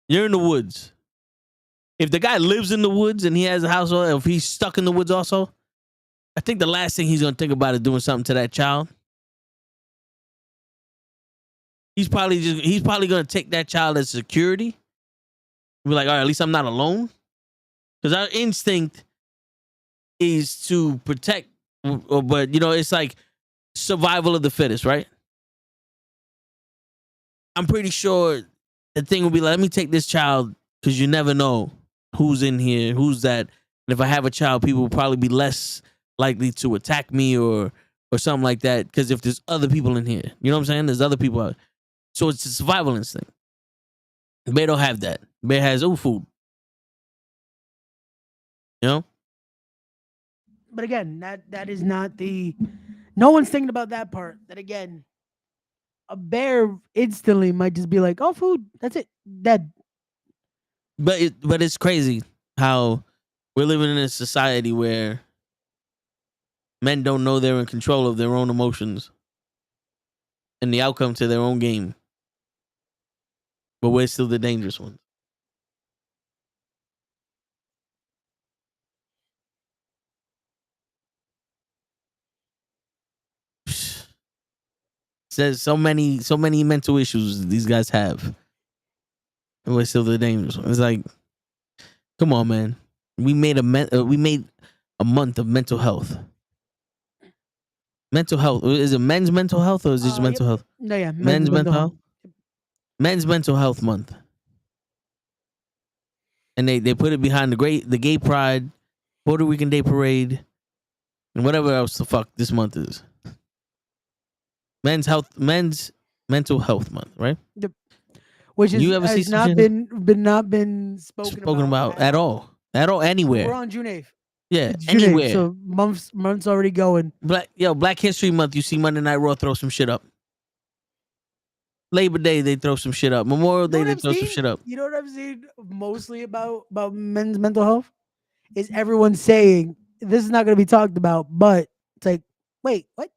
A: you're in the woods. If the guy lives in the woods and he has a house, or if he's stuck in the woods also, I think the last thing he's going to think about is doing something to that child. He's probably going to take that child as security. Be like, all right, at least I'm not alone. Because our instinct is to protect, but it's like survival of the fittest, right? I'm pretty sure the thing will be like, let me take this child because you never know who's in here, who's that. And if I have a child, people will probably be less likely to attack me or something like that. Because if there's other people in here, you know what I'm saying? There's other people out. So it's a survival instinct. Bear don't have that. Bear has food. You know?
E: But again, that is not the. No one's thinking about that part. That again, a bear instantly might just be like, "Oh, food. That's it. Dead."
A: But it's crazy how we're living in a society where men don't know they're in control of their own emotions and the outcome to their own game. But we're still the dangerous ones. Says so many mental issues these guys have. And we're still the dangerous ones. It's like, come on, man. We made a month of mental health. Mental health. Is it men's mental health or is it just mental health?
E: No, yeah,
A: Men's mental health. Men's mental health month. And they put it behind the gay pride, Puerto Rican Day Parade, and whatever else the fuck this month is. Men's mental health month, right?
E: Which is
A: You ever see
E: has
A: some
E: not
A: shit?
E: been spoken
A: about at all anywhere.
E: We're on June 8th.
A: Yeah,
E: It's June 8th,
A: anywhere.
E: so months already going.
A: Black History Month. You see Monday Night Raw throw some shit up. Labor Day they throw some shit up. Memorial Day they throw some shit up.
E: You know what I've seen mostly about men's mental health is everyone saying this is not going to be talked about, but it's like, wait, what?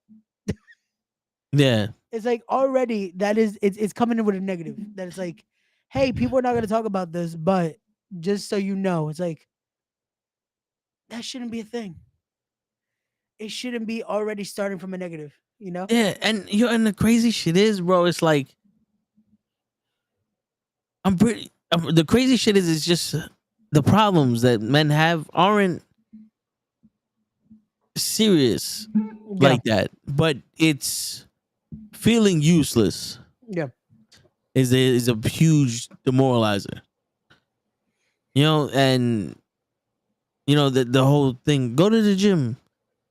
A: Yeah.
E: It's like already that is it's coming in with a negative. That it's like, hey, people are not gonna talk about this, but just so you know, it's like that shouldn't be a thing. It shouldn't be already starting from a negative, you know?
A: Yeah, and the crazy shit is, bro, it's like the crazy shit is it's just the problems that men have aren't serious
E: Yeah.
A: like that, but it's feeling useless
E: Yeah.
A: is a huge demoralizer. And the whole thing. Go to the gym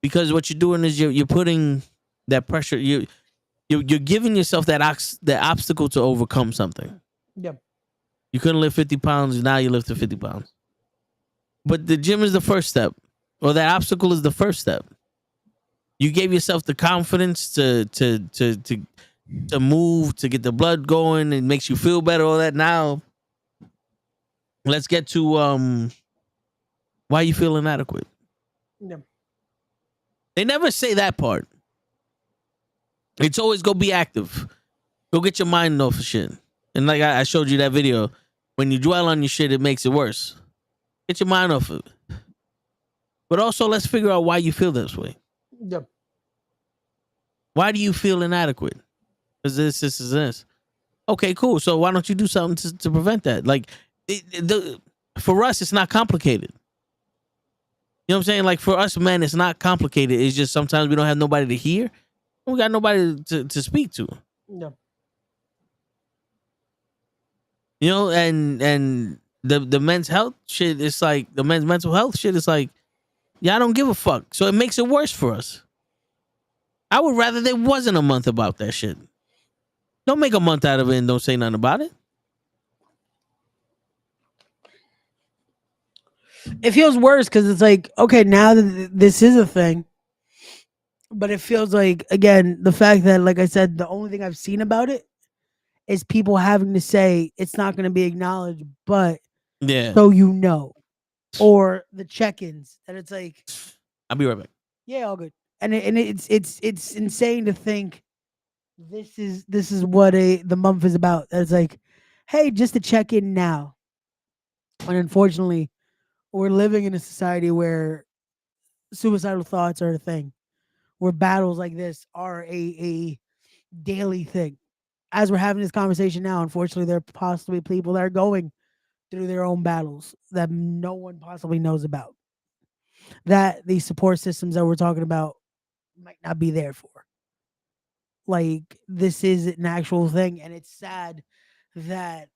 A: because what you're doing is you're putting that pressure. You're giving yourself that obstacle to overcome something.
E: Yeah.
A: You couldn't lift 50 pounds. Now you lift 50 pounds. But the gym is the first step, or that obstacle is the first step. You gave yourself the confidence to move, to get the blood going. It makes you feel better. All that. Now, let's get to why you feel inadequate.
E: Yeah.
A: They never say that part. It's always go be active. Go get your mind off of shit. And like I showed you that video, when you dwell on your shit, it makes it worse. Get your mind off of it. But also, let's figure out why you feel this way.
E: Yeah.
A: Why do you feel inadequate? Because this. Okay, cool. So why don't you do something to prevent that? Like, for us, it's not complicated. You know what I'm saying? Like, for us men, it's not complicated. It's just sometimes we don't have nobody to hear. We got nobody to speak to.
E: Yeah.
A: And the men's health shit, it's like the men's mental health shit is like, yeah, I don't give a fuck. So it makes it worse for us. I would rather there wasn't a month about that shit. Don't make a month out of it and don't say nothing about it.
E: It feels worse because it's like, okay, now that this is a thing, but it feels like, again, the fact that, like I said, the only thing I've seen about it is people having to say it's not going to be acknowledged, but
A: Yeah.
E: so you know, or the check-ins, and it's like,
A: I'll be right back.
E: yeah, all good, and it's insane to think this is what the month is about. That it's like, hey, just to check in now, and unfortunately, we're living in a society where suicidal thoughts are a thing, where battles like this are a daily thing. As we're having this conversation now, unfortunately, there are possibly people that are going through their own battles that no one possibly knows about. That these support systems that we're talking about might not be there for. Like, this is an actual thing, and it's sad that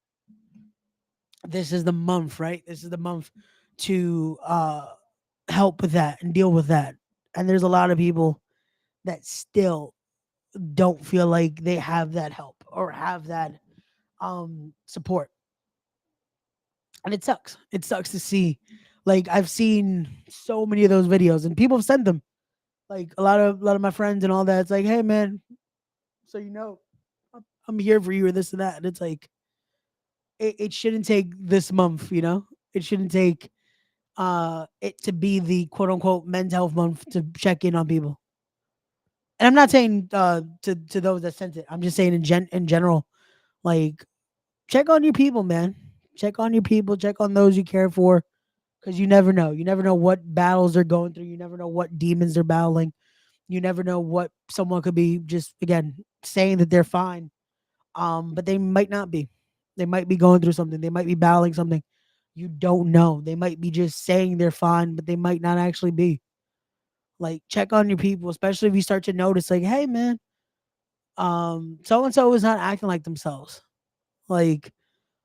E: this is the month, right? This is the month to help with that and deal with that. And there's a lot of people that still don't feel like they have that help or have that support. And it sucks. It sucks to see. Like, I've seen so many of those videos and people have sent them. Like, a lot of my friends and all that. It's like, hey man, so you know, I'm here for you or this and that. And it's like, it shouldn't take this month, you know? It shouldn't take it to be the quote unquote men's health month to check in on people. And I'm not saying to those that sent it. I'm just saying in general, like, check on your people, man. Check on your people, check on those you care for, because you never know. You never know what battles they're going through. You never know what demons they're battling. You never know what someone could be just, again, saying that they're fine. But they might not be. They might be going through something. They might be battling something. You don't know. They might be just saying they're fine, but they might not actually be. Like, check on your people, especially if you start to notice, like, hey man, so and so is not acting like themselves. Like,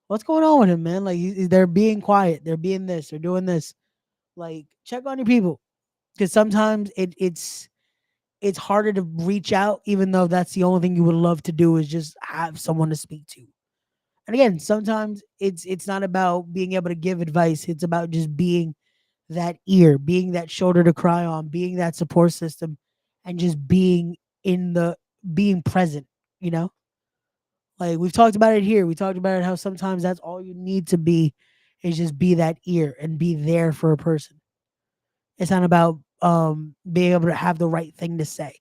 E: what's going on with him, man? Like, they're being quiet. They're being this. They're doing this. Like, check on your people, because sometimes it's harder to reach out, even though that's the only thing you would love to do is just have someone to speak to. And again, sometimes it's not about being able to give advice. It's about just being that ear, being that shoulder to cry on, being that support system, and just being being present, you know? Like, we've talked about it here. We talked about it how sometimes that's all you need to be, is just be that ear and be there for a person. It's not about being able to have the right thing to say.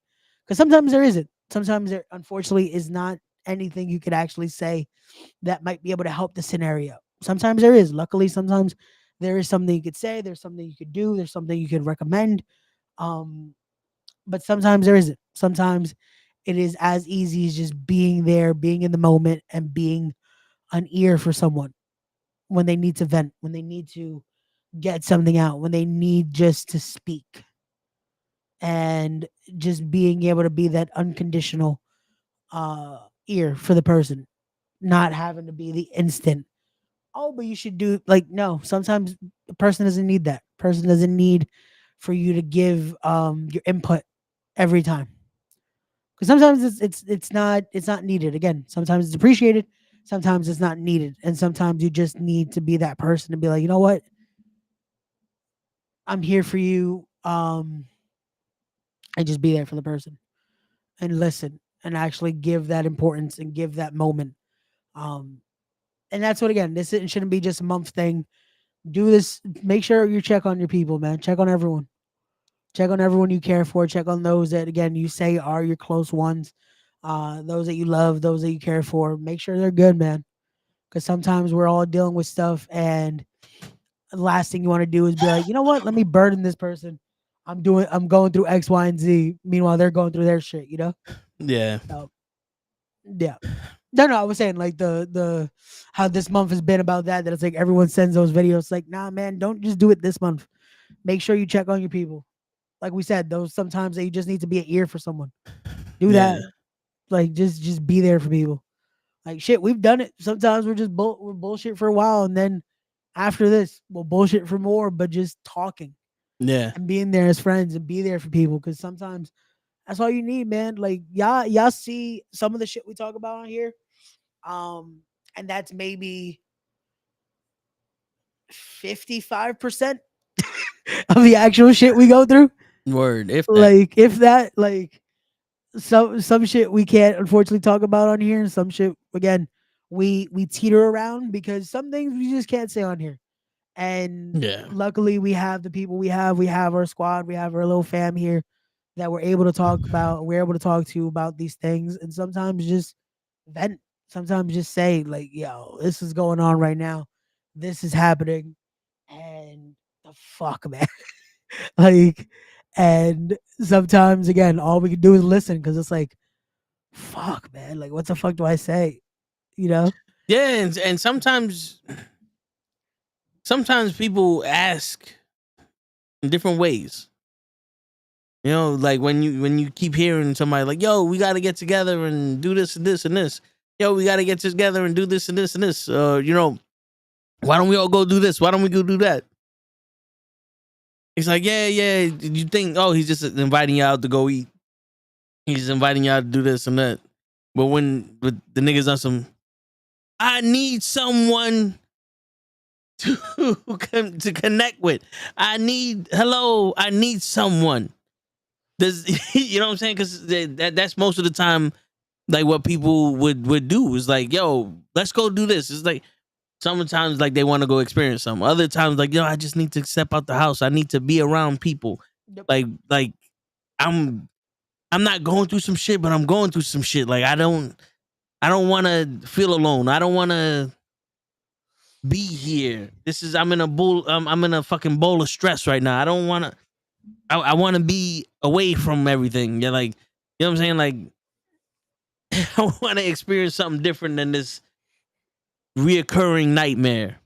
E: Because sometimes there isn't. Sometimes there, unfortunately, is not anything you could actually say that might be able to help the scenario. Sometimes there is. Luckily, sometimes there is something you could say. There's something you could do. There's something you could recommend. Um, but sometimes there isn't. Sometimes it is as easy as just being there, being in the moment, and being an ear for someone when they need to vent, when they need to get something out, when they need just to speak, and just being able to be that unconditional ear for the person, not having to be the instant. Oh, but you should do like no. Sometimes the person doesn't need that. Person doesn't need for you to give your input every time. Because sometimes it's not needed. Again, sometimes it's appreciated, sometimes it's not needed, and sometimes you just need to be that person to be like, you know what, I'm here for you. And just be there for the person and listen and actually give that importance and give that moment. Um, and that's what again, this shouldn't be just a month thing. Do this. Make sure you check on your people, man. Check on everyone. Check on everyone you care for. Check on those that again you say are your close ones. Those that you love, those that you care for. Make sure they're good, man. Because sometimes we're all dealing with stuff, and the last thing you want to do is be like, you know what? Let me burden this person. I'm going through X, Y, and Z. Meanwhile, they're going through their shit. You know?
A: Yeah.
E: So, yeah. No, I was saying like the how this month has been about that. That it's like everyone sends those videos. Like, nah, man, don't just do it this month. Make sure you check on your people. Like we said, those sometimes that you just need to be an ear for someone. Do
A: Yeah.
E: that. Like just be there for people. Like shit, we've done it. Sometimes we're bullshit for a while, and then after this, we'll bullshit for more. But just talking
A: Yeah.
E: and being there as friends and be there for people, because sometimes that's all you need, man. Like y'all see some of the shit we talk about on here, and that's maybe 55% of the actual shit we go through.
A: Word. If that.
E: Like if that, like some shit we can't unfortunately talk about on here, and some shit again we teeter around because some things we just can't say on here. And
A: Yeah.
E: luckily we have the people we have. We have our squad. We have our little fam here that we're able to talk about. We're able to talk to about these things, and sometimes just vent. Sometimes just say like, "Yo, this is going on right now. This is happening," and the fuck, man. Like, and sometimes again, all we can do is listen because it's like, fuck, man. Like, what the fuck do I say? You know?
A: Yeah, and sometimes people ask in different ways. You know, like when you keep hearing somebody like, "Yo, we got to get together and do this and this and this." Yo, we got to get together and do this and this and this. You know, why don't we all go do this? Why don't we go do that? He's like, yeah, yeah. You think, oh, he's just inviting you out to go eat. He's inviting you out to do this and that. But when with the niggas on some, I need someone to to connect with. I need someone. Does you know what I'm saying? Because that's most of the time like what people would do is like, yo, let's go do this. It's like sometimes like they want to go experience something. Other times like, yo, I just need to step out the house. I need to be around people.
E: Yep.
A: Like I'm not going through some shit, but I'm going through some shit. Like I don't want to feel alone. I don't want to be here. I'm in a fucking bowl of stress right now. I don't want to. I want to be away from everything. Yeah, like you know what I'm saying. Like I want to experience something different than this reoccurring nightmare.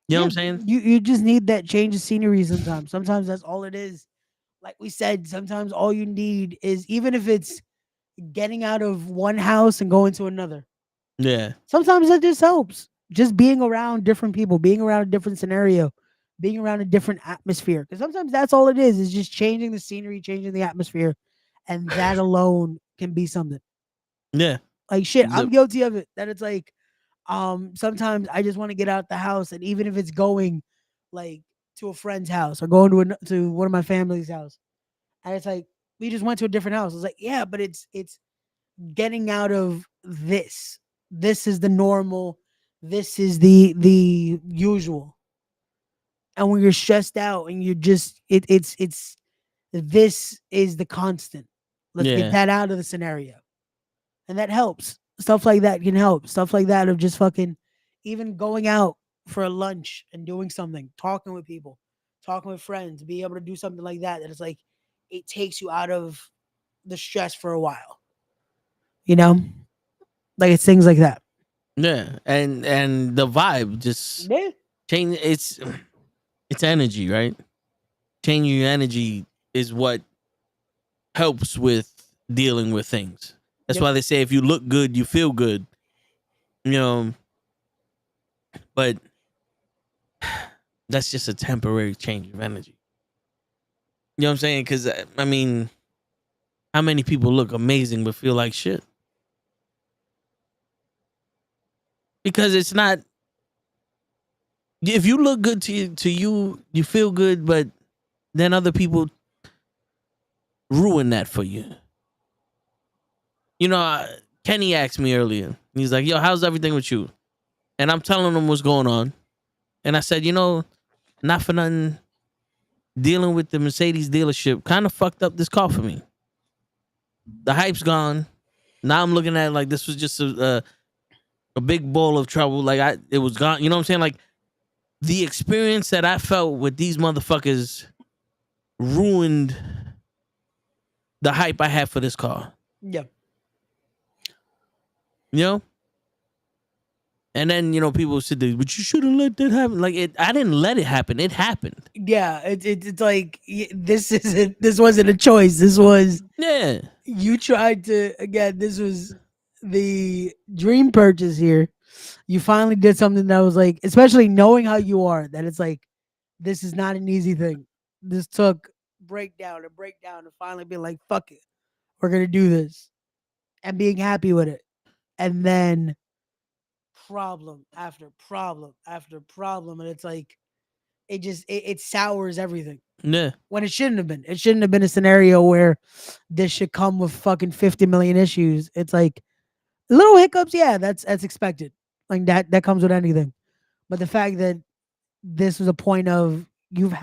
A: You know what I'm saying?
E: You just need that change of scenery sometimes. Sometimes that's all it is. Like we said, sometimes all you need is even if it's getting out of one house and going to another.
A: Yeah.
E: Sometimes that just helps. Just being around different people, being around a different scenario, being around a different atmosphere. Because sometimes that's all it is just changing the scenery, changing the atmosphere. And that alone can be something.
A: Yeah.
E: Like shit, I'm
A: Yep.
E: guilty of it. That it's like, sometimes I just want to get out the house, and even if it's going like to a friend's house or going to one of my family's house, and it's like we just went to a different house. It's like, yeah, but it's getting out of this. This is the normal. This is the usual. And when you're stressed out and you're just it's this is the constant. Let's get
A: Yeah.
E: that out of the scenario. and that helps. Stuff like that can help. Stuff like that of just fucking even going out for a lunch and doing something, talking with people, talking with friends, be able to do something like that. That it's like it takes you out of the stress for a while. You know, like it's things like that.
A: Yeah, and the vibe just
E: Yeah,
A: change. It's energy, right? Changing your energy is what helps with dealing with things. That's
E: Yep.
A: why they say if you look good, you feel good. You know, but that's just a temporary change of energy. You know what I'm saying? Because I mean, how many people look amazing but feel like shit? Because it's not. If you look good to you, you feel good, but then other people ruin that for you. You know, Kenny asked me earlier. He's like, "Yo, how's everything with you?" And I'm telling him what's going on. And I said, you know, not for nothing, dealing with the Mercedes dealership kind of fucked up this car for me. The hype's gone. Now I'm looking at it like this was just a big ball of trouble. Like it was gone. You know what I'm saying? Like the experience that I felt with these motherfuckers ruined the hype I had for this car.
E: yeah.
A: You know? And then, you know, people sit there, but you shouldn't let that happen. Like I didn't let it happen. It happened.
E: Yeah, it's like this wasn't a choice. This was
A: Yeah.
E: you tried to again. This was the dream purchase here. You finally did something that was like, especially knowing how you are, that it's like this is not an easy thing. This took breakdown and finally being like, fuck it, we're gonna do this, and being happy with it, and then problem after problem after problem, and it's like it sours everything
A: Yeah.
E: when it shouldn't have been. It shouldn't have been a scenario where this should come with fucking 50 million issues. It's like little hiccups, yeah, that's expected. Like that comes with anything. But the fact that this was a point of you've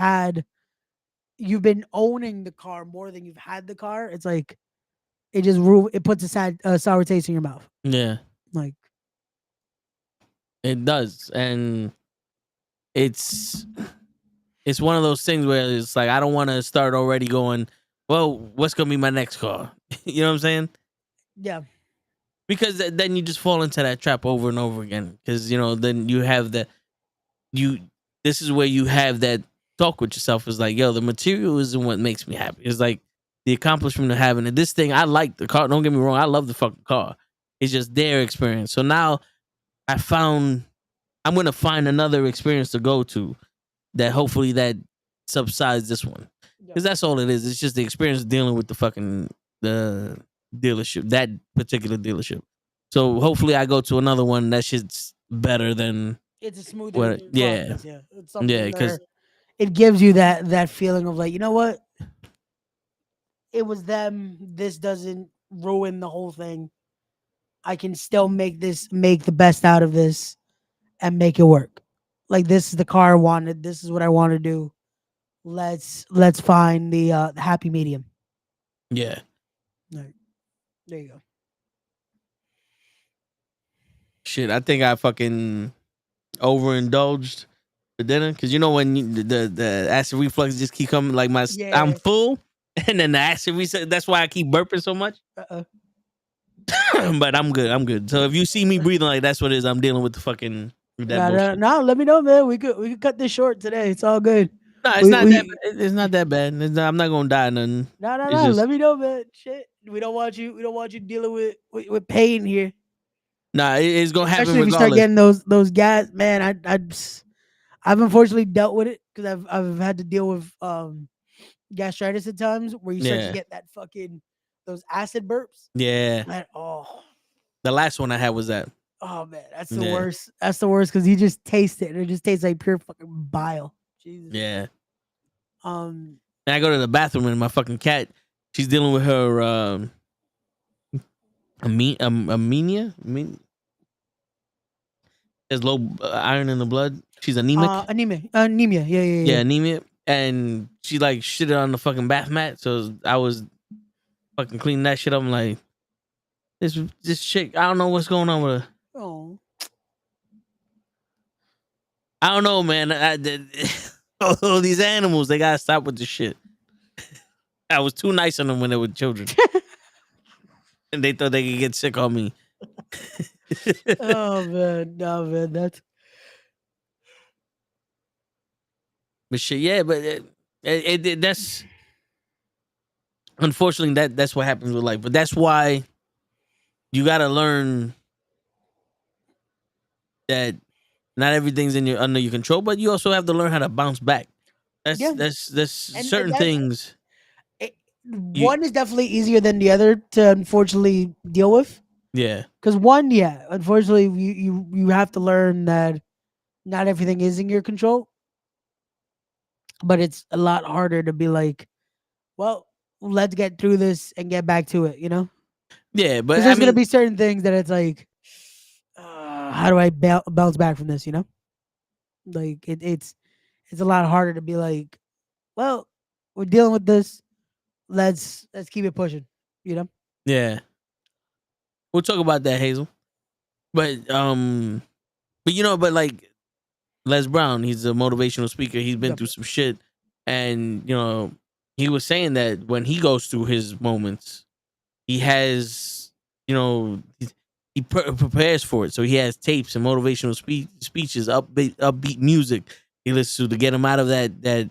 E: been owning the car more than you've had the car, it's like it puts a sour taste in your mouth.
A: Yeah.
E: Like
A: It does. And it's one of those things where it's like I don't want to start already going, well, what's gonna be my next car? You know what I'm saying?
E: yeah,
A: Because then you just fall into that trap over and over again. Because you know, then you have this is where you have that talk with yourself. Is like, yo, the material isn't what makes me happy. It's like the accomplishment of having it. This thing, I like the car. Don't get me wrong, I love the fucking car. It's just their experience. So now I'm gonna find another experience to go to that hopefully that subsides this one. Because that's all it is. It's just the experience of dealing with the dealership, that particular dealership. So hopefully I go to another one that shit's better than
E: it's a smoother
A: what. Yeah,
E: process, yeah. It's something
A: yeah. Because
E: where it gives you that feeling of like, you know what? It was them. This doesn't ruin the whole thing. I can still make the best out of this and make it work. Like this is the car I wanted. This is what I want to do. Let's find the happy medium.
A: yeah,
E: Right. There you go.
A: shit. I think I fucking overindulged for dinner because you know when the acid reflux just keep coming. Like
E: Yeah.
A: I'm full, and then the acid reflux. That's why I keep burping so much. But I'm good. I'm good. So if you see me breathing like that's what it is, I'm dealing with the fucking that bullshit.
E: No, let me know, man. We could cut this short today. It's all good.
A: No, it's not that. It's not that bad. I'm not gonna die. Nothing.
E: No.
A: Just,
E: Let me know, man. Shit, we don't want you dealing with pain here.
A: Nah, it's gonna happen
E: Especially if you
A: regardless.
E: start getting those gas, man. I've unfortunately dealt with it because I've had to deal with gastritis at times where you start to get that fucking those acid burps.
A: Yeah.
E: Man,
A: the last one I had was that.
E: Oh man, that's the worst. That's the worst because you just taste it and it just tastes like pure fucking bile. Jesus.
A: Yeah.
E: And
A: I go to the bathroom and my fucking cat, she's dealing with her anemia. There's low iron in the blood. She's anemic.
E: Anemia. Yeah.
A: Anemia. And she like shitted on the fucking bath mat. So I was fucking cleaning that shit up. I'm like, This chick, I don't know what's going on with her.
E: Oh.
A: I don't know, man. All these animals, they gotta stop with this shit. I was too nice on them when they were children, and they thought they could get sick on me.
E: Oh man, no man, that's
A: But shit, yeah, but that's unfortunately that's what happens with life. But that's why you gotta learn that not everything's under your control, but you also have to learn how to bounce back. That's
E: Yeah.
A: that's
E: And
A: certain
E: that-
A: things.
E: one is definitely easier than the other to unfortunately deal with.
A: Yeah,
E: Because one, yeah, unfortunately, you have to learn that not everything is in your control. But it's a lot harder to be like, well, let's get through this and get back to it, you know?
A: yeah, but
E: Because
A: I
E: there's gonna
A: mean,
E: be certain things that it's like, how do I bounce back from this? You know, like it's a lot harder to be like, well, we're dealing with this. Let's keep it pushing. You know?
A: yeah, we'll talk about that, Hazel. But you know, but like Les Brown, he's a motivational speaker. He's been
E: Yep.
A: through some shit, and you know, he was saying that when he goes through his moments, he has, you know, he prepares for it. So he has tapes and motivational speeches, upbeat music he listens to get him out of that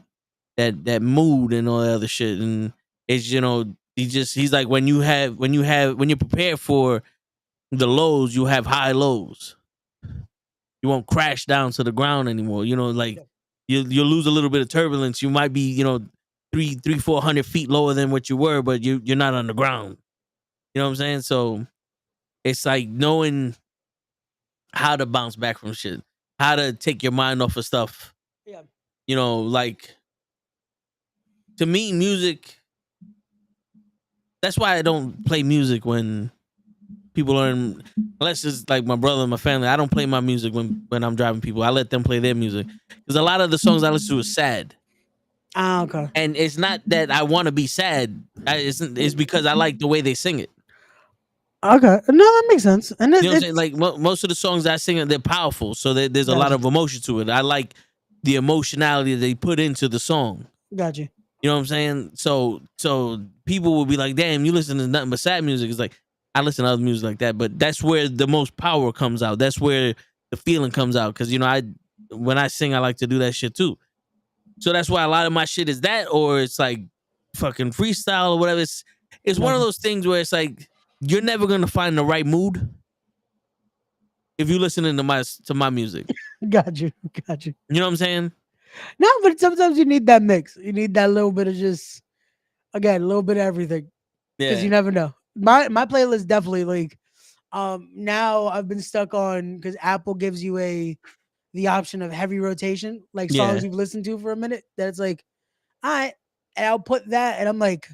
A: mood and all that other shit. And it's, you know, he's like, when you're prepared for the lows, you have high lows. You won't crash down to the ground anymore. You know, like you'll lose a little bit of turbulence. You might be, you know, 400 feet lower than what you were, but you're not on the ground. You know what I'm saying? So it's like knowing how to bounce back from shit, how to take your mind off of stuff.
E: Yeah.
A: You know, like, to me, music. That's why I don't play music when people are in, unless it's like my brother and my family. I don't play my music when I'm driving people. I let them play their music because a lot of the songs I listen to is sad.
E: Ah, okay.
A: And it's not that I want to be sad. It's because I like the way they sing it.
E: Okay. No, that makes sense. And
A: You know what I'm saying? Like most of the songs I sing, they're powerful. So there's a lot of emotion to it. I like the emotionality they put into the song.
E: Gotcha.
A: You know what I'm saying? So people will be like, damn, you listen to nothing but sad music. It's like, I listen to other music like that, but that's where the most power comes out. That's where the feeling comes out. Cause you know, when I sing, I like to do that shit too. So that's why a lot of my shit is that, or it's like fucking freestyle or whatever. It's one of those things where it's like, you're never gonna find the right mood if you listening to my music.
E: Got you.
A: You know what I'm saying?
E: No, but sometimes you need that mix. You need that little bit of just, again, a little bit of everything. Because
A: Yeah.
E: you never know. My playlist definitely, like, now I've been stuck on, because Apple gives you the option of heavy rotation, like songs
A: Yeah.
E: you've listened to for a minute. That's like, all right, and I'll put that, and I'm like,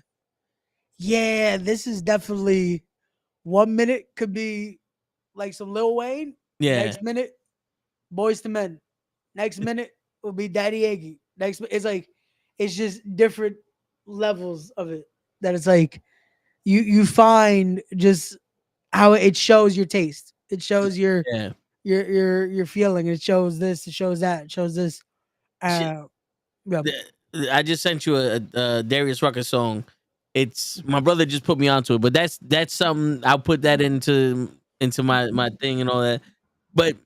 E: yeah, this is definitely 1 minute could be like some Lil Wayne.
A: Yeah.
E: Next minute, Boys to Men. Next minute will be Daddy Yankee. It's like, it's just different levels of it. That it's like you find just how it shows your taste. It shows your
A: Yeah.
E: your feeling. It shows this. It shows that. It shows this.
A: Shit.
E: Yeah.
A: I just sent you a Darius Rucker song. It's my brother just put me onto it, but that's something I'll put that into my thing and all that. But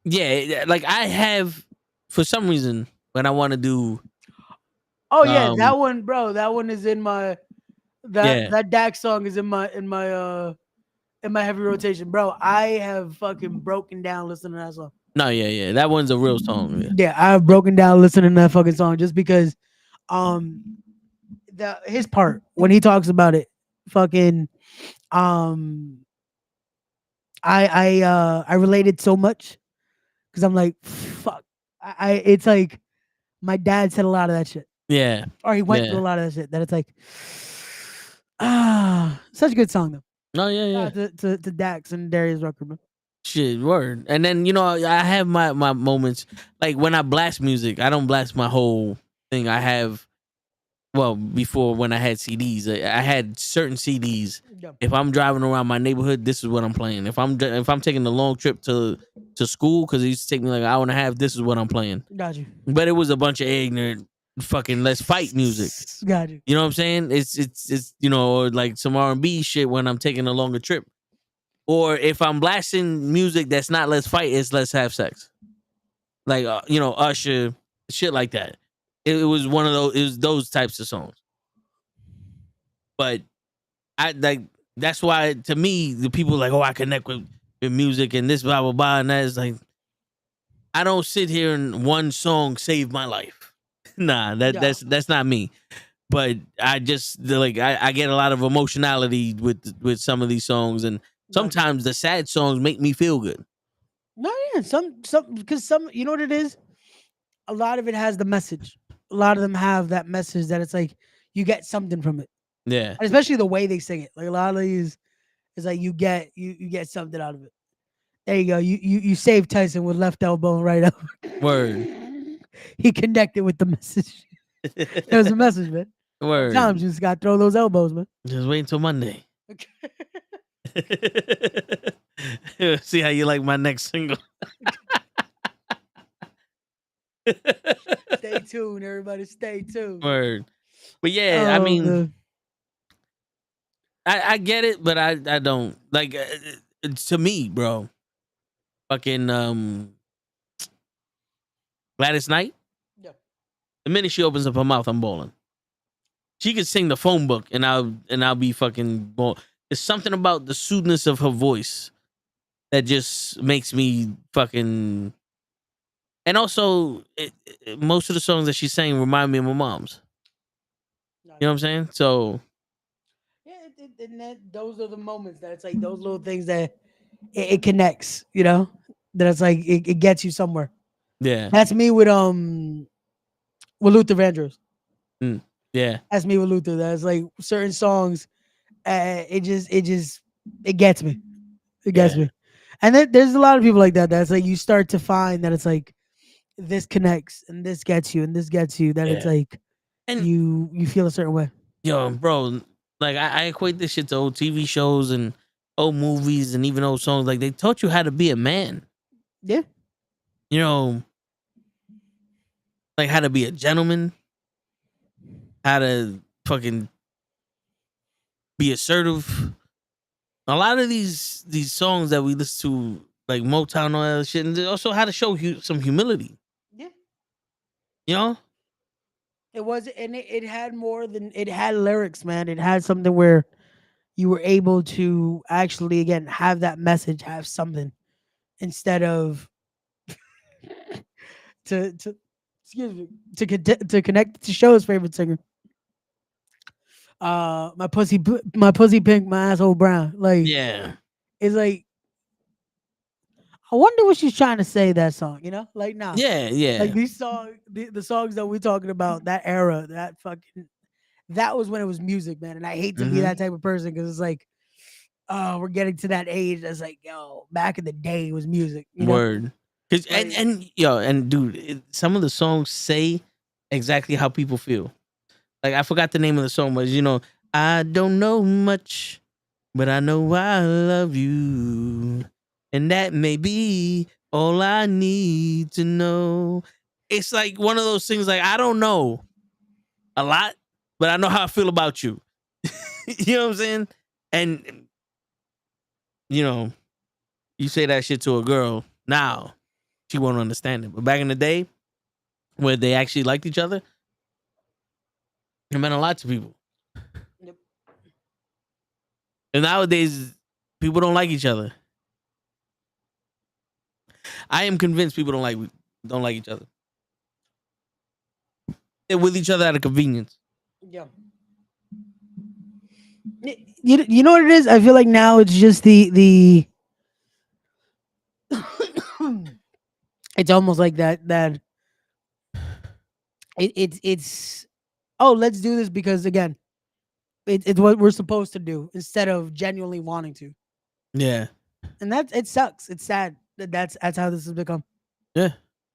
A: yeah, like I have, for some reason, when I want to do.
E: Oh yeah, that one, bro. That one is in my
A: Yeah.
E: that Dax song is in my heavy rotation, bro. I have fucking broken down listening to that song.
A: No, yeah, that one's a real song.
E: Yeah, I've broken down listening to that fucking song just because, his part when he talks about it, fucking, I related so much because I'm like, fuck, it's like my dad said a lot of that shit.
A: Yeah.
E: Or he went through a lot of that shit. That it's like, such a good song though.
A: Oh yeah.
E: To Dax and Darius Rucker, man.
A: Shit, word. And then, you know, I have my moments, like when I blast music. I don't blast my whole thing. I have well, before when I had CDs, I had certain CDs.
E: Yeah.
A: If I'm driving around my neighborhood, this is what I'm playing. If I'm taking a long trip to school, because it used to take me like an hour and a half, this is what I'm playing.
E: Got you.
A: But it was a bunch of ignorant fucking let's fight music.
E: Got you.
A: You know what I'm saying? It's you know, or like some R&B shit when I'm taking a longer trip. Or if I'm blasting music that's not let's fight, it's let's have sex. Like you know, Usher, shit like that. It was one of those. It was those types of songs. But I like that's why to me the people like, oh, I connect with music and this blah blah blah, and that is like, I don't sit here and one song saved my life. Nah, that's not me. But I just like I get a lot of emotionality with some of these songs, and sometimes the sad songs make me feel good.
E: No, yeah, some because some you know what it is. A lot of it has the message. A lot of them have that message that it's like you get something from it,
A: Yeah,
E: and especially the way they sing it. Like a lot of these, it's like you get something out of it. There you go. You saved Tyson with left elbow and right elbow.
A: Word.
E: He connected with the message. There was a message, man.
A: Word.
E: Sometimes you just gotta throw those elbows, man.
A: Just wait until Monday. See how you like my next single.
E: Stay tuned, everybody. Stay tuned.
A: Word. But yeah, I mean, I get it, but I don't like. To me, bro, fucking Gladys Knight.
E: Yeah.
A: The minute she opens up her mouth, I'm bawling. She could sing the phone book, and I'll be fucking bawling. There's something about the soothness of her voice that just makes me fucking. And also, most of the songs that she's saying remind me of my mom's. You know what I'm saying? So.
E: Yeah, and those are the moments that it's like those little things that it connects. You know, that it's like it gets you somewhere.
A: Yeah.
E: That's me with Luther Vandross.
A: Yeah.
E: That's me with Luther. That's like certain songs. It gets me. It gets me. And then there's a lot of people like that. That's like you start to find that it's like this connects and this gets you and this gets you. That it's like and you feel a certain way.
A: Yo, bro, like I equate this shit to old TV shows and old movies and even old songs. Like they taught you how to be a man.
E: Yeah.
A: You know, like how to be a gentleman, how to fucking be assertive. A lot of these songs that we listen to, like Motown and all that shit, and also how to show some humility.
E: Yeah.
A: You know?
E: It was, and it had more than it had lyrics, man. It had something where you were able to actually, again, have that message, have something instead of to excuse me to connect to Show's favorite singer. My pussy pink, my asshole brown. Like,
A: yeah,
E: it's like I wonder what she's trying to say that song. You know, like nah,
A: yeah.
E: Like these songs, the songs that we're talking about, that era, that was when it was music, man. And I hate to be that type of person because it's like, oh, we're getting to that age that's like, yo, back in the day it was music. You know?
A: Word. Cause and dude, some of the songs say exactly how people feel. Like I forgot the name of the song, but you know, I don't know much, but I know I love you, and that may be all I need to know. It's like one of those things. Like I don't know a lot, but I know how I feel about you. You know what I'm saying? And you know, you say that shit to a girl now, she won't understand it. But back in the day, where they actually liked each other, it meant a lot to people.
E: Yep.
A: And nowadays, people don't like each other. I am convinced people don't like each other. They're with each other out of convenience.
E: Yeah. You know what it is? I feel like now it's just the it's almost like that it's oh, let's do this because again, it's what we're supposed to do instead of genuinely wanting to.
A: Yeah.
E: And it sucks. It's sad that that's how this has become.
A: Yeah.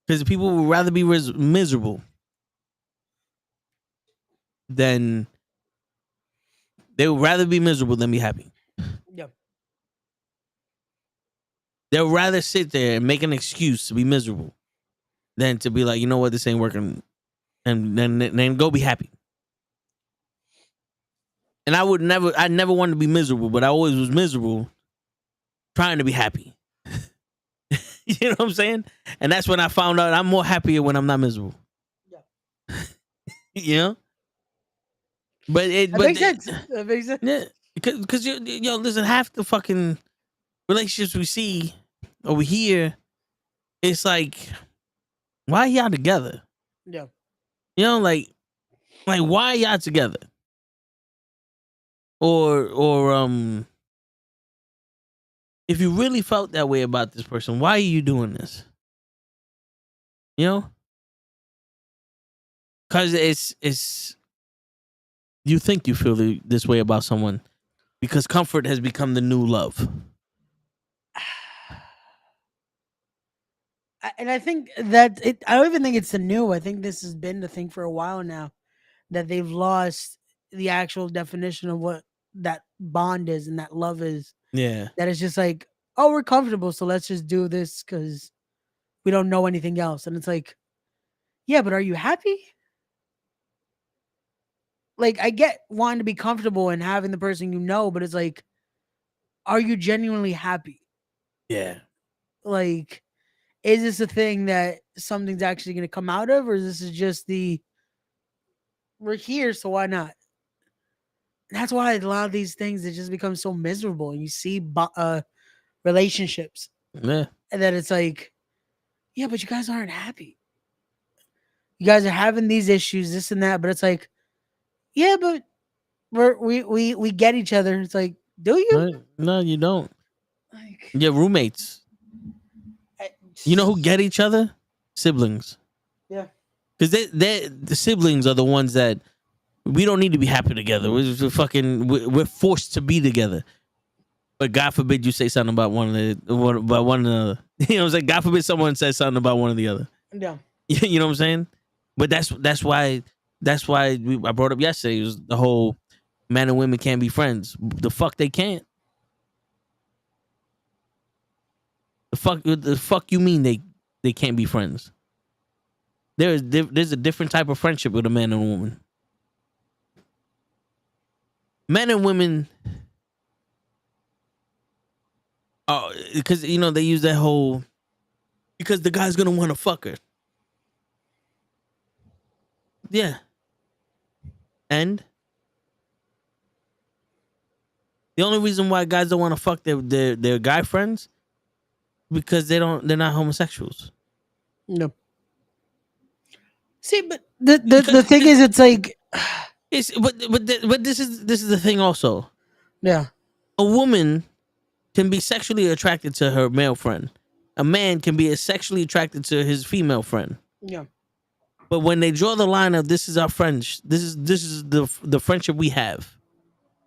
A: Because people would rather be miserable. then they would rather be miserable than be happy.
E: Yep.
A: They'll rather sit there and make an excuse to be miserable than to be like, you know what, this ain't working, and then go be happy. And I never wanted to be miserable, but I always was miserable trying to be happy. You know what I'm saying? And that's when I found out I'm more happier when I'm not miserable.
E: Yeah.
A: You know? But
E: Makes sense. That makes sense.
A: Yeah, because listen, half the fucking relationships we see over here, it's like, why y'all together?
E: Yeah.
A: You know, like why y'all together? Or if you really felt that way about this person, why are you doing this? You know? Because it's you think you feel this way about someone because comfort has become the new love.
E: And I think that I don't even think it's the new. I think this has been the thing for a while now, that they've lost the actual definition of what that bond is and that love is.
A: Yeah.
E: That it's just like, oh, we're comfortable, so let's just do this because we don't know anything else. And it's like, yeah, but are you happy? Like, I get wanting to be comfortable and having the person you know, but it's like, are you genuinely happy?
A: Yeah.
E: Like, is this a thing that something's actually going to come out of, or is this just we're here, so why not? And that's why a lot of these things, it just becomes so miserable. And you see relationships,
A: Yeah.
E: and then it's like, yeah, but you guys aren't happy. You guys are having these issues, this and that, but it's like, yeah, but we get each other. It's like, do you?
A: Right? No, you don't.
E: Like,
A: You're roommates. You know who get each other? Siblings.
E: Yeah.
A: Because the siblings are the ones that we don't need to be happy together. We're forced to be together. But God forbid you say something about one another. You know what I'm saying? God forbid someone says something about one or the other.
E: Yeah.
A: You know what I'm saying? But that's why I brought up yesterday, was the whole men and women can't be friends. The fuck they can't. The fuck you mean they can't be friends? There's a different type of friendship with a man and a woman. Men and women, because they use that whole, because the guy's gonna want to fuck her. Yeah. And the only reason why guys don't want to fuck their guy friends, because they're not homosexuals.
E: No. See, but the thing is, it's like,
A: but this is the thing also.
E: yeah,
A: A woman can be sexually attracted to her male friend. A man can be sexually attracted to his female friend.
E: yeah,
A: But when they draw the line of, this is our friends, this is the friendship we have.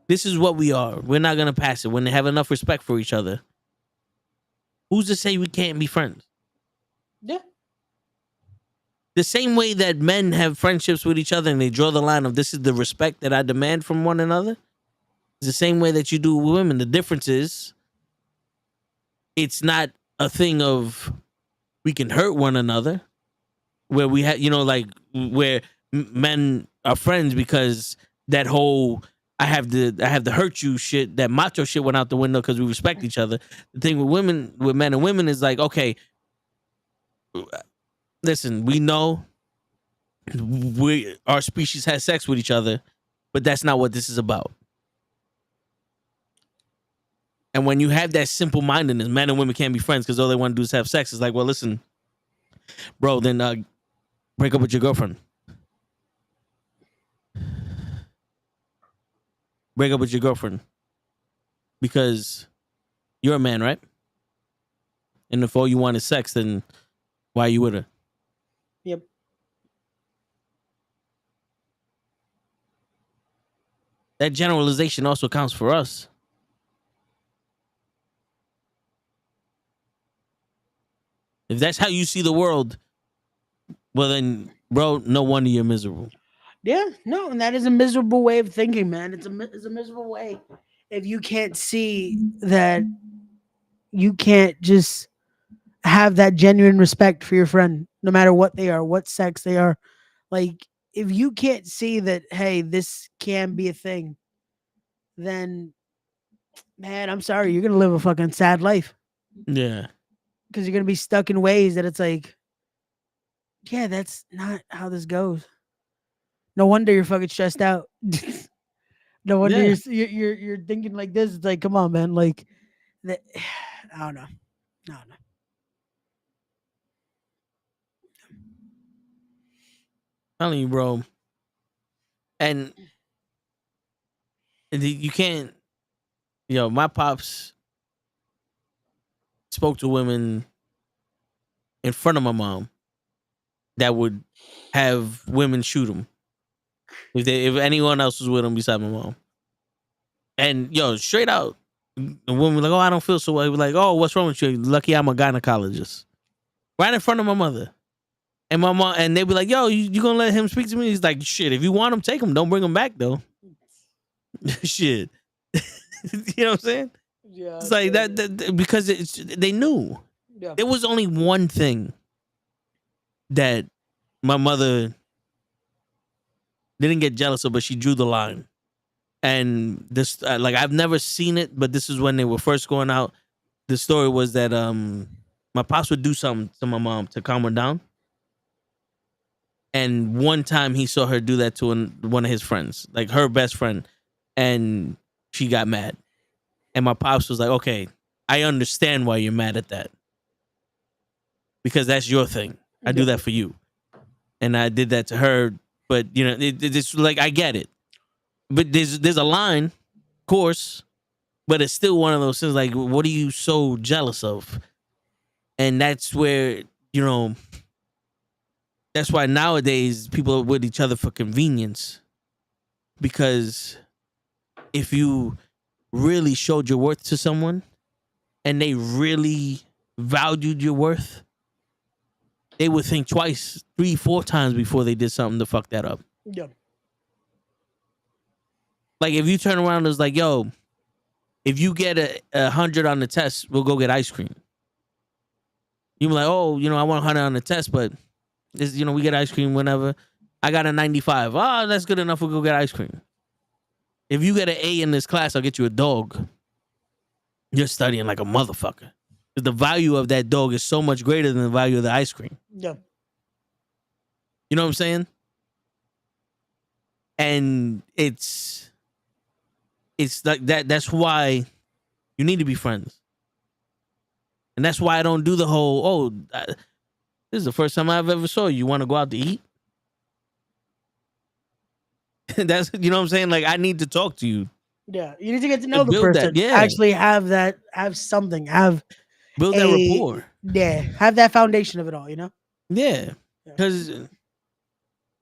A: This is what we are. We're not gonna pass it. When they have enough respect for each other, who's to say we can't be friends?
E: yeah,
A: The same way that men have friendships with each other and they draw the line of, this is the respect that I demand from one another, it's the same way that you do with women. The difference is, it's not a thing of we can hurt one another, where we have, where men are friends because that whole I have to hurt you shit, that macho shit went out the window because we respect each other. The thing with men and women is like, okay, listen, we know our species has sex with each other, but that's not what this is about. And when you have that simple mindedness, men and women can't be friends because all they want to do is have sex. It's like, well, listen, bro, then break up with your girlfriend. Break up with your girlfriend. Because you're a man, right? And if all you want is sex, then why are you with her?
E: yep.
A: That generalization also counts for us. If that's how you see the world, well then, bro, no wonder you're miserable.
E: Yeah, no, and that is a miserable way of thinking, man. It's a miserable way if you can't see that you can't just have that genuine respect for your friend, no matter what they are, what sex they are. Like, if you can't see that, hey, this can be a thing, then man, I'm sorry, you're gonna live a fucking sad life
A: Yeah.
E: because you're gonna be stuck in ways that it's like, yeah, that's not how this goes. No wonder you're fucking stressed out. No wonder
A: Yeah.
E: you're thinking like this. It's like, come on, man. Like, that, I don't know. I don't know.
A: Telling you, bro. And you can't. My pops spoke to women in front of my mom that would have women shoot him if anyone else was with him beside my mom. And straight out, the woman was like, "Oh, I don't feel so well." He was like, "Oh, what's wrong with you? Lucky I'm a gynecologist." Right in front of my mother. And my mom, and they'd be like, "Yo, you gonna let him speak to me?" He's like, "Shit, if you want him, take him. Don't bring him back though." Shit. You know what I'm saying?
E: Yeah.
A: It's like that because they knew.
E: Yeah.
A: There was only one thing that my mother didn't get jealous of, but she drew the line. And this, like, I've never seen it, but this is when they were first going out. The story was that my pops would do something to my mom to calm her down. And one time he saw her do that to one of his friends, like her best friend, and she got mad. And my pops was like, "Okay, I understand why you're mad at that. Because that's your thing. I do that for you." And I did that to her, but it's like, I get it. But there's a line, of course, but it's still one of those things like, what are you so jealous of? And that's where, that's why nowadays people are with each other for convenience. Because if you really showed your worth to someone and they really valued your worth, they would think twice, 3, 4 times before they did something to fuck that up.
E: Yeah.
A: Like, if you turn around and was like, "Yo, if you get 100 on the test, we'll go get ice cream." You be like, "Oh, I want 100 on the test, but this, we get ice cream whenever. I got a 95. Oh, that's good enough. We'll go get ice cream." If you get an A in this class, I'll get you a dog. You're studying like a motherfucker. Because the value of that dog is so much greater than the value of the ice cream.
E: Yeah.
A: You know what I'm saying? And it's like that. That's why you need to be friends. And that's why I don't do the whole, this is the first time I've ever saw you. You want to go out to eat? That's, you know what I'm saying? Like, I need to talk to you.
E: Yeah. You need to get to know the
A: build that,
E: person.
A: yeah.
E: Actually have something.
A: Build that rapport.
E: Yeah. Have that foundation of it all,
A: Yeah. Because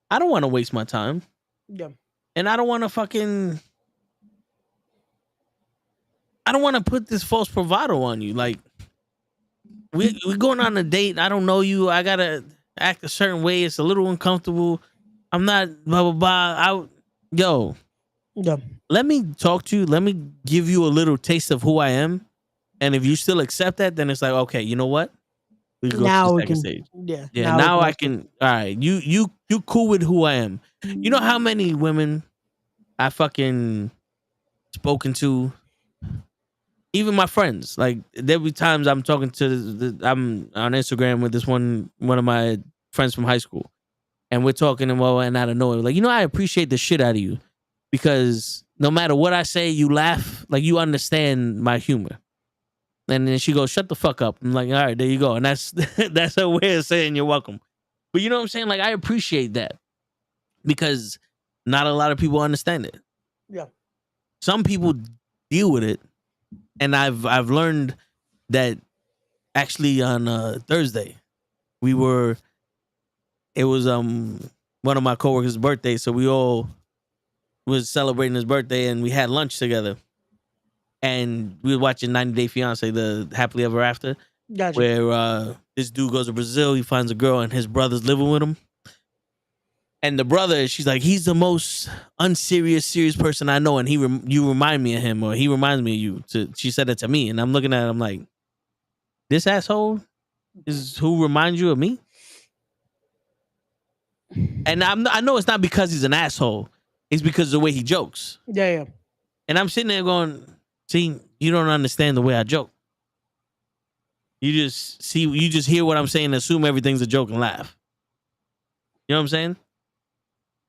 A: I don't want to waste my time.
E: Yeah.
A: And I don't want to put this false bravado on you. Like, we're going on a date. I don't know you. I got to act a certain way. It's a little uncomfortable. I'm not blah, blah, blah.
E: Yeah.
A: Let me talk to you. Let me give you a little taste of who I am. And if you still accept that, then it's like, okay, you know what? We can go to the second stage.
E: Yeah.
A: Yeah. Now I can. All right. You cool with who I am. You know how many women I fucking spoken to? Even my friends. Like, there'll be times I'm talking to I'm on Instagram with this one of my friends from high school. And we're talking and out of nowhere, like, I appreciate the shit out of you. Because no matter what I say, you laugh. Like, you understand my humor. And then she goes, "Shut the fuck up." I'm like, "All right, there you go." And that's her way of saying you're welcome. But you know what I'm saying? Like, I appreciate that. Because not a lot of people understand it.
E: Yeah.
A: Some people deal with it. And I've learned that actually on Thursday, it was one of my coworkers' birthday, so we all was celebrating his birthday and we had lunch together. And we were watching 90 Day Fiance, the Happily Ever After,
E: Gotcha.
A: where this dude goes to Brazil, he finds a girl and his brother's living with him. And the brother, she's like, he's the most serious person I know, and you remind me of him, or he reminds me of you. She said that to me, and I'm looking at it, I'm like, this asshole is who reminds you of me? And I know it's not because he's an asshole. It's because of the way he jokes.
E: Yeah.
A: And I'm sitting there going, see, you don't understand the way I joke. You just hear what I'm saying, assume everything's a joke and laugh. You know what I'm saying?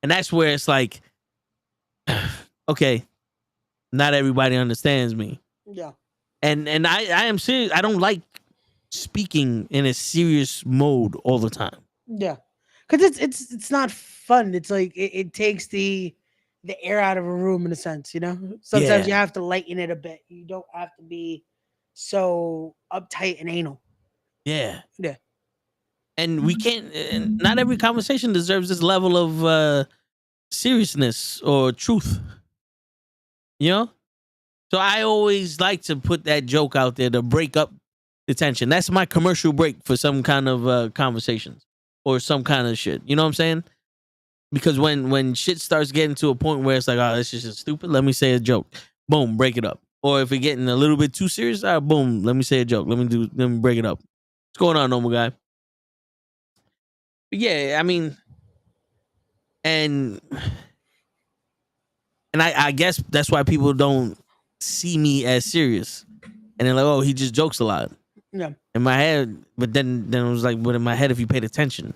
A: And that's where it's like, okay, not everybody understands me.
E: Yeah.
A: And I am serious. I don't like speaking in a serious mode all the time.
E: Yeah. Because it's not fun. It's like it takes the air out of a room in a sense, you know? Sometimes you have to lighten it a bit. You don't have to be so uptight and anal.
A: Yeah.
E: Yeah.
A: And we can't, not every conversation deserves this level of seriousness or truth. You know? So I always like to put that joke out there to break up the tension. That's my commercial break for some kind of conversations or some kind of shit. You know what I'm saying? Because when shit starts getting to a point where it's like, oh, this is just stupid, let me say a joke. Boom, break it up. Or if we're getting a little bit too serious, all right, boom, let me say a joke. Let me break it up. What's going on, normal guy? But yeah, I mean, and I guess that's why people don't see me as serious. And they're like, oh, he just jokes a lot.
E: Yeah.
A: In my head, but then it was like, but in my head, if you paid attention,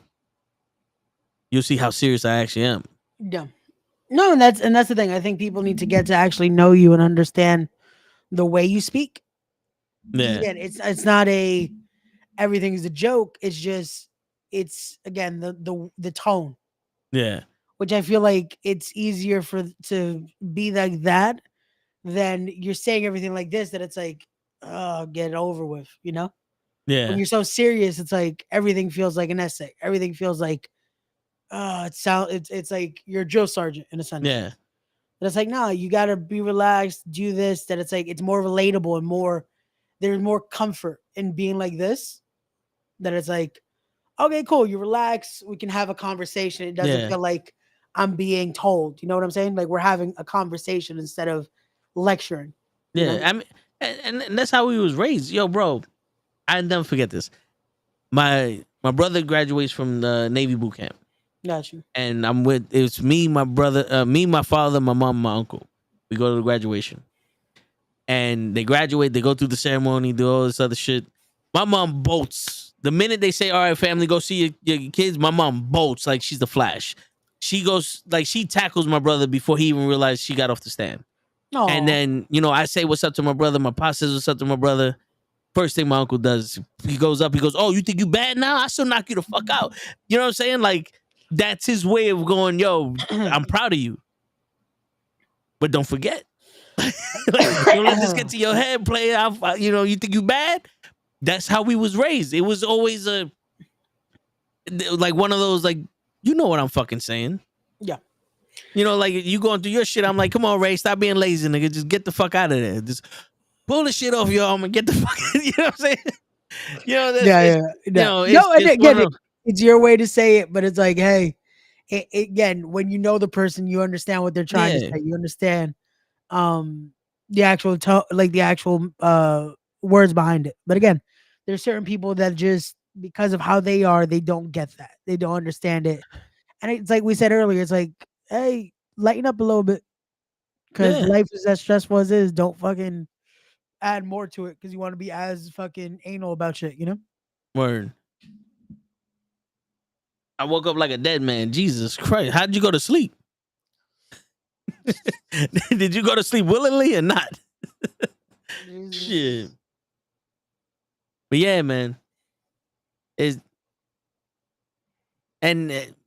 A: you'll see how serious I actually am.
E: Yeah. No, and that's the thing. I think people need to get to actually know you and understand the way you speak.
A: Yeah.
E: Again, it's not a everything's a joke. It's just again the tone.
A: Yeah.
E: Which I feel like it's easier to be like that than you're saying everything like this that it's like, oh, get it over with, you know?
A: Yeah.
E: When you're so serious, it's like everything feels like an essay. Everything feels like it's like you're a drill sergeant in a sense.
A: Yeah.
E: But it's like, no, you gotta be relaxed, do this, that it's like it's more relatable and there's more comfort in being like this. That it's like, okay, cool, you relax, we can have a conversation. It doesn't feel like I'm being told. You know what I'm saying? Like we're having a conversation instead of lecturing.
A: Yeah.
E: You know?
A: I mean, and that's how we was raised. Yo, bro, I never forget this. My brother graduates from the Navy boot camp.
E: Got you.
A: And it's me, my brother, my father, my mom, my uncle. We go to the graduation. And they graduate, they go through the ceremony, do all this other shit. My mom bolts. The minute they say, all right, family, go see your kids, my mom bolts like she's the Flash. She goes, like, she tackles my brother before he even realized she got off the stand.
E: Aww.
A: And then, I say what's up to my brother. My pa says what's up to my brother. First thing my uncle does, he goes up, he goes, oh, you think you bad now? I still knock you the fuck out. You know what I'm saying? Like, that's his way of going, yo, I'm proud of you. But don't forget. Like, don't let this get to your head, play out. You think you bad? That's how we was raised. It was always like one of those, like, you know what I'm fucking saying.
E: Yeah.
A: Like you going through your shit. I'm like, come on, Ray, stop being lazy, nigga. Just get the fuck out of there. Just pull the shit off your arm and get the fuck. You know what I'm saying?
E: It's your way to say it, but it's like, hey, again, when you know the person, you understand what they're trying to say. You understand the actual the actual words behind it. But again, there's certain people that just because of how they are, they don't get that. They don't understand it. And it's like we said earlier, it's like, hey, lighten up a little bit. Because life is as stressful as it is. Don't fucking add more to it because you want to be as fucking anal about shit, you know?
A: Word. I woke up like a dead man. Jesus Christ. How did you go to sleep? Did you go to sleep willingly or not? Shit. But yeah, man.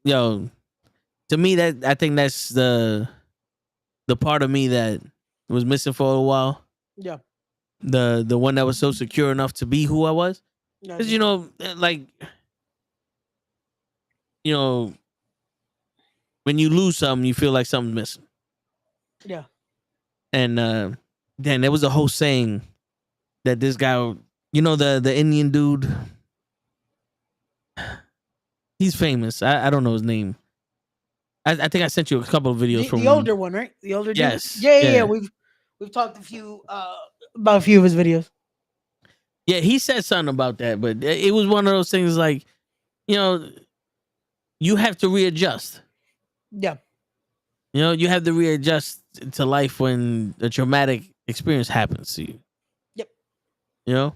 A: Yo, to me, that I think that's the part of me that was missing for a while.
E: Yeah.
A: The one that was so secure enough to be who I was. Because, when you lose something, you feel like something's missing.
E: Yeah.
A: And then there was a whole saying that this guy, the Indian dude, he's famous. I don't know his name. I think I sent you a couple of videos from
E: The older one, right? The older dude?
A: Yes,
E: Yeah.
A: yeah.
E: We've talked about a few of his videos.
A: Yeah, he said something about that, but it was one of those things like, you have to readjust.
E: Yeah.
A: You have to readjust to life when a traumatic experience happens to you.
E: Yep.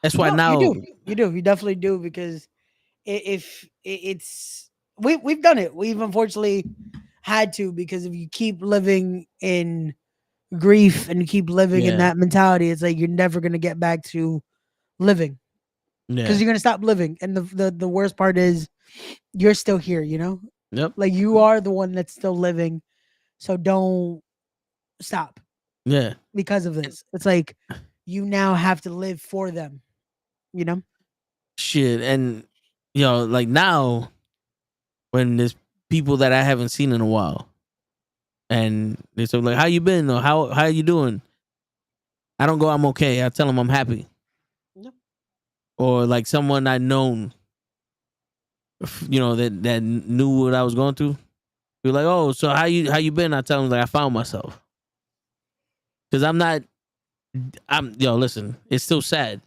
A: That's why now
E: you definitely do, because if it's we've done it. We've unfortunately had to, because if you keep living in grief and you keep living in that mentality, it's like you're never gonna get back to living, because you're gonna stop living. And the worst part is you're still here.
A: Yep.
E: Like you are the one that's still living, so don't stop.
A: Yeah.
E: Because of this, it's like you now have to live for them.
A: Shit, and like now, when there's people that I haven't seen in a while, and they say like, "How you been?" or "How you doing?" I don't go, "I'm okay." I tell them I'm happy.
E: Yep.
A: Or like someone I known, that knew what I was going through. Be like, "Oh, so how you been?" I tell them like I found myself, because listen, it's still sad,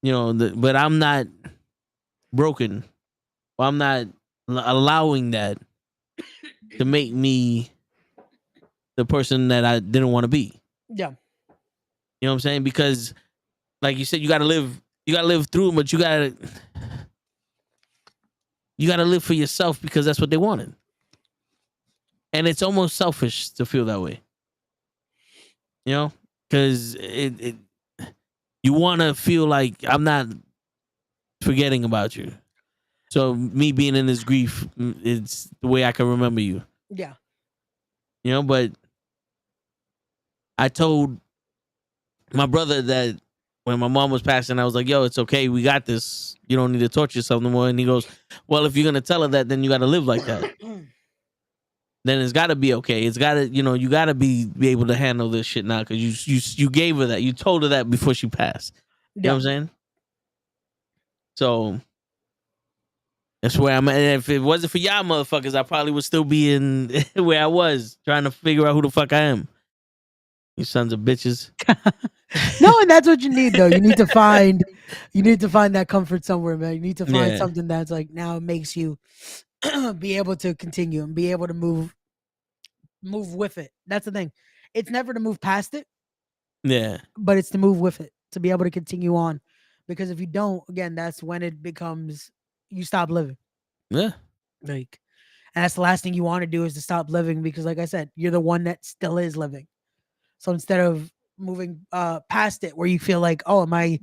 A: but I'm not broken. Well, I'm not allowing that to make me the person that I didn't want to be.
E: Yeah.
A: You know what I'm saying? Because, like you said, you gotta live through it, but you gotta live for yourself, because that's what they wanted. And it's almost selfish to feel that way. Because you want to feel like I'm not forgetting about you. So me being in this grief, it's the way I can remember you.
E: Yeah.
A: But I told my brother that when my mom was passing, I was like, "Yo, it's okay. We got this. You don't need to torture yourself no more." And he goes, "Well, if you're going to tell her that, then you got to live like that. Then it's got to be okay. It's got to, you got to be able to handle this shit now, because you gave her that. You told her that before she passed." You know what I'm saying? So that's where I'm at. And if it wasn't for y'all motherfuckers, I probably would still be in where I was, trying to figure out who the fuck I am. You sons of bitches.
E: No, and that's what you need, though. You need to find that comfort somewhere, man. You need to find something that's like now makes you be able to continue and be able to move with it. That's the thing. It's never to move past it.
A: Yeah.
E: But it's to move with it, to be able to continue on. Because if you don't, again, that's when it becomes you stop living.
A: Yeah.
E: And that's the last thing you want to do, is to stop living, because like I said, you're the one that still is living. So instead of moving past it, where you feel like, oh, am I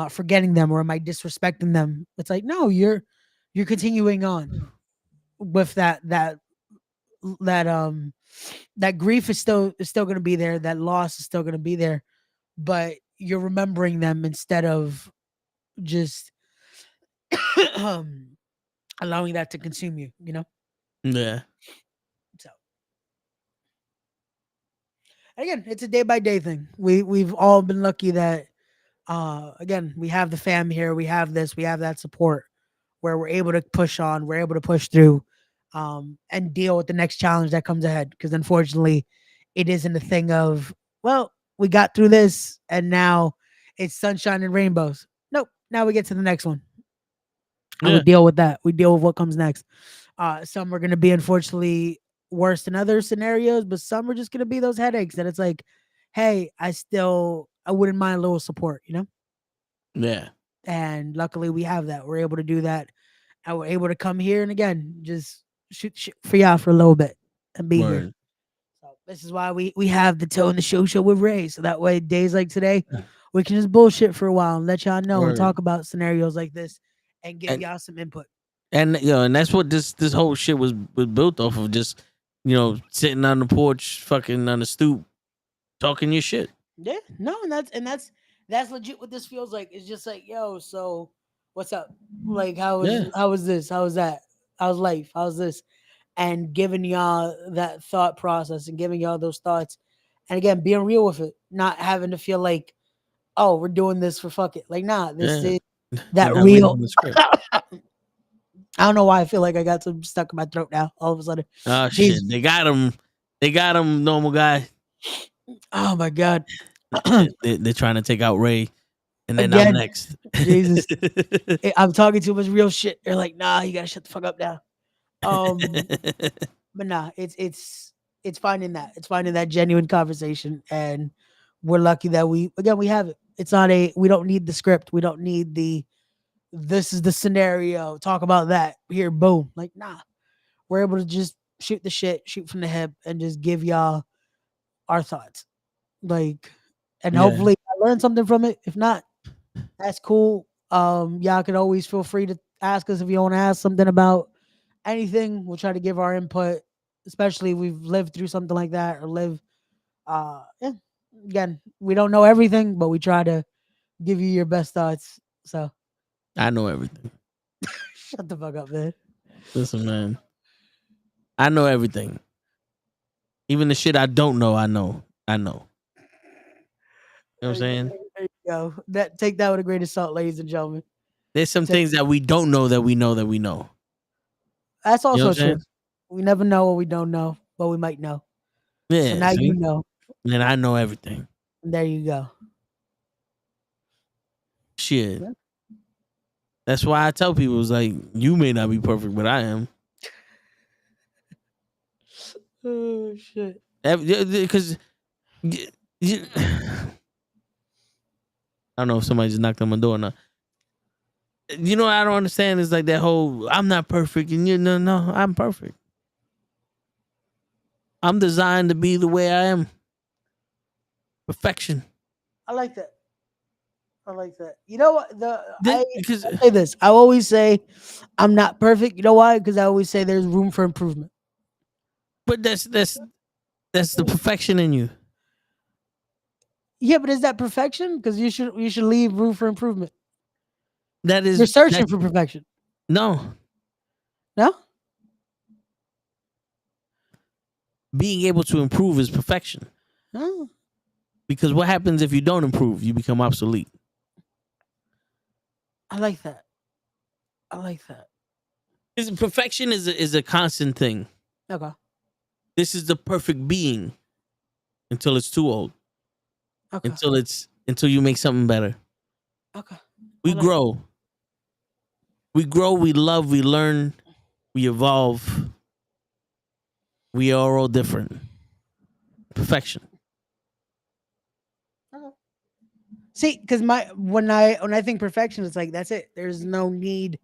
E: forgetting them, or am I disrespecting them? It's like, no, you're continuing on with that grief is still going to be there. That loss is still going to be there, but you're remembering them instead of just allowing that to consume you.
A: Yeah.
E: So again, it's a day by day thing. We've all been lucky that again, we have the fam here, we have that support where we're able to push on, we're able to push through, and deal with the next challenge that comes ahead. Because unfortunately, it isn't a thing of, well, we got through this and now it's sunshine and rainbows. Nope. Now we get to the next one. And we deal with that. We deal with what comes next. Some are going to be, unfortunately, worse than other scenarios, but some are just going to be those headaches that it's like, hey, I wouldn't mind a little support,
A: Yeah.
E: And luckily we have that. We're able to do that. And we're able to come here and again, just shoot for y'all for a little bit and be here. So this is why we have the Toe in the Show with Ray. So that way, days like today, we can just bullshit for a while and let y'all know and talk about scenarios like this and give y'all some input.
A: And and that's what this whole shit was built off of. Just sitting on the porch, fucking on the stoop, talking your shit.
E: Yeah, no, and that's legit what this feels like. It's just like, yo, so what's up? Like, how was this? How was that? How's life? How's this? And giving y'all that thought process and giving y'all those thoughts, and again, being real with it, not having to feel like, oh, we're doing this for fuck it. Like, nah, this is that real. I don't know why I feel like I got some stuck in my throat now. All of a sudden.
A: Oh
E: Jesus.
A: shit, they got him. They got him, normal guy.
E: Oh my God.
A: They're trying to take out Ray, and then I'm
E: Again.
A: next.
E: Jesus. I'm talking too much real shit. They're like, nah, you gotta shut the fuck up now. But nah, it's finding that. It's finding that genuine conversation. And we're lucky that we have it. It's not we don't need the script. We don't need this is the scenario. Talk about that. Here, boom. Like, nah. We're able to just shoot the shit, shoot from the hip, and just give y'all our thoughts. Like, and
A: Yeah.
E: hopefully I learned something from it. If not, that's cool. Y'all can always feel free to ask us if you want to ask something about anything. We'll try to give our input, especially if we've lived through something like that or yeah. Again, we don't know everything, but we try to give you your best thoughts. So
A: I know everything.
E: shut the fuck up, man.
A: Listen, man. I know everything. Even the shit I don't know, I know. I know. You know what I'm saying?
E: There you go. Take that with a grain of salt, ladies and gentlemen.
A: There's some things that we don't know that we know that we know.
E: That's
A: You know
E: also
A: what I'm
E: true.
A: saying?
E: We never know what we don't know, but we might know.
A: Yeah.
E: So now
A: see?
E: you know.
A: And I know everything.
E: There you go.
A: Shit.
E: Yeah.
A: That's why I tell people, it's like, you may not be perfect, but I am.
E: Oh shit.
A: Because I don't know if somebody just knocked on my door or not. You know what I don't understand is like that whole I'm not perfect and no, I'm perfect. I'm designed to be the way I am. Perfection.
E: I like that. I like that. You know what?
A: Because
E: I say this. I always say I'm not perfect. You know why? Because I always say there's room for improvement.
A: but that's the perfection in you.
E: Yeah, but is that perfection? Because you should leave room for improvement.
A: That is
E: You're searching for perfection.
A: No.
E: No?
A: Being able to improve is perfection.
E: No.
A: Because what happens if you don't improve? You become obsolete.
E: I like that. I like that.
A: Perfection is a constant thing.
E: Okay.
A: This is the perfect being until it's too old.
E: Okay.
A: Until you make something better.
E: Okay.
A: We grow. We grow, we love, we learn, we evolve. We are all different. Perfection.
E: Okay. See, because when I think perfection, it's like that's it. There's no need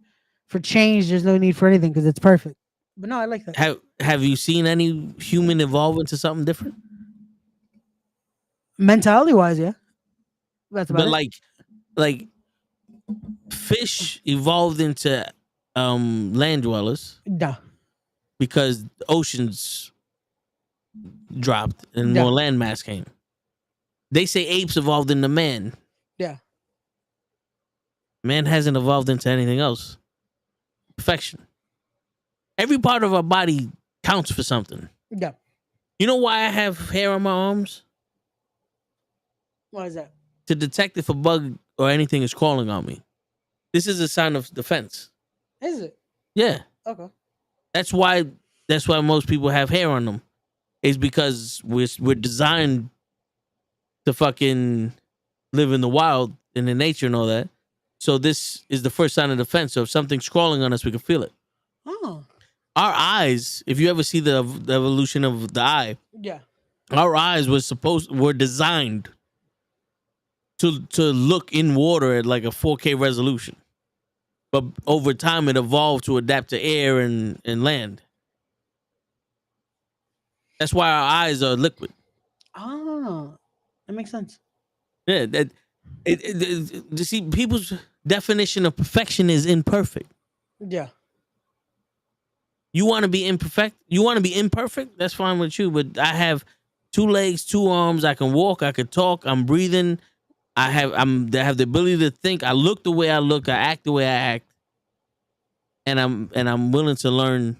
E: for change. There's no need for anything because it's perfect. But no, I like that.
A: Have you seen any human evolve into something different?
E: Mentality wise, yeah. That's about
A: But
E: it.
A: like fish evolved into land dwellers
E: No.
A: because oceans dropped and
E: Yeah.
A: more land mass came. They say apes evolved into man.
E: Yeah.
A: Man hasn't evolved into anything else. Perfection. Every part of our body counts for something.
E: Yeah.
A: You know why I have hair on my arms?
E: Why is that?
A: To detect if a bug or anything is crawling on me. This is a sign of defense.
E: Is it?
A: Yeah.
E: Okay.
A: That's why most people have hair on them. Is because we're designed to fucking live in the wild, in the nature and all that. So this is the first sign of defense. So if something's crawling on us, we can feel it.
E: Oh.
A: Our eyes, if you ever see the evolution of the eye,
E: Yeah.
A: our eyes were designed to look in water at like a 4K resolution. But over time it evolved to adapt to air and land. That's why our eyes are liquid.
E: Oh. That makes sense.
A: Yeah, you see, people's definition of perfection is imperfect.
E: Yeah.
A: You want to be imperfect? You want to be imperfect? That's fine with you. But I have 2 legs, 2 arms. I can walk. I can talk. I'm breathing. I have the ability to think. I look the way I look. I act the way I act. And I'm willing to learn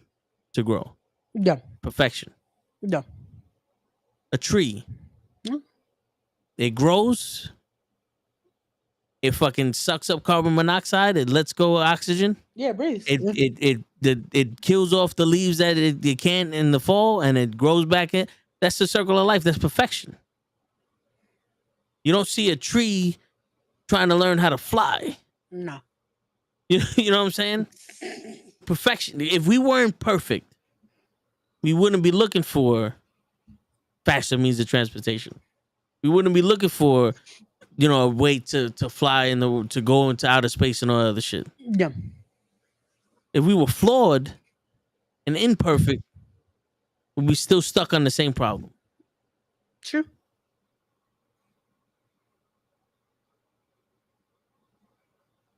A: to grow.
E: Yeah.
A: Perfection.
E: Yeah.
A: A tree.
E: Yeah.
A: It grows. it fucking sucks up carbon monoxide. It lets go of oxygen.
E: Yeah, breathe.
A: It kills off the leaves that it can't in the fall, and it grows back in. That's the circle of life. That's perfection. You don't see a tree trying to learn how to fly.
E: No.
A: You know what I'm saying? Perfection. If we weren't perfect, we wouldn't be looking for faster means of transportation. We wouldn't be looking for, a way to fly to go into outer space and all that other shit.
E: Yeah.
A: If we were flawed and imperfect, we'd be still stuck on the same problem.
E: True.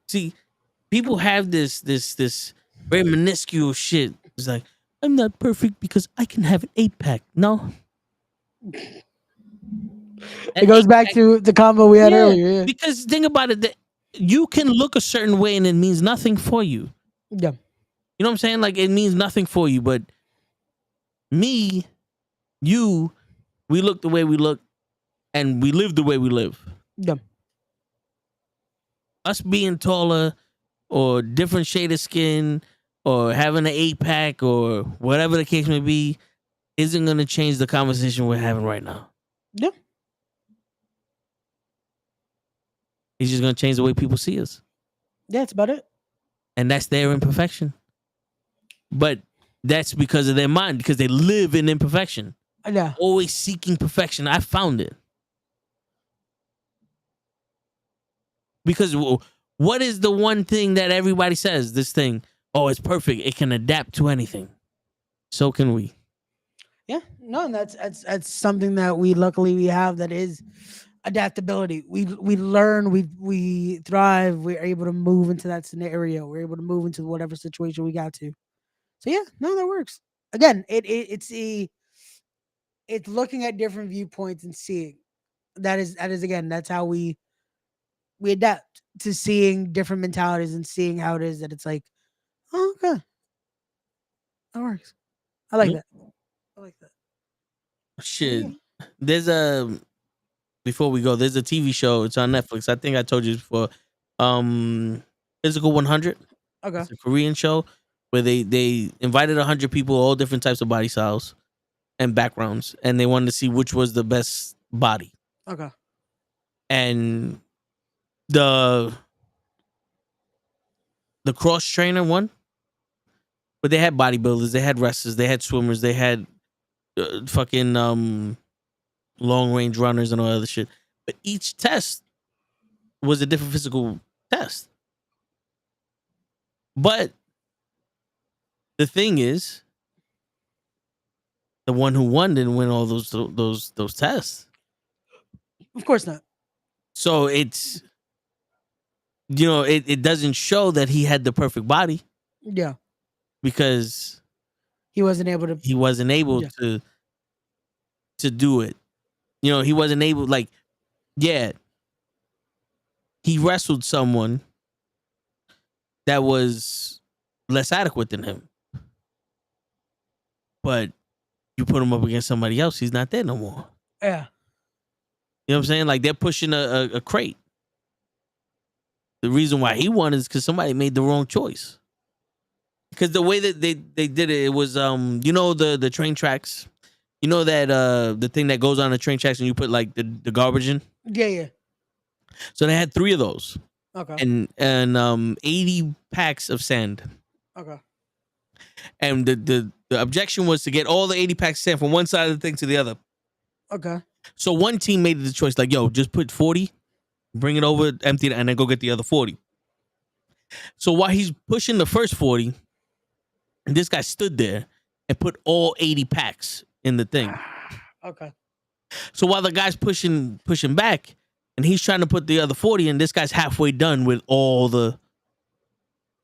A: See, people have this very minuscule shit. It's like, I'm not perfect because I can have an 8-pack. No.
E: It goes back to the combo we had earlier. Yeah.
A: Because think about it, that you can look a certain way and it means nothing for you.
E: Yeah.
A: You know what I'm saying? Like, it means nothing for you, but me, you, we look the way we look and we live the way we live.
E: Yeah.
A: Us being taller or different shade of skin or having an 8-pack or whatever the case may be isn't going to change the conversation we're having right now.
E: Yeah.
A: It's just going to change the way people see us.
E: Yeah, that's about it.
A: And that's their imperfection. But that's because of their mind, because they live in imperfection.
E: Yeah.
A: Always seeking perfection. I found it. Because what is the one thing that everybody says? This thing, oh, it's perfect. It can adapt to anything. So can we.
E: Yeah. No, and that's something that we luckily have, that is adaptability. We learn, we thrive, we're able to move into that scenario, we're able to move into whatever situation we got to. So yeah, no, that works. Again, it's looking at different viewpoints and seeing. That is again, that's how we adapt to seeing different mentalities and seeing how it is that it's like, oh, okay, that works. I like that. I like that.
A: Shit.
E: Yeah.
A: There's before we go, there's a TV show. It's on Netflix. I think I told you before. Physical 100.
E: Okay.
A: It's a Korean show where they invited 100 people, all different types of body styles and backgrounds, and they wanted to see which was the best body.
E: Okay.
A: And the cross trainer won, but they had bodybuilders, they had wrestlers, they had swimmers, they had fucking long range runners and all other shit. But each test was a different physical test. But the thing is, the one who won didn't win all those tests.
E: Of course not.
A: So it's, it doesn't show that he had the perfect body.
E: Yeah.
A: Because
E: he wasn't able to.
A: He wasn't able to do it. He wasn't able, like, yeah. He wrestled someone that was less adequate than him. But you put him up against somebody else, he's not there no more.
E: Yeah.
A: You know what I'm saying? Like, they're pushing a crate. The reason why he won is because somebody made the wrong choice. Because the way that they did it was, the train tracks. You know that the thing that goes on the train tracks and you put like the garbage in?
E: Yeah.
A: So they had 3 of those.
E: Okay.
A: And 80 packs of sand.
E: Okay.
A: And the objection was to get all the 80 packs of sand from one side of the thing to the other.
E: Okay.
A: So one team made the choice, like, yo, just put 40, bring it over, empty it, and then go get the other 40. So while he's pushing the first 40, this guy stood there and put all 80 packs in the thing.
E: Okay.
A: So while the guy's pushing back and he's trying to put the other 40 in, this guy's halfway done with all the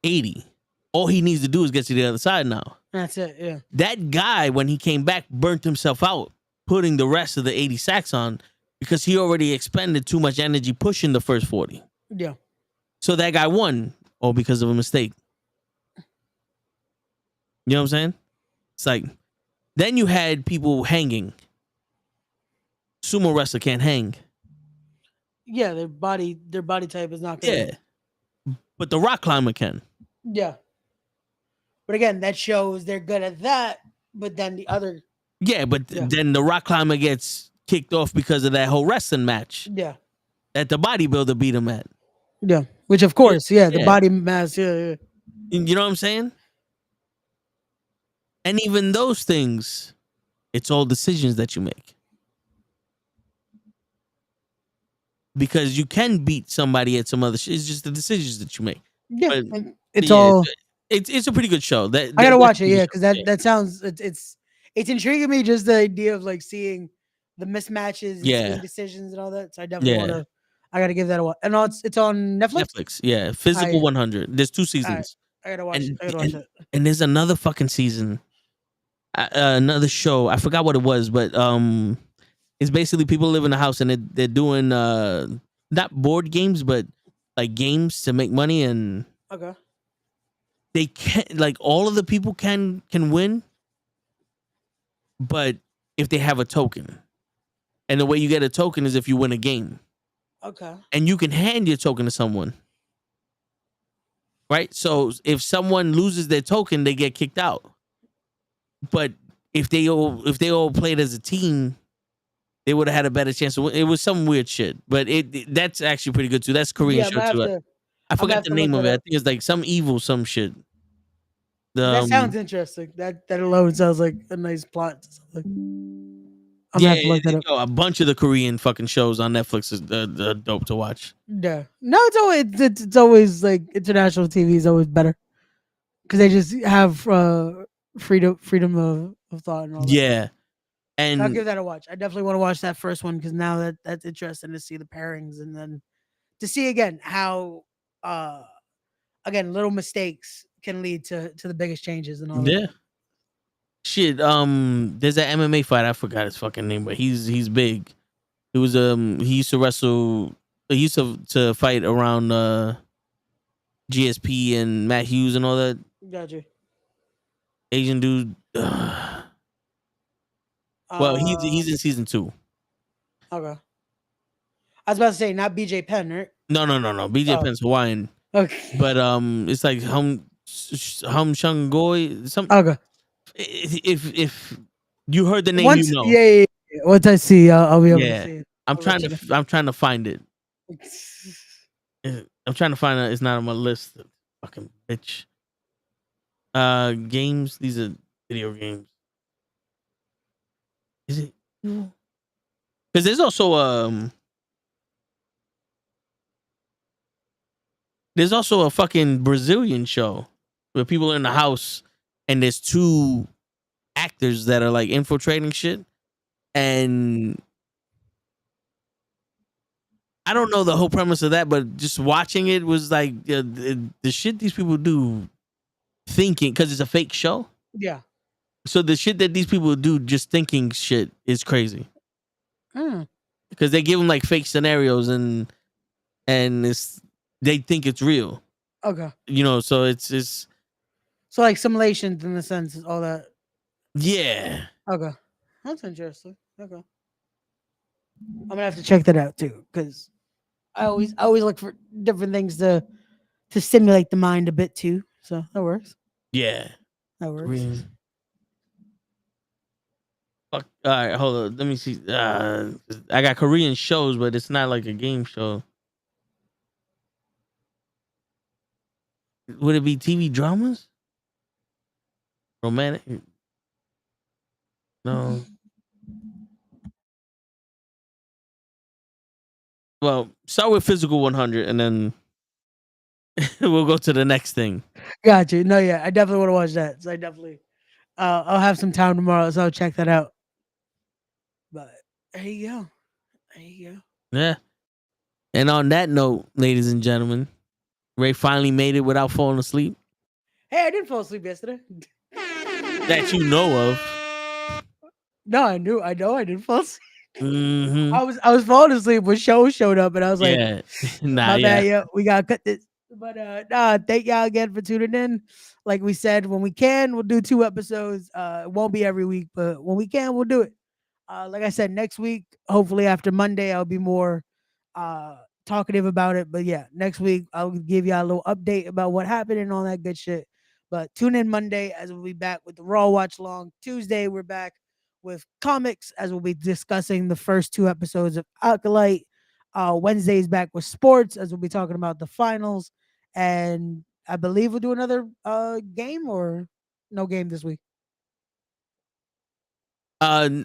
A: 80. All he needs to do is get to the other side now.
E: That's it, yeah.
A: That guy, when he came back, burnt himself out putting the rest of the 80 sacks on because he already expended too much energy pushing the first 40.
E: Yeah.
A: So that guy won, all because of a mistake. You know what I'm saying? It's like, then you had people hanging. Sumo wrestler can't hang.
E: Yeah, their body type is not gonna.
A: Yeah, but the rock climber can.
E: Yeah. But again, that shows they're good at that. But then the other,
A: Yeah, but
E: Yeah.
A: then the rock climber gets kicked off because of that whole wrestling match
E: yeah,
A: that the bodybuilder beat him at.
E: yeah. Which of course, yeah, the
A: Yeah.
E: body mass, yeah.
A: You know what I'm saying? And even those things, it's all decisions that you make. Because you can beat somebody at some other shit. It's just the decisions that you make.
E: Yeah,
A: But
E: and it's
A: yeah,
E: all.
A: it's a pretty good show.
E: I gotta watch it,
A: that's a
E: yeah,
A: good
E: because
A: show.
E: that sounds it's intriguing me just the idea of like seeing the mismatches and
A: Yeah.
E: seeing decisions and all that. So I definitely
A: Yeah.
E: want to. I gotta give that a watch. And it's on Netflix.
A: Netflix, yeah. Physical
E: yeah.
A: 100. There's 2
E: All right,
A: seasons.
E: I gotta watch.
A: And,
E: I gotta watch
A: and,
E: it.
A: and there's another fucking season. Another show. I forgot what it was, but it's basically people live in a house and they're doing not board games, but like games to make money, and
E: Okay.
A: they can't, like, all of the people can win, but if they have a token. And the way you get a token is if you win a game.
E: Okay.
A: And you can hand your token to someone. Right? So if someone loses their token, they get kicked out. But if they all played as a team, they would have had a better chance to win. It was some weird shit. But that's actually pretty good too. That's a Korean
E: Yeah, I'm
A: show
E: gonna have
A: too.
E: to.
A: I forgot
E: have
A: the
E: to
A: name
E: look
A: of
E: that
A: it. I
E: up.
A: think it's like some evil, some shit.
E: That sounds interesting. That alone sounds like a nice plot. To something. I'm gonna have to look that up.
A: Yo, a bunch of the Korean fucking shows on Netflix is dope to watch.
E: Yeah. No, it's always like international TV is always better because they just have freedom of thought and all that.
A: Yeah.
E: So I'll
A: And
E: give that a watch. I definitely want to watch that first one because now that's interesting to see the pairings and then to see again how again little mistakes can lead to the biggest changes and all that.
A: yeah. Shit, there's that MMA fight. I forgot his fucking name, but he's big. He was he used to wrestle. He used to fight around GSP and Matt Hughes and all that.
E: Gotcha.
A: Asian dude. Well, he's in season 2.
E: Okay. I was about to say not BJ Penn, right?
A: No. BJ Penn's Hawaiian,
E: Okay.
A: but it's like Hum Shung Goy. Some
E: Okay.
A: if you heard the name,
E: Once,
A: you know.
E: yeah. Once I see, I'll be able to
A: Yeah.
E: see it.
A: I'm trying to find it. I'm trying to find it. It's not on my list. Fucking bitch. Games. These are video games. Is it? Because there's also a fucking Brazilian show where people are in the house and there's 2 actors that are like infiltrating shit, and I don't know the whole premise of that, but just watching it was like the shit these people do, thinking, because it's a fake show.
E: Yeah.
A: So the shit that these people do just thinking shit is crazy. Because they give them like fake scenarios and they think it's real.
E: Okay.
A: You know, so it's
E: So like simulations in the sense, all that.
A: yeah.
E: Okay. That's interesting. Okay. I'm gonna have to check that out too, because I always look for different things to stimulate the mind a bit too. So that works.
A: Yeah.
E: That works.
A: Korean. Fuck. All right, hold on. Let me see. I got Korean shows, but it's not like a game show. Would it be TV dramas? Romantic? No. Well, start with Physical 100, and then we'll go to the next thing.
E: Got you. No, yeah, I definitely want to watch that. So I definitely, I'll have some time tomorrow, so I'll check that out. But there you go. There you go.
A: Yeah. And on that note, ladies and gentlemen, Ray finally made it without falling asleep.
E: Hey, I didn't fall asleep yesterday.
A: That you know of.
E: No, I know I didn't fall asleep.
A: Mm-hmm.
E: I was falling asleep when show showed up, and I was like,
A: Yeah. Nah,
E: my
A: yeah.
E: bad, yeah, we gotta cut this. But thank y'all again for tuning in. Like we said, when we can, we'll do 2 episodes. It won't be every week, but when we can, we'll do it. Like I said, next week, hopefully after Monday, I'll be more talkative about it. But yeah, next week I'll give y'all a little update about what happened and all that good shit. But tune in Monday as we'll be back with the Raw Watch Long. Tuesday we're back with comics as we'll be discussing the first 2 episodes of Acolyte. Wednesday's back with sports as we'll be talking about the finals. And I believe we'll do another game or no game this week.
A: Krills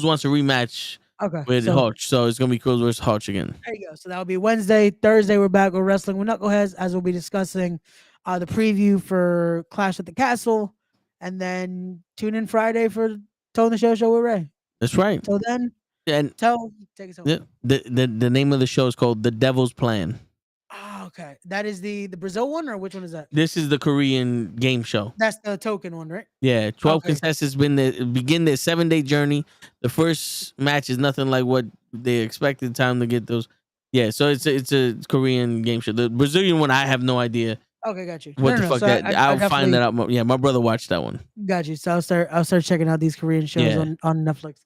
A: wants a rematch
E: Okay.
A: with Hutch, so it's gonna be Krills versus Hutch again.
E: There you go. So that'll be Wednesday. Thursday, we're back with Wrestling with Knuckleheads as we'll be discussing the preview for Clash at the Castle. And then tune in Friday for Tone the Show with Ray.
A: That's right.
E: So then,
A: And
E: take us home.
A: the name of the show is called The Devil's Plan.
E: Oh, okay. That is the Brazil one, or which one is that?
A: This is the Korean game show.
E: That's the token one, right?
A: Yeah, 12
E: Okay.
A: contestants begin their 7-day journey. The first match is nothing like what they expected time to get those. Yeah, so it's a Korean game show. The Brazilian one, I have no idea.
E: Okay, got you.
A: What
E: No,
A: the
E: no,
A: fuck
E: so
A: that? I'll find
E: definitely
A: that out. Yeah, my brother watched that one.
E: got you. So I'll start checking out these Korean shows
A: Yeah.
E: on Netflix.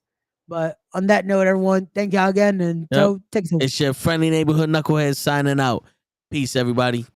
E: But on that note, everyone, thank y'all again, and
A: Yep.
E: take us home.
A: It's your friendly neighborhood knucklehead signing out. Peace, everybody.